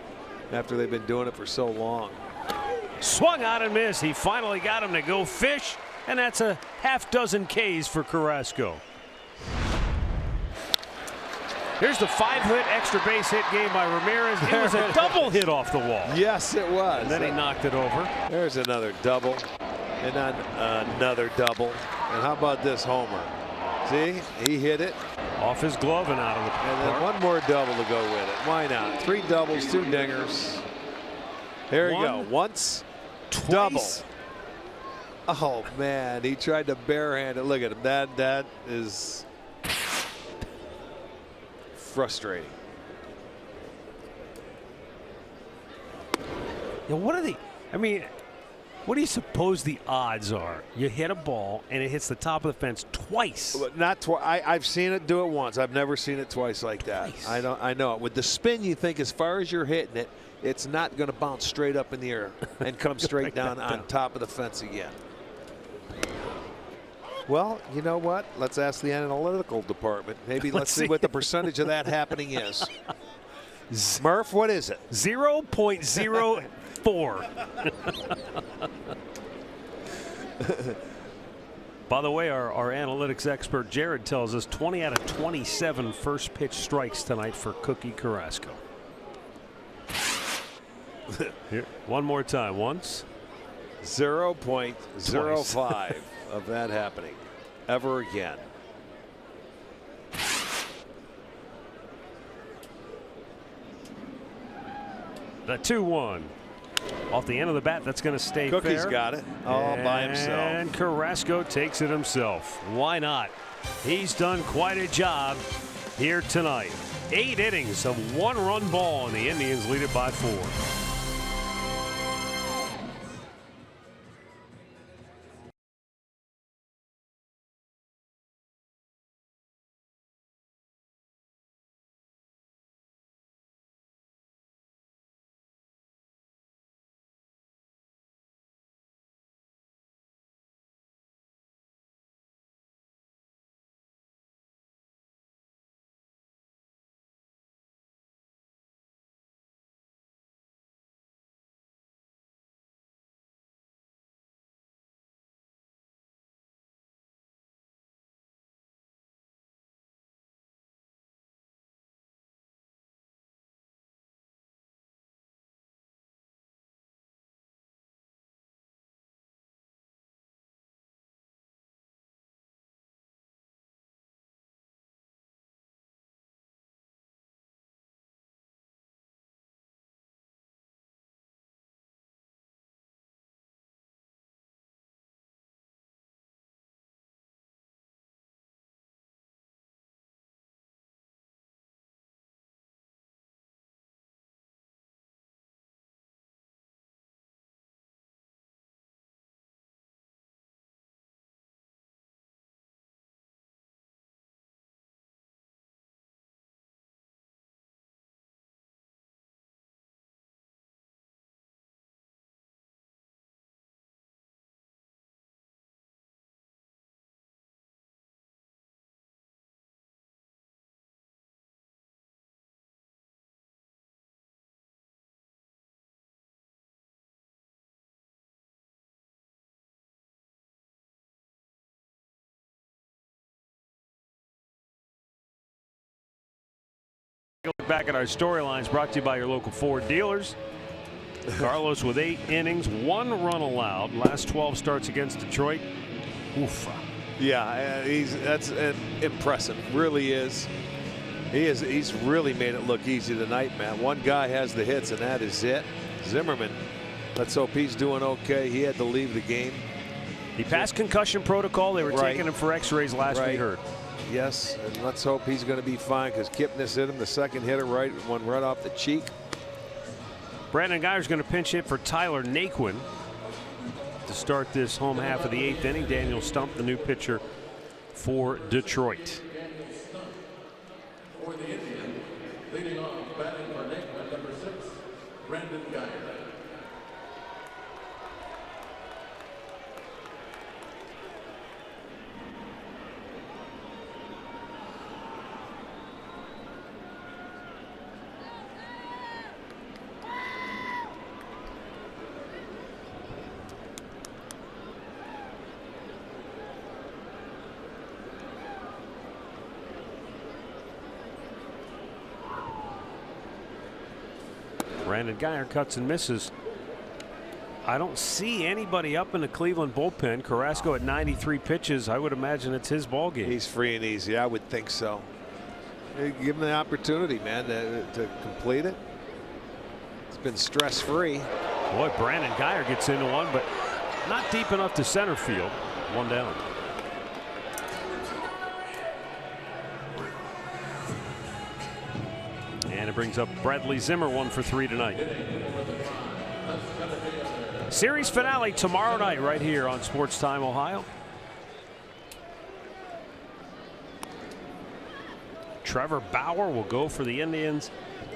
after they've been doing it for so long. Swung out and missed. He finally got him to go fish, and that's a half dozen Ks for Carrasco. Here's the 5-hit extra base hit game by Ramirez. It was a double hit off the wall. Yes, it was. And then he knocked it over. There's another double, and then another double. And how about this homer? See, he hit it. Off his glove and out of the park. And then one more double to go with it. Why not? 3 doubles, 2 dingers. Here you go. Once, twice. double. Oh, man, he tried to barehand it. Look at him. That is frustrating. Yeah, what are the, I mean, what do you suppose the odds are? You hit a ball and it hits the top of the fence twice. Not twice. I've seen it do it once. I've never seen it twice like that. I know it. With the spin, you think as far as you're hitting it, it's not going to bounce straight up in the air and come straight down on top of the fence again. Well, you know what? Let's ask the analytical department. Maybe let's see what the percentage of that happening is. Murph, what is it? 0.04. By the way, our analytics expert Jared tells us 20 out of 27 first pitch strikes tonight for Cookie Carrasco. Here, one more time. Once. 0.05 of that happening ever again. The 2-1 off the end of the bat. That's going to stay Cookie's fair. Got it all by himself. And Carrasco takes it himself. Why not? He's done quite a job here tonight. 8 innings of 1-run ball, and the Indians lead it by 4. Look back at our storylines brought to you by your local Ford dealers. Carlos with 8 innings, 1 run allowed. Last 12 starts against Detroit. Oof. Yeah, that's impressive. Really is. He's really made it look easy tonight, Matt. One guy has the hits, and that is it. Zimmerman. Let's hope he's doing okay. He had to leave the game. He passed concussion protocol. They were taking him for X-rays last we heard. Yes, and let's hope he's going to be fine because Kipnis hit him the second hitter one right off the cheek. Brandon Guyer's going to pinch hit for Tyler Naquin to start this home half of the 8th inning. Daniel Stump, the new pitcher for Detroit. For the Indians, leading off, batting for Naquin, number 6, Brandon Guyer. Brandon Geyer cuts and misses. I don't see anybody up in the Cleveland bullpen. Carrasco at 93 pitches. I would imagine it's his ball game. He's free and easy. I would think so. Give him the opportunity, man, to complete it. It's been stress-free. Boy, Brandon Geyer gets into one, but not deep enough to center field. One down. And it brings up Bradley Zimmer, 1 for 3 tonight. Series finale tomorrow night right here on Sports Time Ohio. Trevor Bauer will go for the Indians.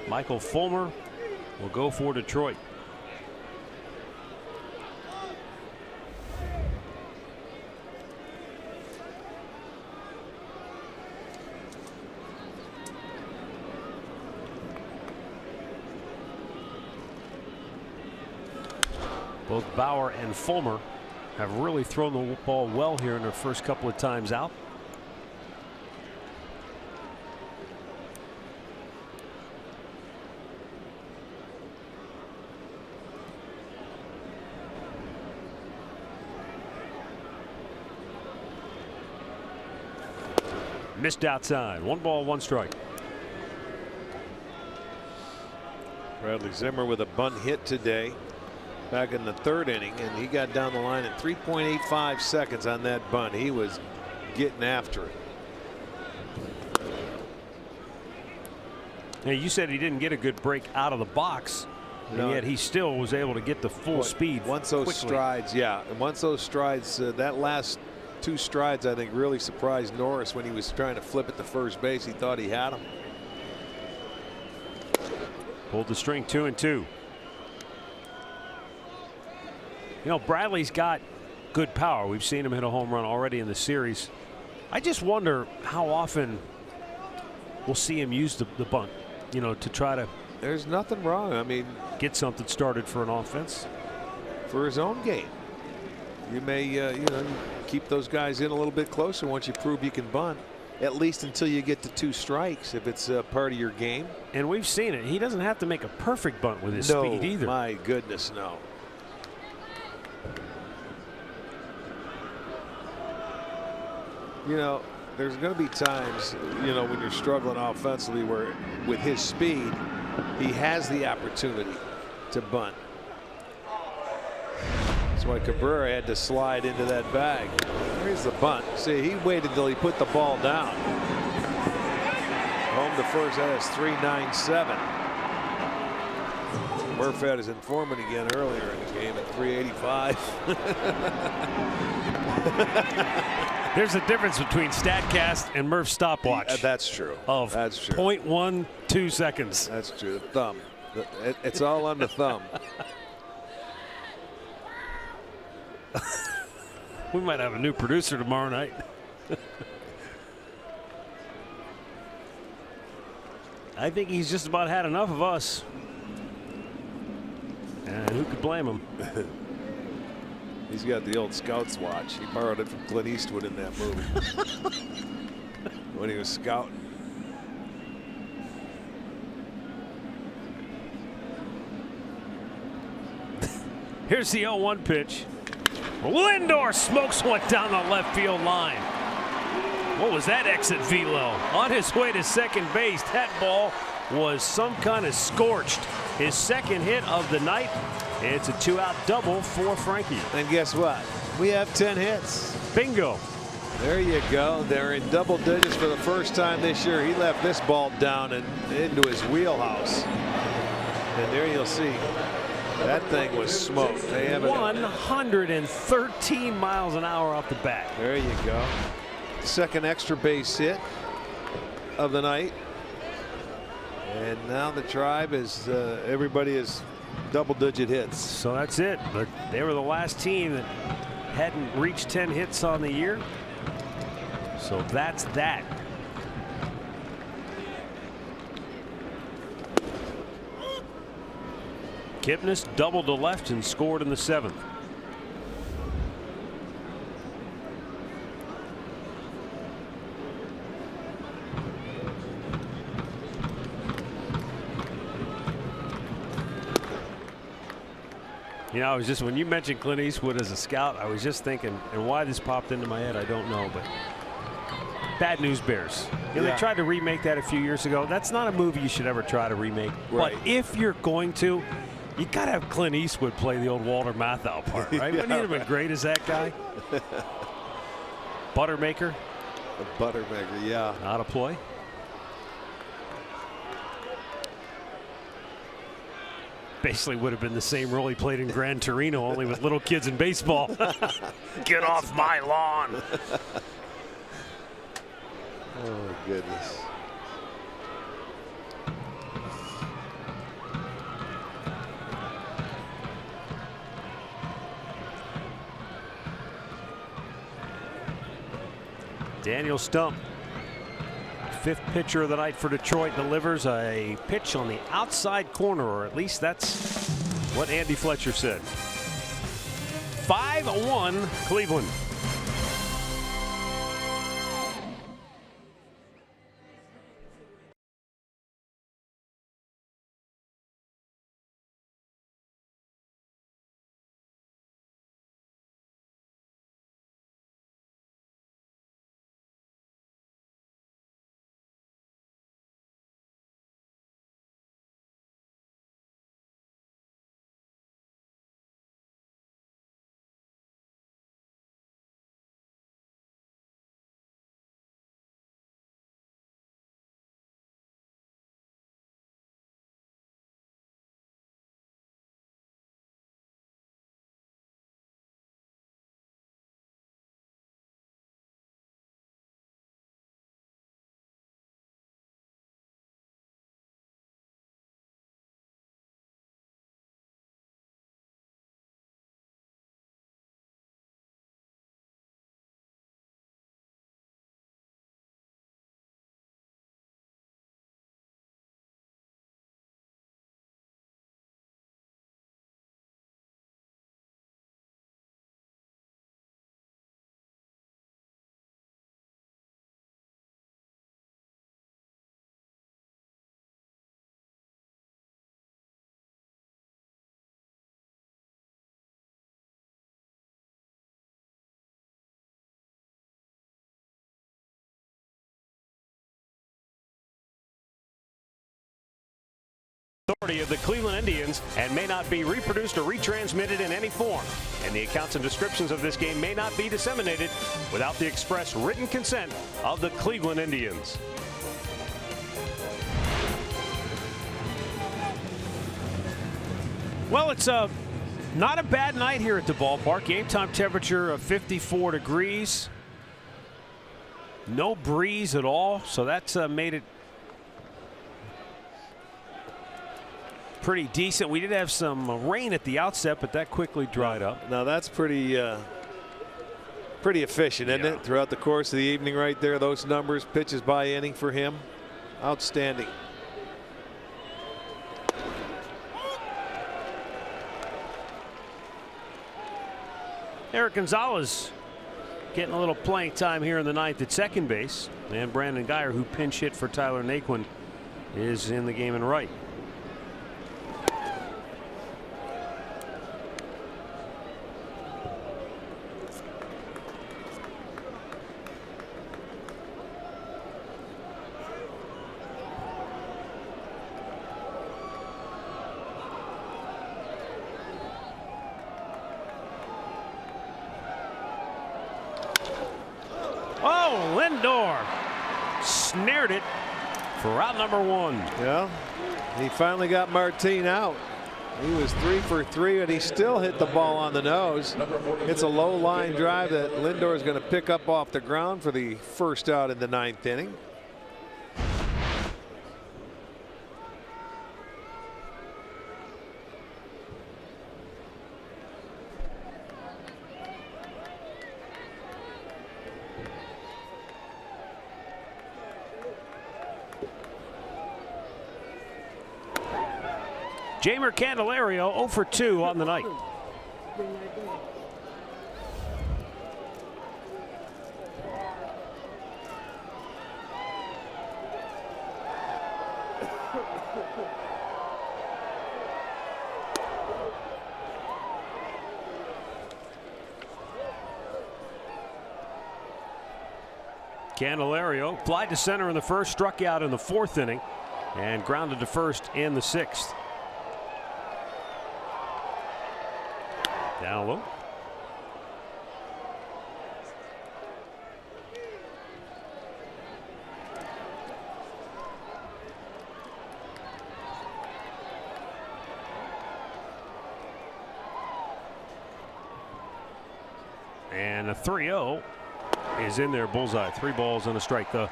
Michael Fulmer will go for Detroit. Both Bauer and Fulmer have really thrown the ball well here in their first couple of times out. Missed outside. 1 ball, 1 strike. Bradley Zimmer with a bunt hit today back in the 3rd inning, and he got down the line in 3.85 seconds on that bunt. He was getting after it. Hey, you said he didn't get a good break out of the box, and yet he still was able to get the full speed. Once those strides, yeah, and once those strides, that last 2 strides, I think, really surprised Norris when he was trying to flip it to first base. He thought he had him. Pulled the string, 2-2. You know, Bradley's got good power. We've seen him hit a home run already in the series. I just wonder how often we'll see him use the bunt, you know, to try to. There's nothing wrong. I mean, get something started for an offense. For his own game. You may, you know, keep those guys in a little bit closer once you prove you can bunt, at least until you get to 2 strikes if it's part of your game. And we've seen it. He doesn't have to make a perfect bunt with his speed either. My goodness, no. You know, there's going to be times, you know, when you're struggling offensively where with his speed, he has the opportunity to bunt. That's why Cabrera had to slide into that bag. Here's the bunt. See, he waited till he put the ball down. Home to first, that is 3.97. Murph had his informant again earlier in the game at 3.85. There's a difference between StatCast and Murph's stopwatch. That's true. That's true. 0.12 seconds. That's true. The thumb. It's all on the thumb. We might have a new producer tomorrow night. I think he's just about had enough of us. And who could blame him? He's got the old Scouts watch. He borrowed it from Clint Eastwood in that movie when he was scouting. Here's the 0-1 pitch. Lindor smokes one down the left field line. What was that exit velo? On his way to second base, that ball was some kind of scorched. His second hit of the night. It's a 2-out double for Frankie. And guess what? We have 10 hits. Bingo. There you go. They're in double digits for the first time this year. He left this ball down and into his wheelhouse. And there you'll see. That thing was smoked. They have 113 miles an hour off the bat. There you go. Second extra base hit of the night. And now the Tribe is everybody is double-digit hits. So that's it. But they were the last team that hadn't reached 10 hits on the year. So that's that. Kipnis doubled to left and scored in the 7th. You know, I was just, when you mentioned Clint Eastwood as a scout, I was just thinking, and why this popped into my head, I don't know, but Bad News Bears. You know, they tried to remake that a few years ago. That's not a movie you should ever try to remake. Right. But if you're going to, you got to have Clint Eastwood play the old Walter Matthau part, right? Wouldn't he have been great as that guy? Buttermaker. The Buttermaker, yeah. Not a play. Basically would have been the same role he played in Gran Torino, only with little kids in baseball. Get off my lawn. Oh, goodness. Daniel Stump, fifth pitcher of the night for Detroit, delivers a pitch on the outside corner, or at least that's what Andy Fletcher said. 5-1 Cleveland. Of the Cleveland Indians and may not be reproduced or retransmitted in any form, and the accounts and descriptions of this game may not be disseminated without the express written consent of the Cleveland Indians. Well, it's not a bad night here at the ballpark. Game time temperature of 54 degrees. No breeze at all, so that's made it pretty decent. We did have some rain at the outset, but that quickly dried up. Now that's pretty efficient, isn't it? Throughout the course of the evening right there, those numbers, pitches by inning for him. Outstanding. Eric Gonzalez getting a little playing time here in the ninth at second base. And Brandon Geyer, who pinch hit for Tyler Naquin, is in the game in right. Oh, Lindor snared it for out number one. Yeah, he finally got Martin out. He was 3 for 3, and he still hit the ball on the nose. It's a low line drive that Lindor is going to pick up off the ground for the first out in the ninth inning. Jamer Candelario 0 for 2 on the night. Candelario flied to center in the first, struck out in the 4th inning, and grounded to first in the 6th. Down low. And a 3-0 is in there, bullseye. 3 balls and a strike. The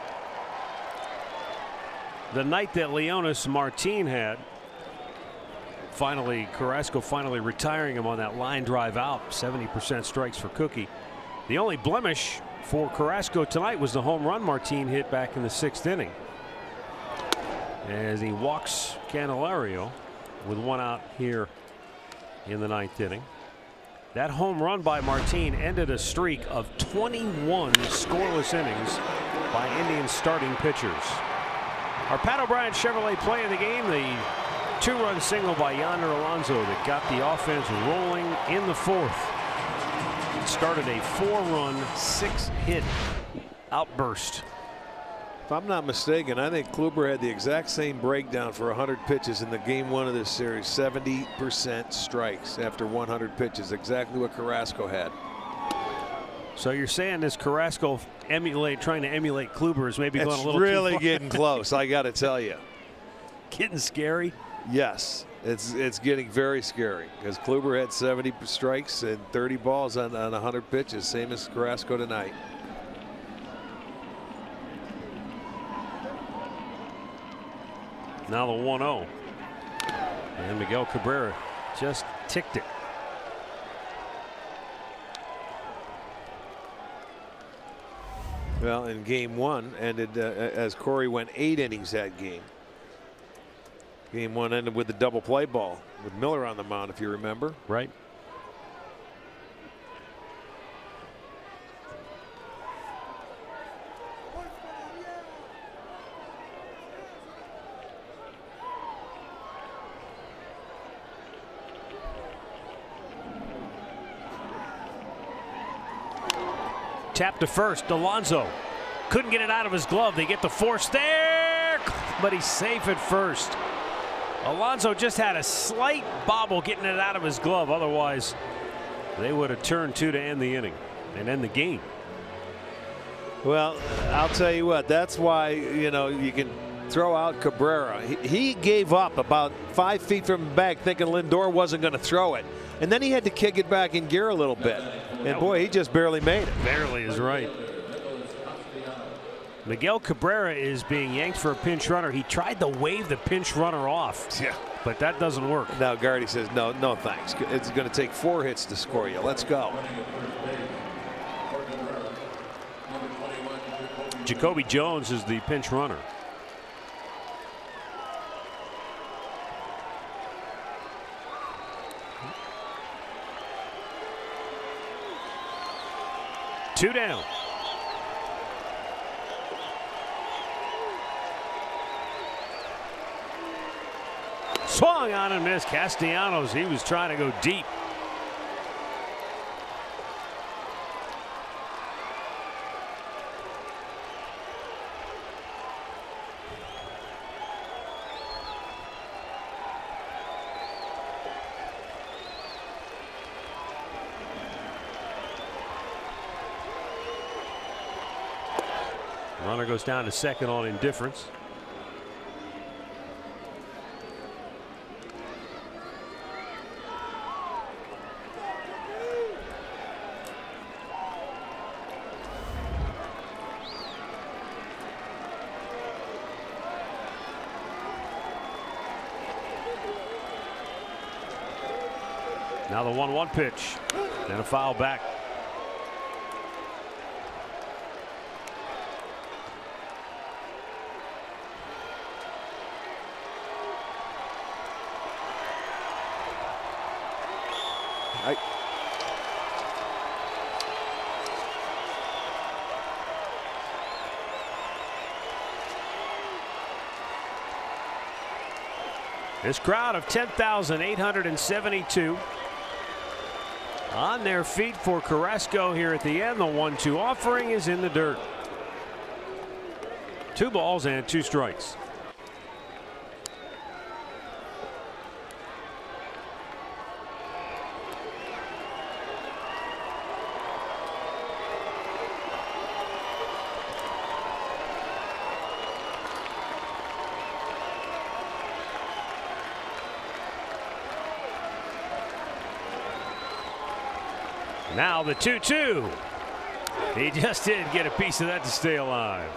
night that Leonis Martin had, Carrasco finally retiring him on that line drive out. 70% strikes for Cookie. The only blemish for Carrasco tonight was the home run Martin hit back in the 6th inning, as he walks Candelario with 1 out here in the 9th inning. That home run by Martin ended a streak of 21 scoreless innings by Indians starting pitchers. Our Pat O'Brien Chevrolet play of the game, the 2-run single by Yonder Alonso that got the offense rolling in the 4th. It started a 4-run, 6-hit outburst. If I'm not mistaken, I think Kluber had the exact same breakdown for 100 pitches in the game 1 of this series. 70% strikes after 100 pitches, exactly what Carrasco had. So you're saying this Carrasco trying to emulate Kluber is maybe going a little really too far. getting close, I got to tell you. Getting scary? Yes, it's getting very scary, because Kluber had 70 strikes and 30 balls on 100 pitches, same as Carrasco tonight. Now the 1-0. And Miguel Cabrera just ticked it. Well, in game 1 ended as Corey went 8 innings that game. Game 1 ended with the double play ball with Miller on the mound, if you remember. Right. Tap to first. Alonso couldn't get it out of his glove. They get the force there, but he's safe at first. Alonso just had a slight bobble getting it out of his glove. Otherwise, they would have turned 2 to end the inning and end the game. Well, I'll tell you what, that's why, you know, you can throw out Cabrera. He gave up about 5 feet from the bag thinking Lindor wasn't going to throw it. And then he had to kick it back in gear a little bit. And boy, he just barely made it. Barely is right. Miguel Cabrera is being yanked for a pinch runner. He tried to wave the pinch runner off. Yeah. But that doesn't work. Now Gardy says, no thanks. It's going to take 4 hits to score you. Let's go. Jacoby Jones is the pinch runner. Two down. Swung on and missed. Castellanos, he was trying to go deep. Runner goes down to second on indifference. Now the 1-1 pitch and a foul back. This crowd of 10,872 on their feet for Carrasco here at the end. The 1-2 offering is in the dirt. 2 balls and 2 strikes. Now the 2-2. He just didn't get a piece of that to stay alive.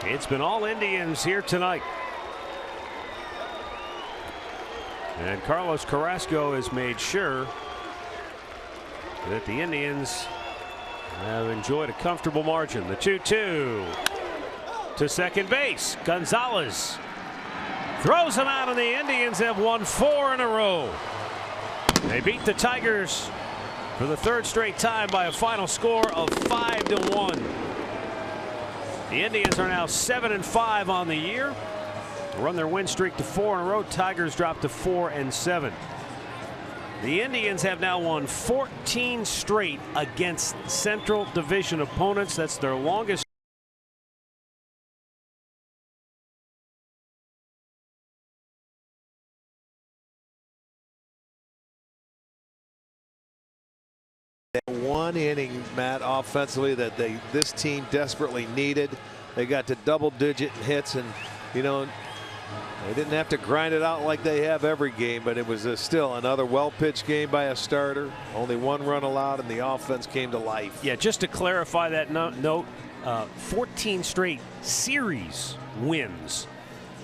It's been all Indians here tonight. And Carlos Carrasco has made sure that the Indians have enjoyed a comfortable margin. The 2-2 to second base. Gonzalez throws him out, and the Indians have won 4 in a row. They beat the Tigers for the 3rd straight time by a final score of 5-1. The Indians are now 7-5 on the year. Run their win streak to 4 in a row. Tigers dropped to 4-7. The Indians have now won 14 straight against Central Division opponents. That's their longest. One inning, Matt, offensively that this team desperately needed. They got to double-digit hits, and you know, they didn't have to grind it out like they have every game, but it was still another well-pitched game by a starter. Only 1 run allowed, and the offense came to life. Yeah, just to clarify that note, 14 straight series wins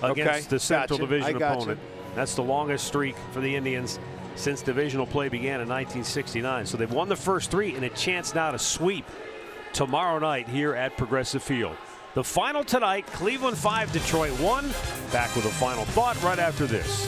against the Central Division opponent. That's the longest streak for the Indians since divisional play began in 1969. So they've won the first 3 and a chance now to sweep tomorrow night here at Progressive Field. The final tonight, Cleveland 5, Detroit 1. Back with a final thought right after this.